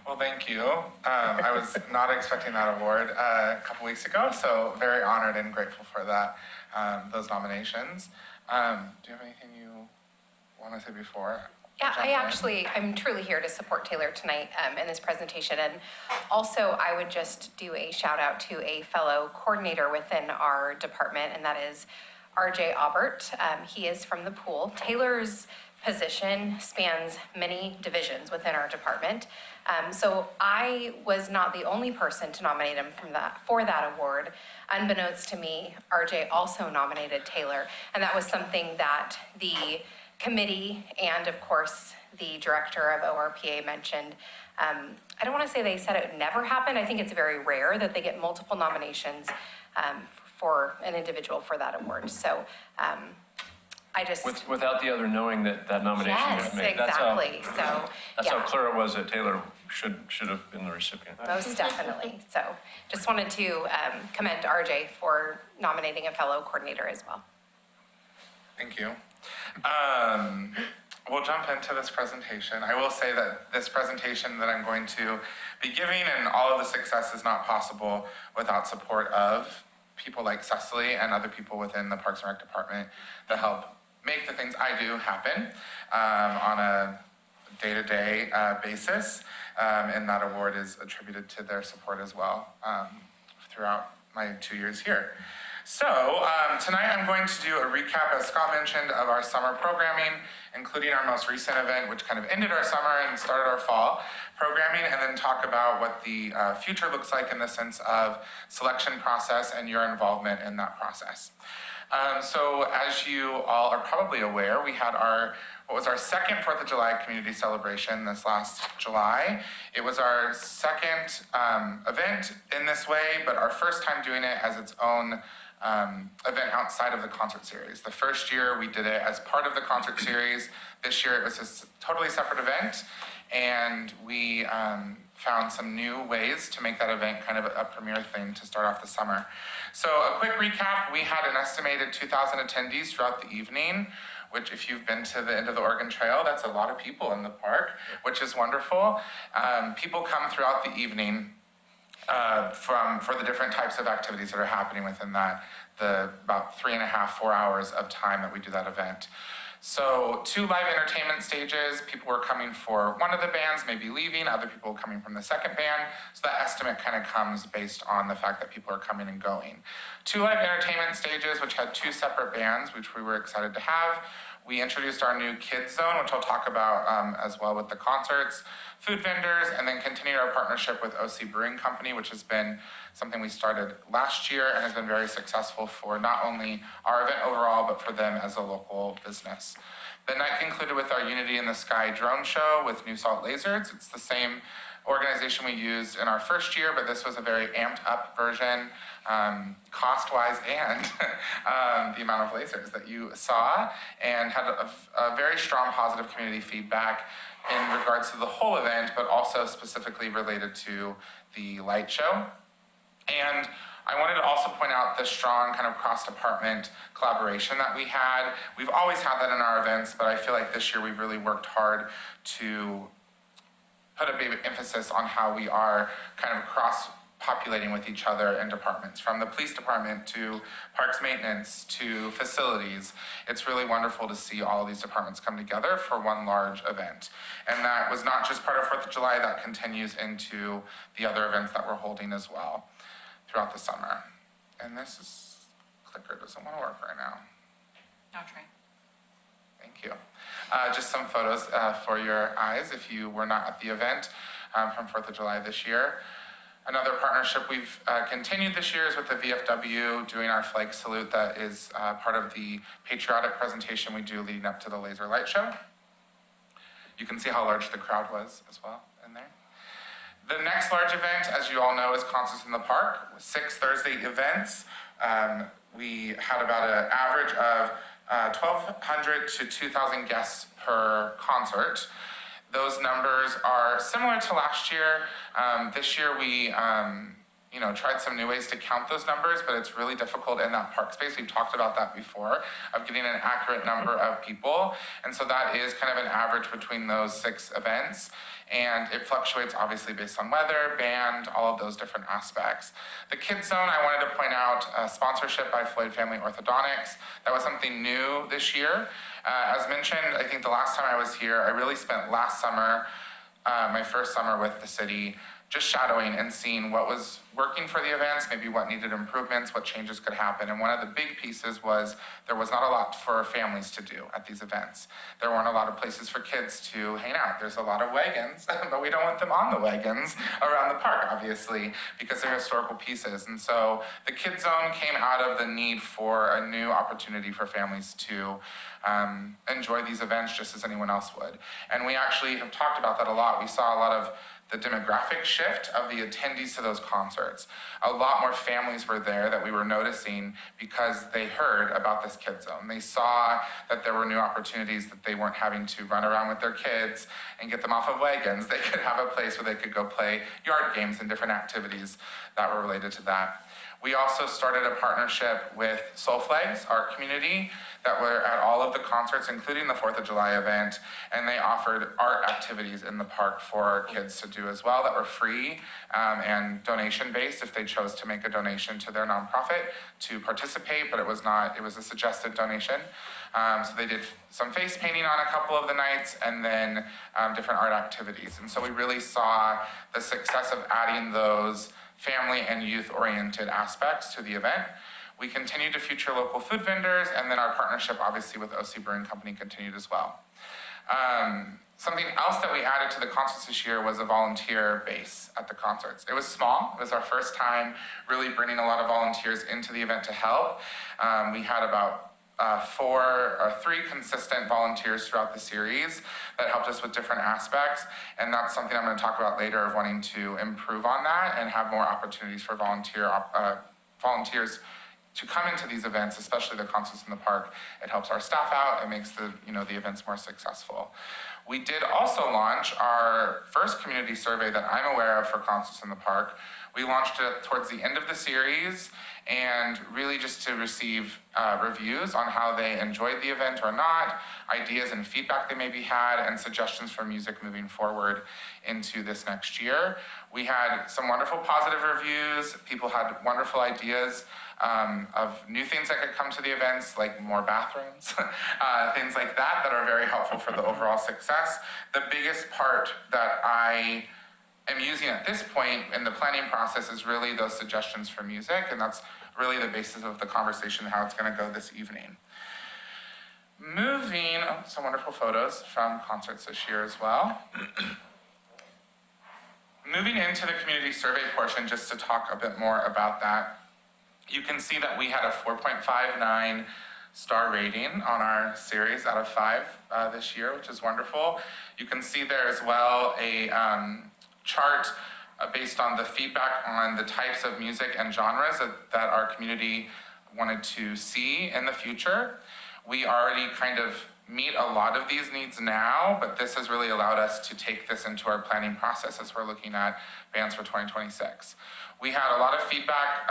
Well, thank you. I was not expecting that award a couple weeks ago, so very honored and grateful for that, those nominations. Do you have anything you want to say before? Yeah, I'm truly here to support Taylor tonight in this presentation. And also, I would just do a shout out to a fellow coordinator within our department, and that is RJ Aubert. He is from the pool. Taylor's position spans many divisions within our department. So I was not the only person to nominate him for that award. Unbeknownst to me, RJ also nominated Taylor, and that was something that the committee and of course the director of ORPA mentioned. I don't want to say they said it never happened. I think it's very rare that they get multiple nominations for an individual for that award. So I just Without the other knowing that nomination was made. Yes, exactly. That's how clear it was that Taylor should have been the recipient. Most definitely. So just wanted to commend RJ for nominating a fellow coordinator as well. Thank you. We'll jump into this presentation. I will say that this presentation that I'm going to be giving and all of the success is not possible without support of people like Cecily and other people within the Parks and Rec department that help make the things I do happen on a day-to-day basis. And that award is attributed to their support as well throughout my 2 years here. So tonight I'm going to do a recap, as Scott mentioned, of our summer programming, including our most recent event, which kind of ended our summer and started our fall programming, and then talk about what the future looks like in the sense of selection process and your involvement in that process. So as you all are probably aware, we had what was our second 4th of July community celebration this last July. It was our second event in this way, but our first time doing it as its own event outside of the concert series. The first year we did it as part of the concert series. This year it was a totally separate event, and we found some new ways to make that event kind of a premier thing to start off the summer. So a quick recap, we had an estimated 2,000 attendees throughout the evening, which if you've been to the end of the Oregon Trail, that's a lot of people in the park, which is wonderful. People come throughout the evening for the different types of activities that are happening within the about 3.5, 4 hours of time that we do that event. So 2 live entertainment stages, people were coming for one of the bands, maybe leaving, other people coming from the second band. So that estimate kind of comes based on the fact that people are coming and going. 2 live entertainment stages, which had 2 separate bands, which we were excited to have. We introduced our new kids zone, which I'll talk about as well with the concerts, food vendors, and then continued our partnership with OC Brewing Company, which has been something we started last year and has been very successful for not only our event overall, but for them as a local business. The night concluded with our Unity in the Sky drone show with New Salt Lasers. It's the same organization we used in our first year, but this was a very amped up version, cost-wise and the amount of lasers that you saw, and had a very strong positive community feedback in regards to the whole event, but also specifically related to the light show. And I wanted to also point out the strong kind of cross-department collaboration that we had. We've always had that in our events, but I feel like this year we've really worked hard to put a big emphasis on how we are kind of cross-populating with each other in departments, from the police department to parks maintenance to facilities. It's really wonderful to see all of these departments come together for one large event. And that was not just part of 4th of July, that continues into the other events that we're holding as well throughout the summer. And this clicker doesn't want to work right now. I'll try. Thank you. Just some photos for your eyes if you were not at the event from 4th of July this year. Another partnership we've continued this year is with the VFW, doing our flag salute that is part of the patriotic presentation we do leading up to the laser light show. You can see how large the crowd was as well in there. The next large event, as you all know, is Concerts in the Park, with 6 Thursday events. We had about an average of 1,200 to 2,000 guests per concert. Those numbers are similar to last year. This year we tried some new ways to count those numbers, but it's really difficult in that park space. We've talked about that before, of getting an accurate number of people. And so that is kind of an average between those 6 events. And it fluctuates obviously based on weather, band, all of those different aspects. The Kids Zone, I wanted to point out, sponsorship by Floyd Family Orthodontics. That was something new this year. As mentioned, I think the last time I was here, I really spent last summer, my first summer with the city, just shadowing and seeing what was working for the events, maybe what needed improvements, what changes could happen. And one of the big pieces was there was not a lot for families to do at these events. There weren't a lot of places for kids to hang out. There's a lot of wagons, but we don't want them on the wagons around the park, obviously, because they're historical pieces. And so the Kids Zone came out of the need for a new opportunity for families to enjoy these events just as anyone else would. And we actually have talked about that a lot. We saw a lot of the demographic shift of the attendees to those concerts. A lot more families were there that we were noticing because they heard about this Kids Zone. They saw that there were new opportunities, that they weren't having to run around with their kids and get them off of wagons. They could have a place where they could go play yard games and different activities that were related to that. We also started a partnership with Soul Flags, our community, that were at all of the concerts, including the 4th of July event, and they offered art activities in the park for our kids to do as well that were free and donation-based if they chose to make a donation to their nonprofit to participate, but it was a suggested donation. So they did some face painting on a couple of the nights and then different art activities. And so we really saw the success of adding those family and youth-oriented aspects to the event. We continued to feature local food vendors, and then our partnership, obviously, with OC Brewing Company continued as well. Something else that we added to the concerts this year was a volunteer base at the concerts. It was small. It was our first time really bringing a lot of volunteers into the event to help. We had about 3 consistent volunteers throughout the series that helped us with different aspects, and that's something I'm going to talk about later, of wanting to improve on that and have more opportunities for volunteers to come into these events, especially the concerts in the park. It helps our staff out. It makes the events more successful. We did also launch our first community survey that I'm aware of for concerts in the park. We launched it towards the end of the series, and really just to receive reviews on how they enjoyed the event or not, ideas and feedback they maybe had, and suggestions for music moving forward into this next year. We had some wonderful positive reviews. People had wonderful ideas of new things that could come to the events, like more bathrooms, things like that are very helpful for the overall success. The biggest part that I am using at this point in the planning process is really those suggestions for music, and that's really the basis of the conversation, how it's going to go this evening. Some wonderful photos from concerts this year as well. Moving into the community survey portion, just to talk a bit more about that, you can see that we had a 4.59 star rating on our series out of 5 this year, which is wonderful. You can see there as well a chart based on the feedback on the types of music and genres that our community wanted to see in the future. We already kind of meet a lot of these needs now, but this has really allowed us to take this into our planning process as we're looking at bands for 2026. We had a lot of feedback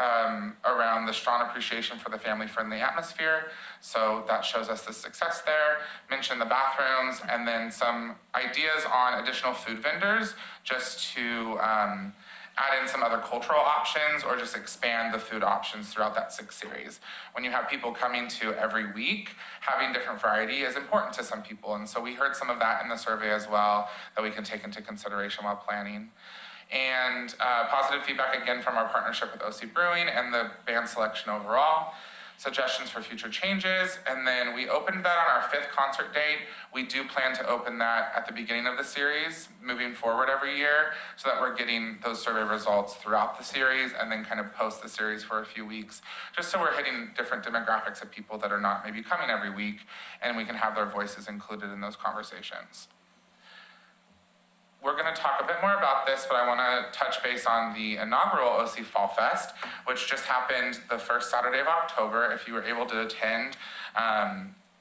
around the strong appreciation for the family-friendly atmosphere, so that shows us the success there. Mentioned the bathrooms, and then some ideas on additional food vendors, just to add in some other cultural options, or just expand the food options throughout that 6 series. When you have people coming to every week, having different variety is important to some people, and so we heard some of that in the survey as well that we can take into consideration while planning. And positive feedback again from our partnership with OC Brewing and the band selection overall. Suggestions for future changes, and then we opened that on our 5th concert date. We do plan to open that at the beginning of the series, moving forward every year, so that we're getting those survey results throughout the series, and then kind of post the series for a few weeks, just so we're hitting different demographics of people that are not maybe coming every week, and we can have their voices included in those conversations. We're going to talk a bit more about this, but I want to touch base on the inaugural OC Fall Fest, which just happened the first Saturday of October. If you were able to attend,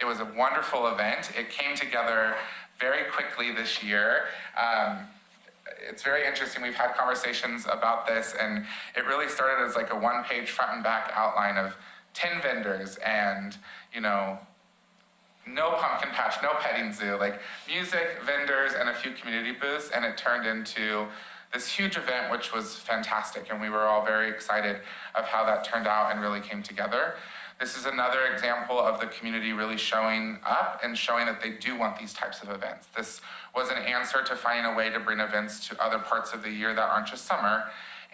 it was a wonderful event. It came together very quickly this year. It's very interesting. We've had conversations about this, and it really started as like a 1-page front and back outline of 10 vendors and, no pumpkin patch, no petting zoo, like music, vendors, and a few community booths, and it turned into this huge event, which was fantastic, and we were all very excited of how that turned out and really came together. This is another example of the community really showing up and showing that they do want these types of events. This was an answer to finding a way to bring events to other parts of the year that aren't just summer,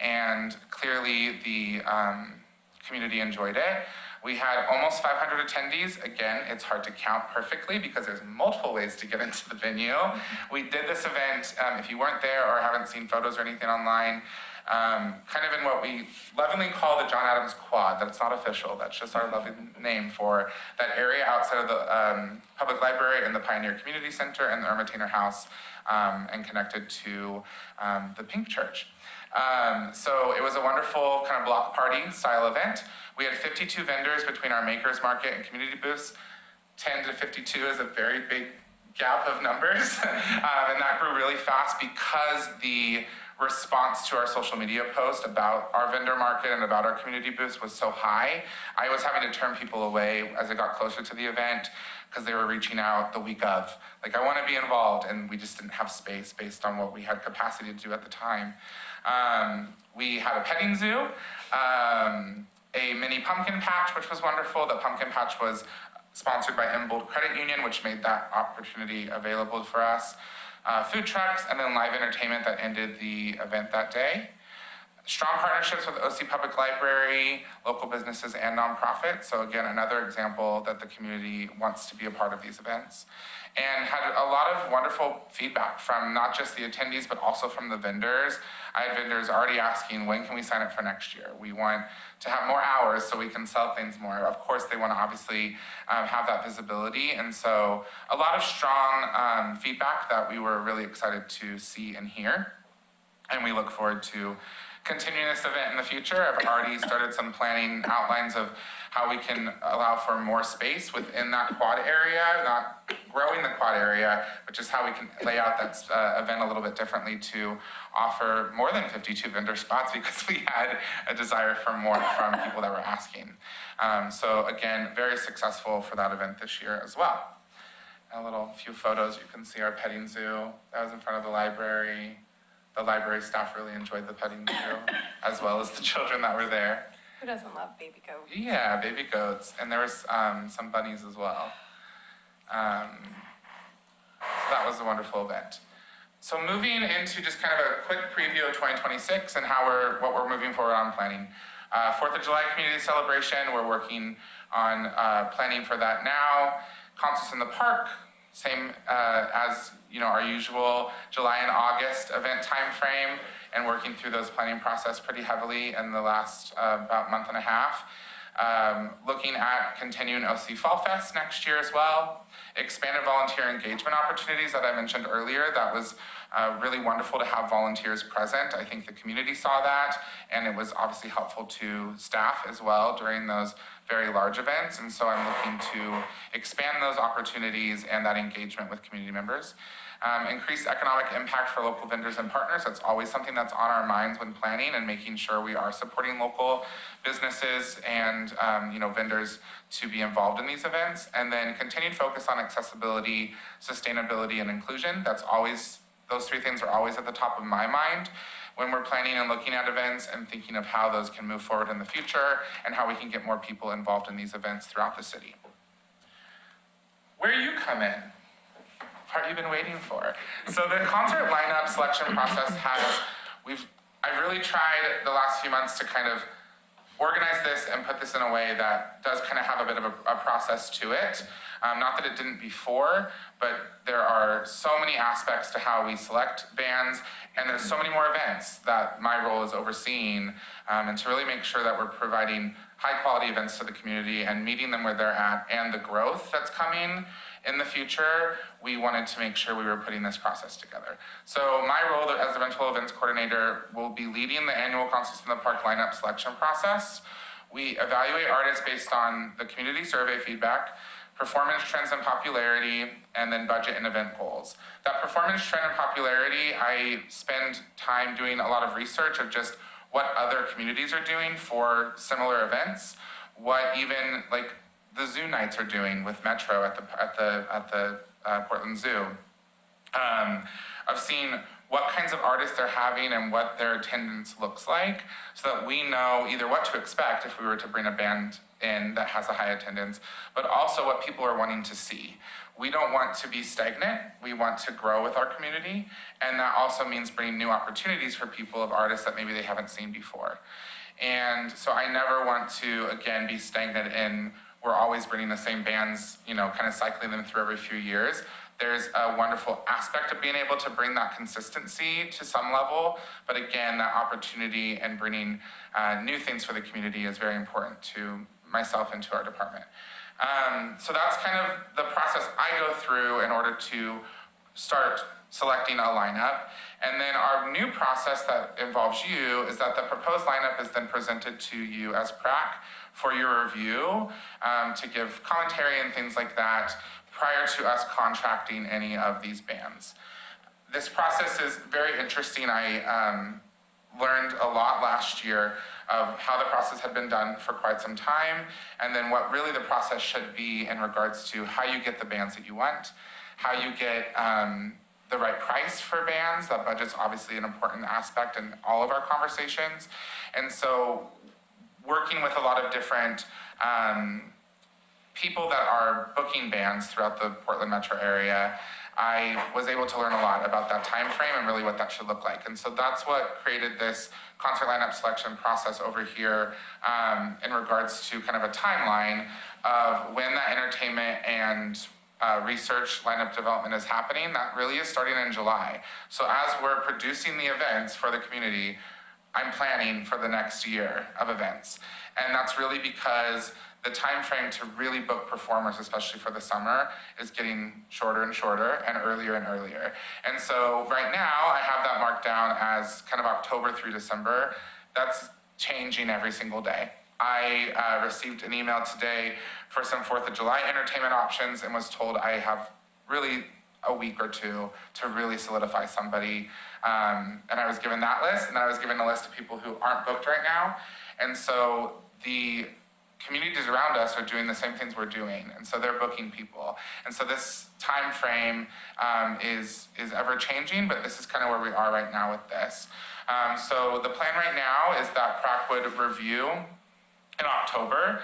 and clearly the community enjoyed it. We had almost 500 attendees. Again, it's hard to count perfectly because there's multiple ways to get into the venue. We did this event, if you weren't there or haven't seen photos or anything online, kind of in what we lovingly call the John Adams Quad. That's not official, that's just our loving name for that area outside of the public library and the Pioneer Community Center and the Ermitainer House, and connected to the Pink Church. So it was a wonderful kind of block party style event. We had 52 vendors between our makers market and community booths. 10 to 52 is a very big gap of numbers. And that grew really fast because the response to our social media post about our vendor market and about our community booths was so high. I was having to turn people away as it got closer to the event because they were reaching out the week of, like, I want to be involved, and we just didn't have space based on what we had capacity to do at the time. We had a petting zoo, a mini pumpkin patch, which was wonderful. The pumpkin patch was sponsored by Embold Credit Union, which made that opportunity available for us. Food trucks, and then live entertainment that ended the event that day. Strong partnerships with OC Public Library, local businesses, and nonprofits. So again, another example that the community wants to be a part of these events. And had a lot of wonderful feedback from not just the attendees, but also from the vendors. I had vendors already asking, when can we sign up for next year? We want to have more hours so we can sell things more. Of course, they want to obviously have that visibility. And so a lot of strong feedback that we were really excited to see and hear. And we look forward to continuing this event in the future. I've already started some planning outlines of how we can allow for more space within that quad area, not growing the quad area, but just how we can lay out that event a little bit differently to offer more than 52 vendor spots, because we had a desire for more from people that were asking. So again, very successful for that event this year as well. A few photos, you can see our petting zoo. That was in front of the library. The library staff really enjoyed the petting zoo, as well as the children that were there. Who doesn't love baby goats? Yeah, baby goats, and there was some bunnies as well. So that was a wonderful event. So moving into just kind of a quick preview of 2026 and what we're moving forward on planning. 4th of July community celebration, we're working on planning for that now. Concerts in the park, same as our usual July and August event time frame, and working through those planning process pretty heavily in the last about month and a half. Looking at continuing OC Fall Fest next year as well. Expanded volunteer engagement opportunities that I mentioned earlier. That was really wonderful to have volunteers present. I think the community saw that, and it was obviously helpful to staff as well during those very large events. And so I'm looking to expand those opportunities and that engagement with community members. Increased economic impact for local vendors and partners. That's always something that's on our minds when planning and making sure we are supporting local businesses and vendors to be involved in these events. And then continued focus on accessibility, sustainability, and inclusion. Those three things are always at the top of my mind when we're planning and looking at events and thinking of how those can move forward in the future and how we can get more people involved in these events throughout the city. Where you come in. Part you've been waiting for. So the concert lineup selection process I've really tried the last few months to kind of organize this and put this in a way that does kind of have a bit of a process to it. Not that it didn't before, but there are so many aspects to how we select bands, and there's so many more events that my role is overseeing, and to really make sure that we're providing high quality events to the community and meeting them where they're at, and the growth that's coming in the future, we wanted to make sure we were putting this process together. So my role as the rental events coordinator will be leading the annual Concerts in the Park lineup selection process. We evaluate artists based on the community survey feedback, performance trends and popularity, and then budget and event goals. That performance trend and popularity, I spend time doing a lot of research of just what other communities are doing for similar events, what even like the zoo nights are doing with Metro at the Portland Zoo. I've seen what kinds of artists they're having and what their attendance looks like, so that we know either what to expect if we were to bring a band in that has a high attendance, but also what people are wanting to see. We don't want to be stagnant. We want to grow with our community, and that also means bringing new opportunities for people of artists that maybe they haven't seen before. And so I never want to, again, be stagnant in we're always bringing the same bands, kind of cycling them through every few years. There's a wonderful aspect of being able to bring that consistency to some level, but again, that opportunity and bringing new things for the community is very important to myself and to our department. So that's kind of the process I go through in order to start selecting a lineup. And then our new process that involves you is that the proposed lineup is then presented to you as PRAC for your review, to give commentary and things like that prior to us contracting any of these bands. This process is very interesting. I learned a lot last year of how the process had been done for quite some time, and then what really the process should be in regards to how you get the bands that you want, how you get the right price for bands. That budget's obviously an important aspect in all of our conversations. And so working with a lot of different people that are booking bands throughout the Portland metro area, I was able to learn a lot about that time frame and really what that should look like. And so that's what created this concert lineup selection process over here in regards to kind of a timeline of when that entertainment and research lineup development is happening. That really is starting in July. So as we're producing the events for the community, I'm planning for the next year of events. And that's really because the time frame to really book performers, especially for the summer, is getting shorter and shorter and earlier. And so right now, I have that marked down as kind of October through December. That's changing every single day. I received an email today for some 4th of July entertainment options and was told I have really a week or two to really solidify somebody. And I was given that list, and then I was given a list of people who aren't booked right now. And so the communities around us are doing the same things we're doing, and so they're booking people. And so this time frame is ever changing, but this is kind of where we are right now with this. So the plan right now is that PRAC would review in October,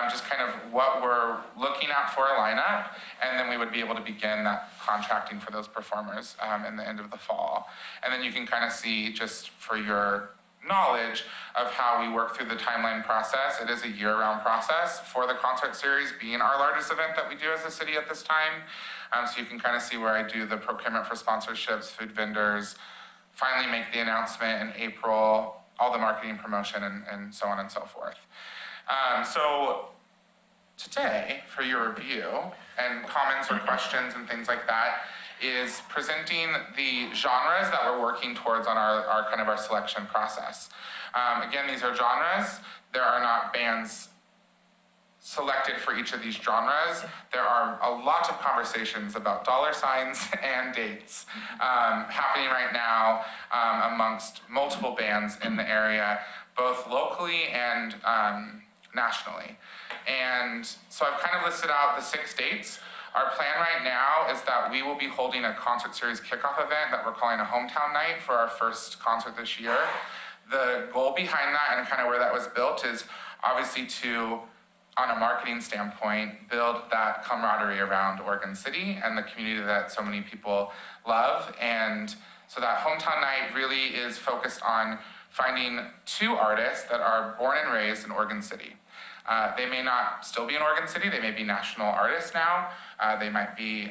just kind of what we're looking at for a lineup, and then we would be able to begin that contracting for those performers in the end of the fall. And then you can kind of see, just for your knowledge of how we work through the timeline process. It is a year-round process for the concert series being our largest event that we do as a city at this time. So you can kind of see where I do the procurement for sponsorships, food vendors, finally make the announcement in April, all the marketing promotion, and so on and so forth. So today, for your review and comments or questions and things like that, is presenting the genres that we're working towards on our kind of our selection process. Again, these are genres. There are not bands selected for each of these genres. There are a lot of conversations about dollar signs and dates happening right now amongst multiple bands in the area, both locally and nationally. And so I've kind of listed out the 6 dates. Our plan right now is that we will be holding a concert series kickoff event that we're calling a hometown night for our first concert this year. The goal behind that and kind of where that was built is obviously to, on a marketing standpoint, build that camaraderie around Oregon City and the community that so many people love. And so that hometown night really is focused on finding 2 artists that are born and raised in Oregon City. They may not still be in Oregon City. They may be national artists now. They might be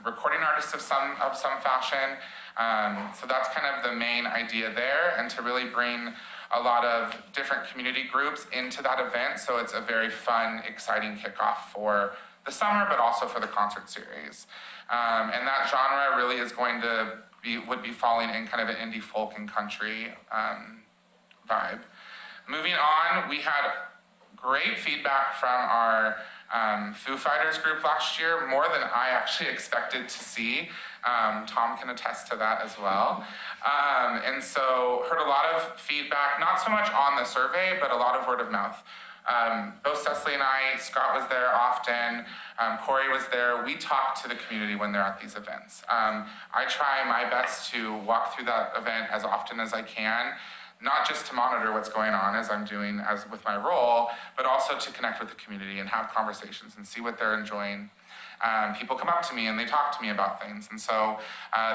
recording artists of some fashion. So that's kind of the main idea there, and to really bring a lot of different community groups into that event. So it's a very fun, exciting kickoff for the summer, but also for the concert series. And that genre really is going to would be falling in kind of an indie folk and country vibe. Moving on, we had great feedback from our Foo Fighters group last year, more than I actually expected to see. Tom can attest to that as well. And so heard a lot of feedback, not so much on the survey, but a lot of word of mouth. Both Cecily and I, Scott was there often, Corey was there. We talk to the community when they're at these events. I try my best to walk through that event as often as I can, not just to monitor what's going on as I'm doing as with my role, but also to connect with the community and have conversations and see what they're enjoying. People come up to me and they talk to me about things. And so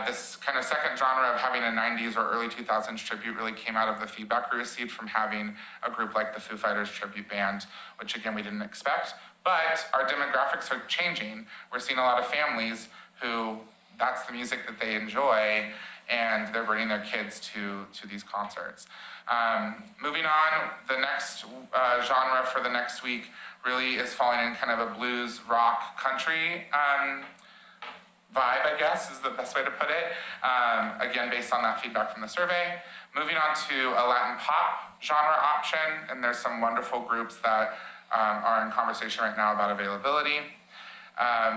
this kind of second genre of having a 90s or early 2000s tribute really came out of the feedback we received from having a group like the Foo Fighters tribute band, which again, we didn't expect. But our demographics are changing. We're seeing a lot of families who that's the music that they enjoy, and they're bringing their kids to these concerts. Moving on, the next genre for the next week really is falling in kind of a blues, rock, country vibe, I guess, is the best way to put it. Again, based on that feedback from the survey. Moving on to a Latin pop genre option, and there's some wonderful groups that are in conversation right now about availability.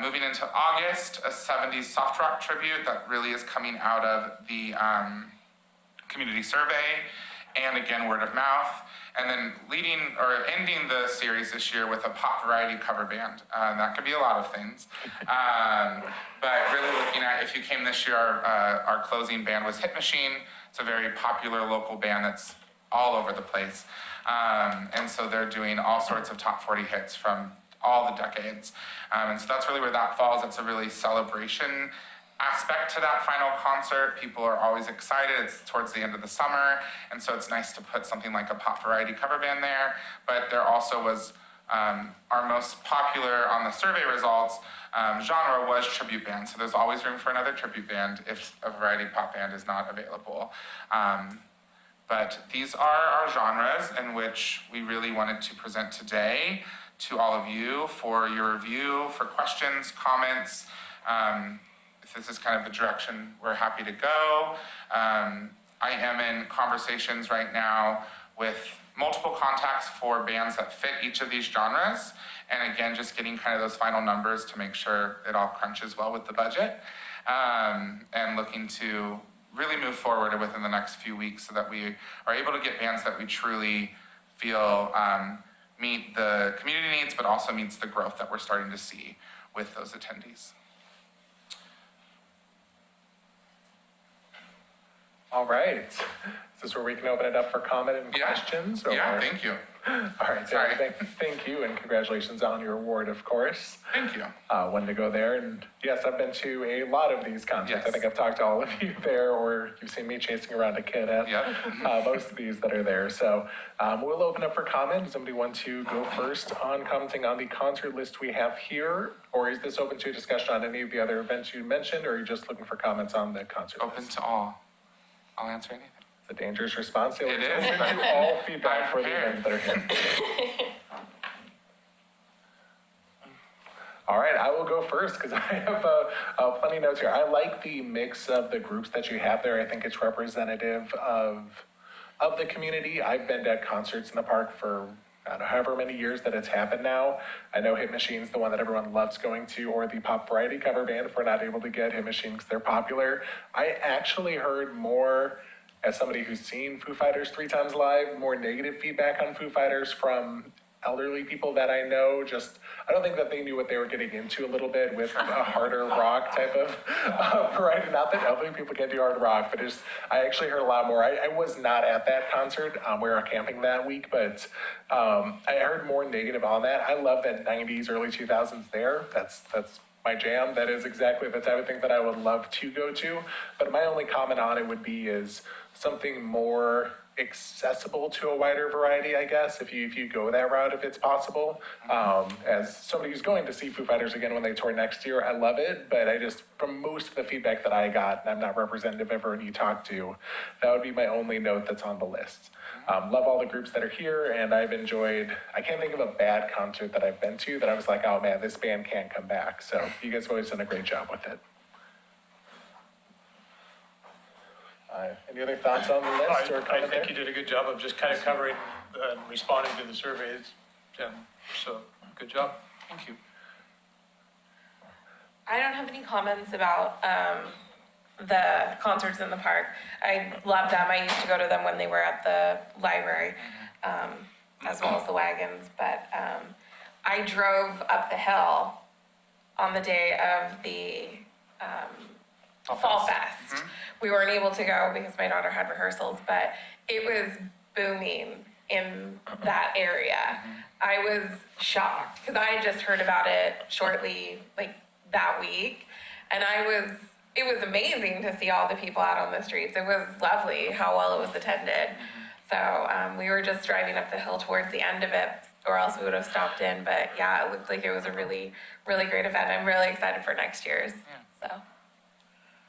Moving into August, a 70s soft rock tribute that really is coming out of the community survey, and again, word of mouth. And then ending the series this year with a pop variety cover band. That could be a lot of things. But really looking at, if you came this year, our closing band was Hit Machine. It's a very popular local band that's all over the place. And so they're doing all sorts of top 40 hits from all the decades. And so that's really where that falls. It's a really celebration aspect to that final concert. People are always excited. It's towards the end of the summer, and so it's nice to put something like a pop variety cover band there. But there also was our most popular on the survey results genre was tribute band. So there's always room for another tribute band if a variety pop band is not available. But these are our genres in which we really wanted to present today to all of you for your review, for questions, comments. If this is kind of the direction we're happy to go. I am in conversations right now with multiple contacts for bands that fit each of these genres. And again, just getting kind of those final numbers to make sure it all crunches well with the budget. And looking to really move forward within the next few weeks so that we are able to get bands that we truly feel meet the community needs, but also meets the growth that we're starting to see with those attendees. All right. Is this where we can open it up for comment and questions? Or? Yeah, thank you. All right, Sorry. thank you, and congratulations on your award, of course. Thank you. When to go there, and yes, I've been to a lot of these concerts. Yes. I think I've talked to all of you there, or you've seen me chasing around a kid at most of these that are there. So we'll open up for comment. Does somebody want to go first on commenting on the concert list we have here, or is this open to a discussion on any of the other events you mentioned, or are you just looking for comments on the concert Open list? to all. I'll answer anything. It's a dangerous response. It is. Open to all feedback for the events that are here. All right, I will go first because I have plenty of notes here. I like the mix of the groups that you have there. I think it's representative of the community. I've been to concerts in the park for I don't know, however many years that it's happened now. I know Hit Machine's the one that everyone loves going to, or the pop variety cover band if we're not able to get Hit Machine because they're popular. I actually heard more, as somebody who's seen Foo Fighters 3 times live, more negative feedback on Foo Fighters from elderly people that I know. Just, I don't think that they knew what they were getting into a little bit with a harder rock type of variety. Not that elderly people can't do hard rock, but I actually heard a lot more. I was not at that concert. We were camping that week, but I heard more negative on that. I love that 90s, early 2000s there. That's my jam. That is exactly the type of thing that I would love to go to. But my only comment on it would be is something more accessible to a wider variety, I guess, if you go that route, if it's possible. As somebody who's going to see Foo Fighters again when they tour next year, I love it, but I just, from most of the feedback that I got, and I'm not representative of everyone you talk to, that would be my only note that's on the list. Love all the groups that are here, and I've enjoyed, I can't think of a bad concert that I've been to that I was like, oh man, this band can't come back. So you guys have always done a great job with it. Any other thoughts on the list or I comment think there? you did a good job of just kind of covering and responding to the surveys. So, good job. Thank you. I don't have any comments about the concerts in the park. I love them. I used to go to them when they were at the library, as well as the wagons. But I drove up the hill on the day of the Fall Fest. We weren't able to go because my daughter had rehearsals, but it was booming in that area. I was shocked because I had just heard about it shortly, like that week. And it was amazing to see all the people out on the streets. It was lovely how well it was attended. So we were just driving up the hill towards the end of it, or else we would have stopped in. But yeah, it looked like it was a really, really great event. I'm really excited for next year's. So.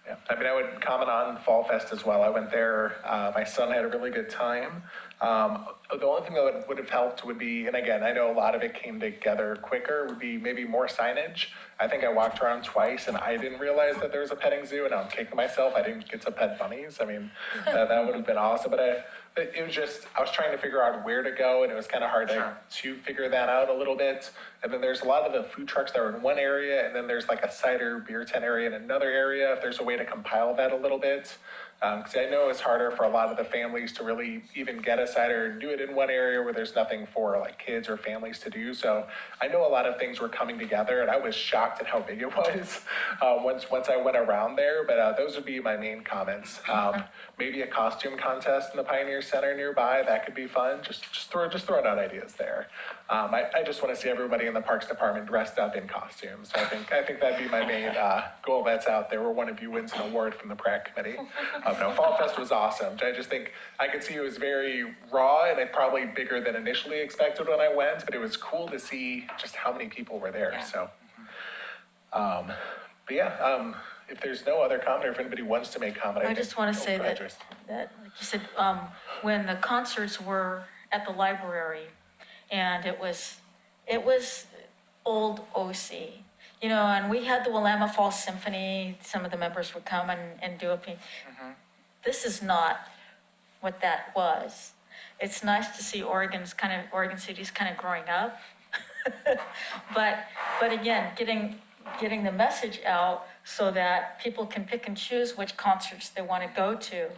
Yeah, I mean, I would comment on Fall Fest as well. I went there. My son had a really good time. The only thing that would have helped would be, and again, I know a lot of it came together quicker, would be maybe more signage. I think I walked around twice and I didn't realize that there was a petting zoo, and I'm kicking myself. I didn't get to pet bunnies. I mean, that would have been awesome. But it was just, I was trying to figure out where to go, and it was kind of hard to figure that out a little bit. And then there's a lot of the food trucks that were in one area, and then there's like a cider beer tent area in another area. If there's a way to compile that a little bit, Because I know it's harder for a lot of the families to really even get a cider and do it in one area where there's nothing for like kids or families to do. So I know a lot of things were coming together, and I was shocked at how big it was once I went around there. But those would be my main comments. Maybe a costume contest in the Pioneer Center nearby, that could be fun. Just throwing out ideas there. I just want to see everybody in the Parks Department dressed up in costumes. So I think that'd be my main goal that's out there, where one of you wins an award from the PRAC committee. No, Fall Fest was awesome. I just think I could see it was very raw and it probably bigger than initially expected when I went, but it was cool to see just how many people were there. Yeah. So, but yeah, if there's no other comment or if anybody wants to make comment, I just want to say that, like you said, when the concerts were at the library, and it was old OC, you know, and we had the Willamette Falls Symphony. Some of the members would come and do a piece. This is not what that was. It's nice to see Oregon City's kind of growing up. but again, getting the message out so that people can pick and choose which concerts they want to go to,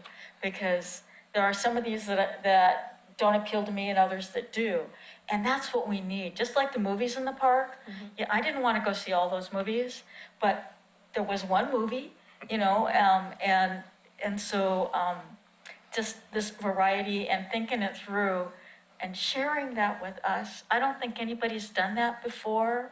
because there are some of these that don't appeal to me and others that do. And that's what we need. Just like the movies in the park. Yeah, I didn't want to go see all those movies, but there was one movie, you know, and so just this variety and thinking it through and sharing that with us. I don't think anybody's done that before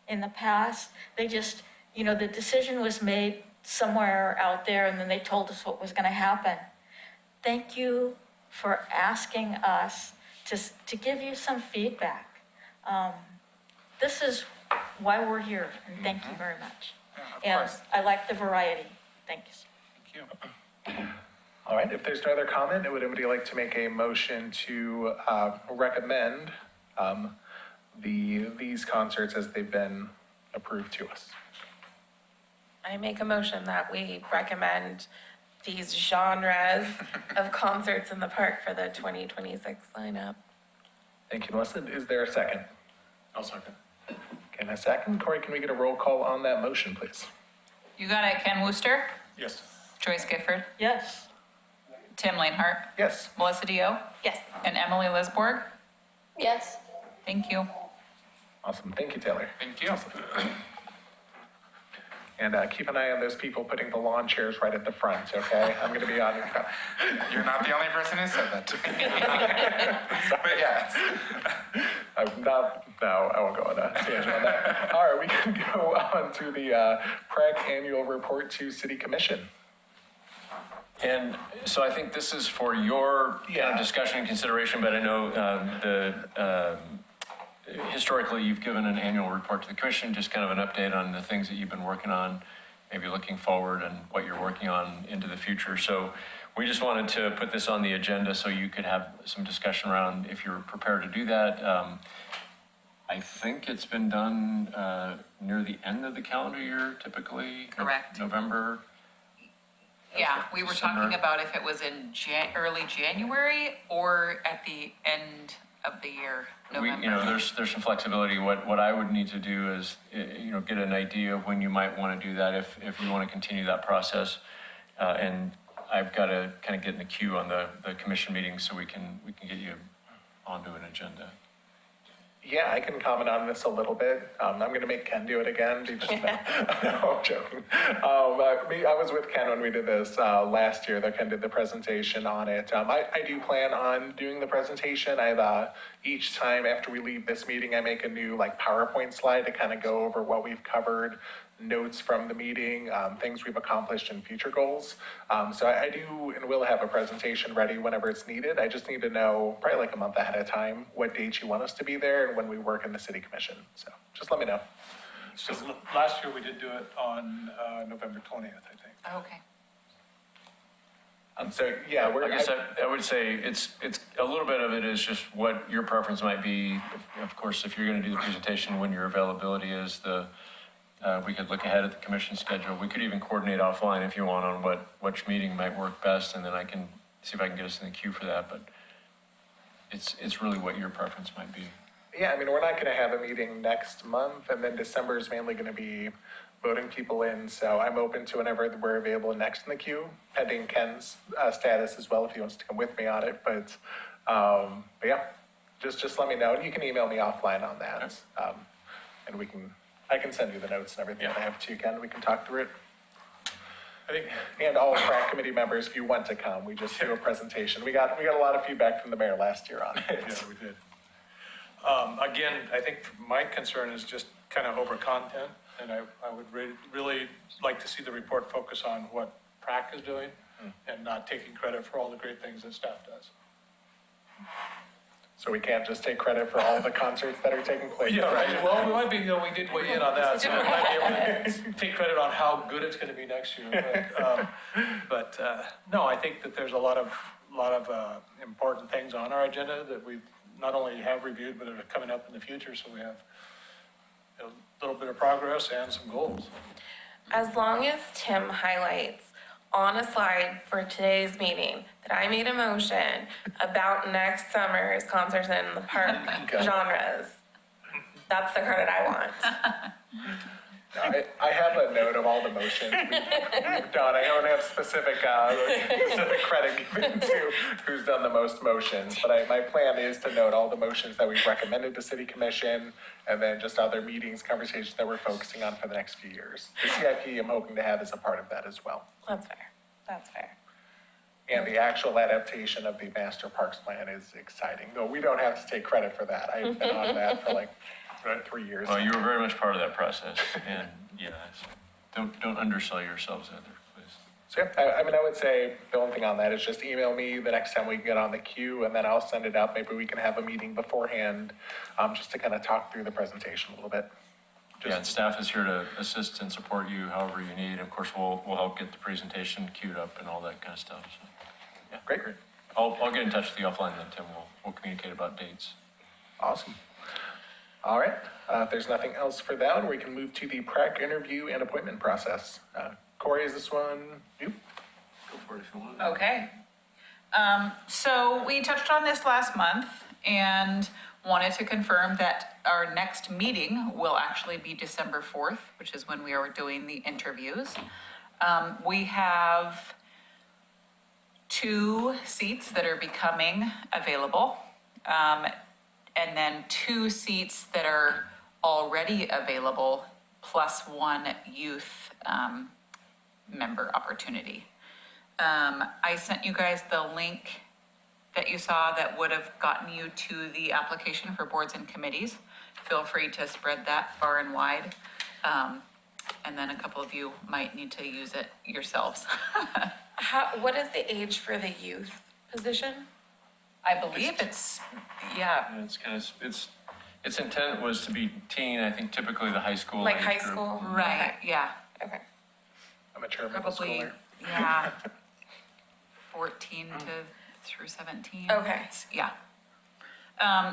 in the past. They just, you know, the decision was made somewhere out there and then they told us what was going to happen. Thank you for asking us to give you some feedback. This is why we're here, and thank you very much. Yeah, of course. I like the variety. Thank you. Thank you. All right, if there's no other comment, would anybody like to make a motion to recommend these concerts as they've been approved to us? I make a motion that we recommend these genres of concerts in the park for the 2026 lineup. Thank you, Melissa. Is there a second? I'll second. Okay, and a second. Corey, can we get a roll call on that motion, please? You got it, Ken Wooster, Yes. Joyce Gifford, Yes. Tim Lanehart, Yes. Melissa Dio, Yes. and Emily Lisborg. Yes. Thank you. Awesome. Thank you, Taylor. Thank you. And keep an eye on those people putting the lawn chairs right at the front, okay? I'm going to be on it. You're not the only person who said that to me. But yes. I won't go on a tangent on that. All right, we can go on to the PRAC annual report to City Commission. And so I think this is for your kind of discussion and consideration, but I know historically you've given an annual report to the commission, just kind of an update on the things that you've been working on, maybe looking forward and what you're working on into the future. So we just wanted to put this on the agenda so you could have some discussion around if you're prepared to do that. I think it's been done near the end of the calendar year, typically. Correct. November. Yeah, we were December. talking about if it was in early January or at the end of the year, November. You know, there's some flexibility. What I would need to do is, you know, get an idea of when you might want to do that if you want to continue that process. And I've got to kind of get in the queue on the commission meeting so we can get you onto an agenda. Yeah, I can comment on this a little bit. I'm going to make Ken do it again. No, I'm joking. I was with Ken when we did this last year. That Ken did the presentation on it. I do plan on doing the presentation. Each time after we leave this meeting, I make a new PowerPoint slide to kind of go over what we've covered, notes from the meeting, things we've accomplished and future goals. So I do and will have a presentation ready whenever it's needed. I just need to know probably a month ahead of time what dates you want us to be there and when we work in the city commission. So just let me know. So last year we did do it on November 20th, I think. Okay. So yeah, I guess I would say it's a little bit of it is just what your preference might be. Of course, if you're going to do the presentation, when your availability is, we could look ahead at the commission schedule. We could even coordinate offline if you want on which meeting might work best, and then I can see if I can get us in the queue for that. But it's really what your preference might be. Yeah, I mean, we're not gonna have a meeting next month, and then December is mainly gonna be voting people in, so I'm open to whenever we're available next in the queue, pending Ken's, status as well, if he wants to come with me on it, but yeah, just let me know, and you can email me offline on that. And I can send you the notes and everything that I have too, Ken, we can talk through it. I think, And all PRAC committee members, if you want to come, we just do a presentation. We got a lot of feedback from the mayor last year on it. yeah, we did. Again, I think my concern is just kind of over content, and I would really like to see the report focus on what PRAC is doing and not taking credit for all the great things that staff does. So we can't just take credit for all the concerts that are taking place. Yeah, right. Well, we might be, we did weigh in on that, so we might be able to take credit on how good it's going to be next year. But no, I think that there's a lot of important things on our agenda that we not only have reviewed, but are coming up in the future, so we have a little bit of progress and some goals. As long as Tim highlights on a slide for today's meeting that I made a motion about next summer's concerts in the park genres, that's the credit I want. I have a note of all the motions we've done. I don't have specific credit given to who's done the most motions, but my plan is to note all the motions that we've recommended to city commission, and then just other meetings, conversations that we're focusing on for the next few years. The CIP I'm hoping to have as a part of that as well. That's fair. That's fair. And the actual adaptation of the master parks plan is exciting, though we don't have to take credit for that. I've been on that for like 3 years. Well, you were very much part of that process, and yeah, don't undersell yourselves either, please. So yeah, I mean, I would say the only thing on that is just email me the next time we get on the queue, and then I'll send it out. Maybe we can have a meeting beforehand, just to kind of talk through the presentation a little bit. Yeah, and staff is here to assist and support you however you need. Of course, we'll help get the presentation queued up and all that kind of stuff, so. Yeah, Great. I'll get in touch with you offline then, Tim. We'll communicate about dates. Awesome. All right, if there's nothing else for that, we can move to the PRAC interview and appointment process. Corey, is this one you? Go for it if you want. Okay. So we touched on this last month and wanted to confirm that our next meeting will actually be December 4th, which is when we are doing the interviews. We have 2 seats that are becoming available, and then 2 seats that are already available, plus 1 youth member opportunity. I sent you guys the link that you saw that would have gotten you to the application for boards and committees. Feel free to spread that far and wide. And then a couple of you might need to use it yourselves. What is the age for the youth position? I believe it's, yeah, And it's kind of, its intent was to be teen, I think typically the high school. Like age high group. school? right, yeah, Okay. I'm a chair middle probably, schooler. yeah. 14 through 17. Okay. It's- Yeah.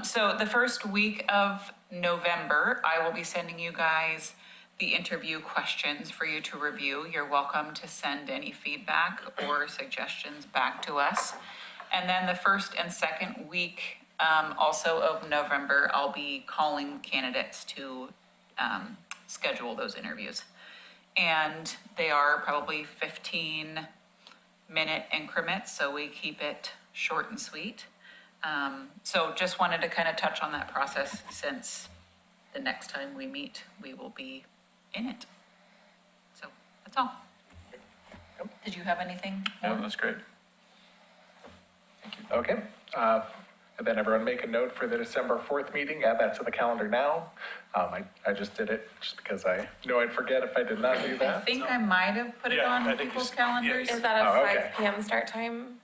So the first week of November, I will be sending you guys the interview questions for you to review. You're welcome to send any feedback or suggestions back to us. And then the first and second week, also of November, I'll be calling candidates to schedule those interviews. And they are probably 15-minute increments, so we keep it short and sweet. So just wanted to kind of touch on that process, since the next time we meet, we will be in it. So that's all. Did you have anything? Yeah, that's great. Okay, and then everyone make a note for the December 4th meeting, add that to the calendar now. I just did it just because I know I'd forget if I did not do I that. think I might have put it Yeah, on I think people's it's- calendars. Is that a Oh, okay. 5 PM start time?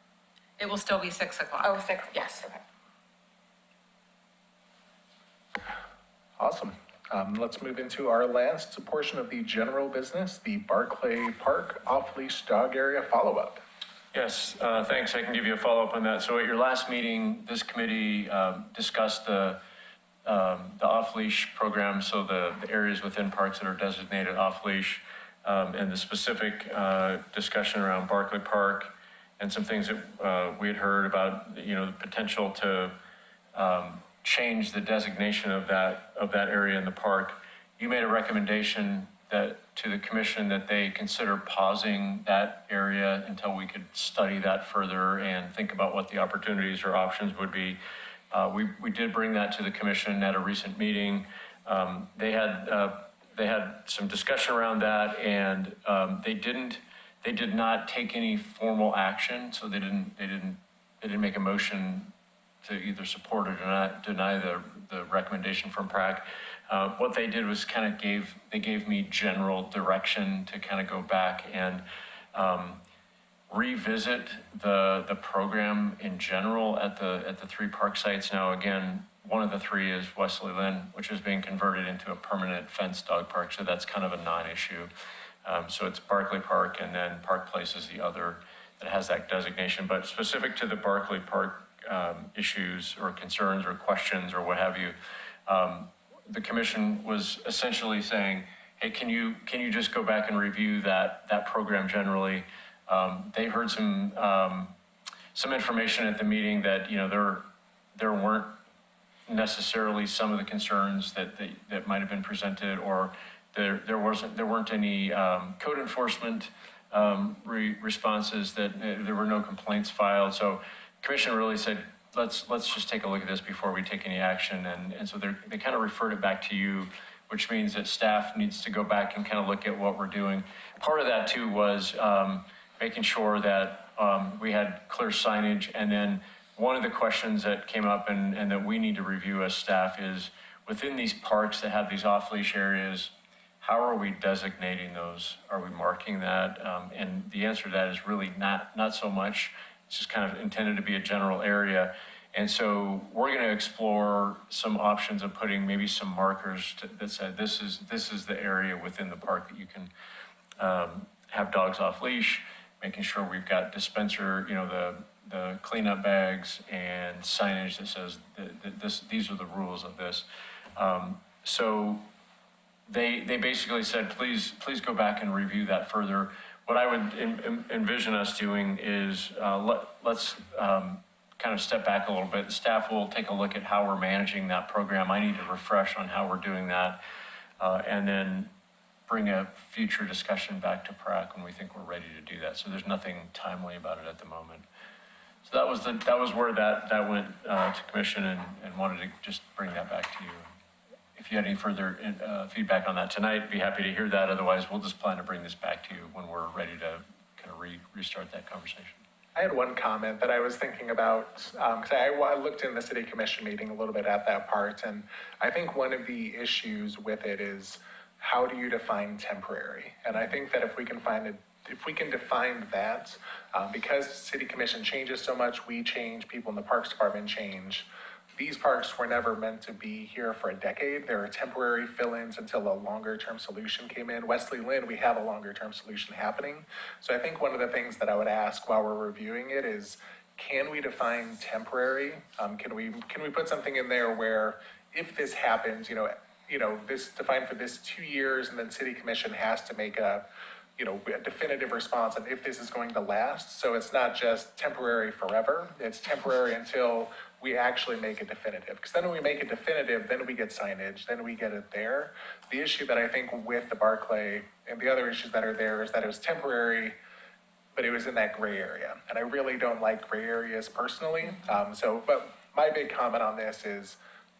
It will still be 6 o'clock. Oh, 6, Yes. okay. Awesome. Let's move into our last portion of the general business, the Barclay Park Off-Leash Dog Area Follow-Up. Yes, thanks. I can give you a follow-up on that. So at your last meeting, this committee discussed the off-leash program, so the areas within parks that are designated off-leash, and the specific discussion around Barclay Park, and some things that we had heard about, the potential to change the designation of that area in the park. You made a recommendation to the commission that they consider pausing that area until we could study that further and think about what the opportunities or options would be. We did bring that to the commission at a recent meeting. They had some discussion around that, and they did not take any formal action, so they didn't make a motion to either support or deny the recommendation from PRAC. What they did was they gave me general direction to kind of go back and revisit the program in general at the 3 park sites. Now, again, one of the 3 is Wesley Lynn, which is being converted into a permanent fenced dog park, so that's kind of a non-issue. So it's Barclay Park, and then Park Place is the other that has that designation. But specific to the Barclay Park issues or concerns or questions or what have you, the commission was essentially saying, hey, can you just go back and review that program generally? They heard some information at the meeting that, there weren't necessarily some of the concerns that might have been presented, or there weren't any code enforcement responses, that there were no complaints filed. So commission really said, let's just take a look at this before we take any action. And so they kind of referred it back to you, which means that staff needs to go back and kind of look at what we're doing. Part of that too was making sure that we had clear signage. And then one of the questions that came up and that we need to review as staff is, within these parks that have these off-leash areas, how are we designating those? Are we marking that? And the answer to that is really not so much. It's just kind of intended to be a general area. And so we're going to explore some options of putting maybe some markers that said this is the area within the park that you can have dogs off leash, making sure we've got dispenser, the cleanup bags and signage that says these are the rules of this. So they basically said, please go back and review that further. What I would envision us doing is let's kind of step back a little bit. The staff will take a look at how we're managing that program. I need to refresh on how we're doing that, and then bring a future discussion back to PRAC when we think we're ready to do that. So there's nothing timely about it at the moment. So that was where that went to commission, and wanted to just bring that back to you. If you had any further feedback on that tonight, be happy to hear that. Otherwise, we'll just plan to bring this back to you when we're ready to kind of restart that conversation. I had one comment that I was thinking about, because I looked in the city commission meeting a little bit at that part, and I think one of the issues with it is, how do you define temporary? And I think that if we can define that, because city commission changes so much, we change, people in the parks department change. These parks were never meant to be here for a decade. There are temporary fill-ins until a longer-term solution came in. Wesley Lynn, we have a longer-term solution happening. So I think one of the things that I would ask while we're reviewing it is, can we define temporary? Can we put something in there where, if this happens, this defined for this 2 years, and then city commission has to make a definitive response on if this is going to last. So it's not just temporary forever. It's temporary until we actually make it definitive. Because then when we make it definitive, then we get signage, then we get it there. The issue that I think with the Barclay and the other issues that are there is that it was temporary, but it was in that gray area. And I really don't like gray areas personally. But my big comment on this is,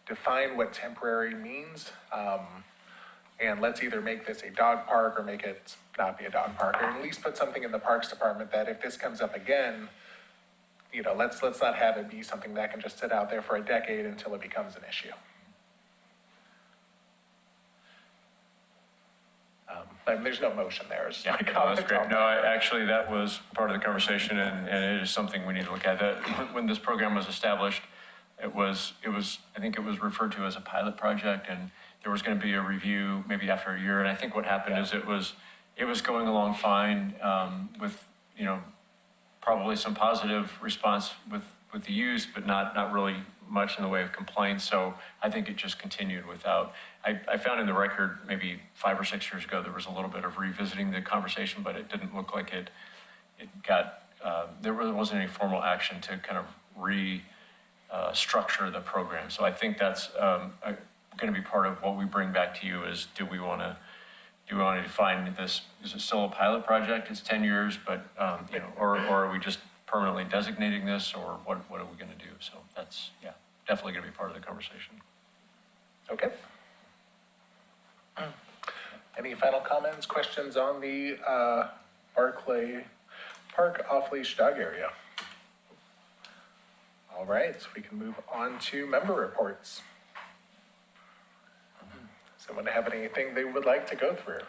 define what temporary means. And let's either make this a dog park or make it not be a dog park, or at least put something in the parks department that if this comes up again, let's not have it be something that can just sit out there for a decade until it becomes an issue. But there's no motion there. It's Yeah, no, that's great. No, actually, that was part of the conversation, and it is something we need to look at. When this program was established, it was I think it was referred to as a pilot project, and there was going to be a review maybe after a year. And I think what happened is it was going along fine, with probably some positive response with the use, but not really much in the way of complaints. So I think it just continued without. I found in the record maybe 5 or 6 years ago there was a little bit of revisiting the conversation, but it didn't look like it got. There really wasn't any formal action to kind of structure the program. So I think that's going to be part of what we bring back to you is do we want to define this, is it still a pilot project? It's 10 years, but, or are we just permanently designating this, or what are we going to do? So that's, definitely going to be part of the conversation. Okay. Any final comments, questions on the Barclay Park off-leash dog area? All right, so we can move on to member reports. Someone have anything they would like to go through?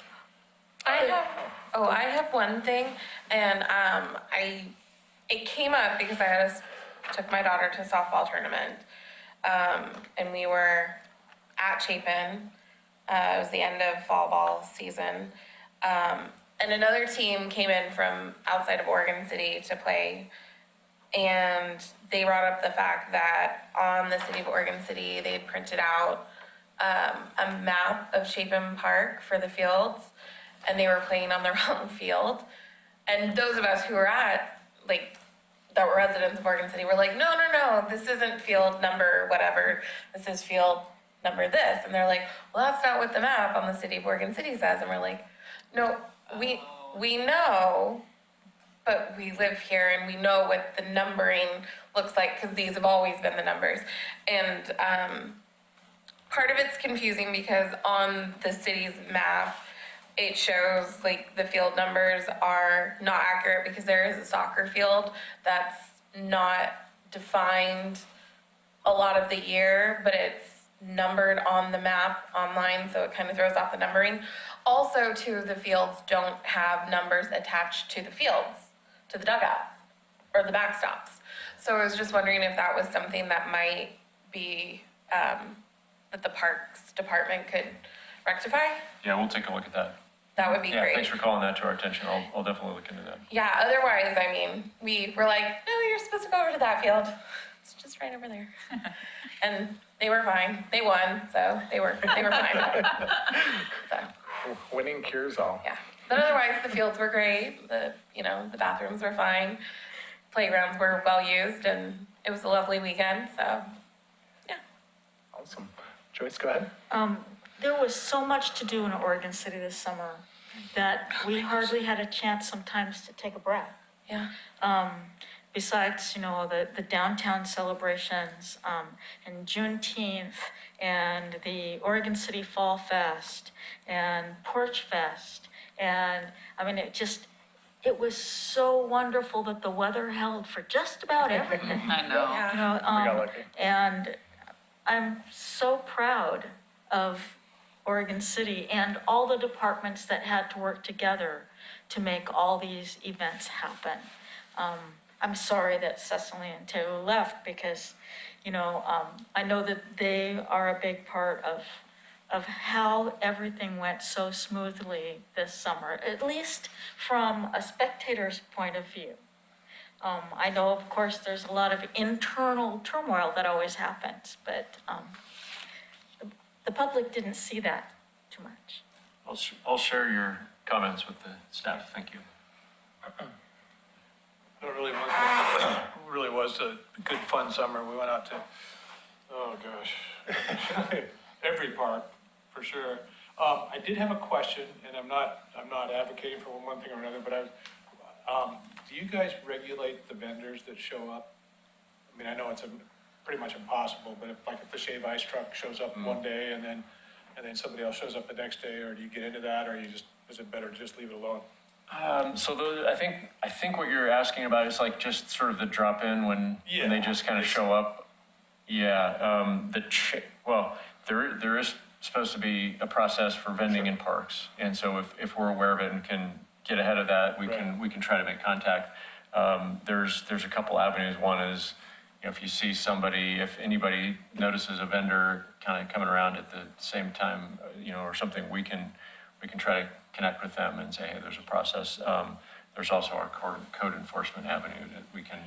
I have one thing, and it came up because I took my daughter to a softball tournament, and we were at Chapin. It was the end of fall ball season, and another team came in from outside of Oregon City to play, and they brought up the fact that on the City of Oregon City, they had printed out a map of Chapin Park for the fields, and they were playing on the wrong field. And those of us who were that were residents of Oregon City were like, no, this isn't field number whatever, this is field number this. And they're like, well, that's not what the map on the City of Oregon City says. And we're like, no, we know, but we live here and we know what the numbering looks like because these have always been the numbers. And part of it's confusing because on the city's map, it shows like the field numbers are not accurate because there is a soccer field that's not defined a lot of the year, but it's numbered on the map online, so it kind of throws off the numbering. Also, too, the fields don't have numbers attached to the fields, to the dugout, or the backstops. So I was just wondering if that was something that might be, that the Parks Department could rectify? Yeah, we'll take a look at that. That would be Yeah, great. thanks for calling that to our attention. I'll definitely look into that. Yeah, otherwise, I mean, we were like, no, you're supposed to go over to that field. It's just right over there. And they were fine. They won, so they were fine. So, Winning cures all. yeah. But otherwise, the fields were great. The bathrooms were fine. Playgrounds were well used, and it was a lovely weekend, so, yeah. Awesome. Joyce, go ahead. There was so much to do in Oregon City this summer that we hardly had a chance sometimes to take a breath. Yeah. Besides, the downtown celebrations, and Juneteenth, and the Oregon City Fall Fest, and Porch Fest, and, I mean, it was so wonderful that the weather held for just about everything. I know. Yeah. We got lucky. And I'm so proud of Oregon City and all the departments that had to work together to make all these events happen. I'm sorry that Cecily and Taylor left because, I know that they are a big part of how everything went so smoothly this summer, at least from a spectator's point of view. I know, of course, there's a lot of internal turmoil that always happens, but the public didn't see that too much. I'll share your comments with the staff. Thank you. It really was a good, fun summer. We went out to, oh gosh, every park, for sure. I did have a question, and I'm not advocating for one thing or another, but do you guys regulate the vendors that show up? I mean, I know it's pretty much impossible, but if the shave ice truck shows up one day and then somebody else shows up the next day, or do you get into that, or is it better to just leave it alone? I think what you're asking about is like just sort of the drop in when they just kind of show up. Yeah. There is supposed to be a process for vending in parks, and so if we're aware of it and can get ahead of that, we can try to make contact. There's a couple avenues. One is, if you see somebody, if anybody notices a vendor kind of coming around at the same time, or something, we can try to connect with them and say, hey, there's a process. There's also our code enforcement avenue that we can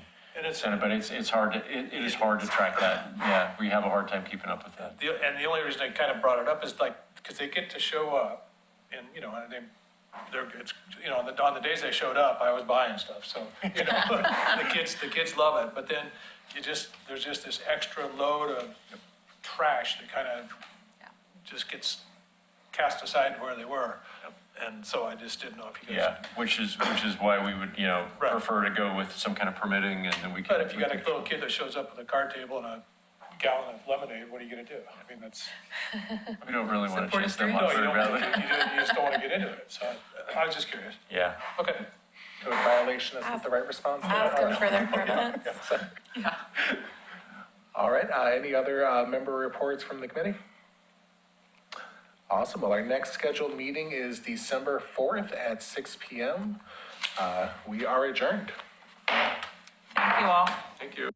send it, but it's hard to, it is hard to track that. Yeah, we have a hard time keeping up with that. And the only reason I kind of brought it up is because they get to show up and, and they it's, you know, on the days they showed up, I was buying stuff, so, you know, the kids love it, but then there's just this extra load of trash that kind of just gets cast aside where they were. And so I just didn't know if you guys. Yeah, which is why we would, you know, Right. prefer to go with some kind of permitting, and then we can. But if you got a little kid that shows up with a card table and a gallon of lemonade, what are you gonna do? I mean, that's. We don't really want to Support a chase them street. off No, you very don't, badly. you just don't want to get into it, so I was just curious. Yeah. Okay. Code violation isn't the right response. Ask them for their permits. Yeah. All right, any other member reports from the committee? Awesome, well, our next scheduled meeting is December 4th at 6 PM. We are adjourned. Thank you all. Thank you.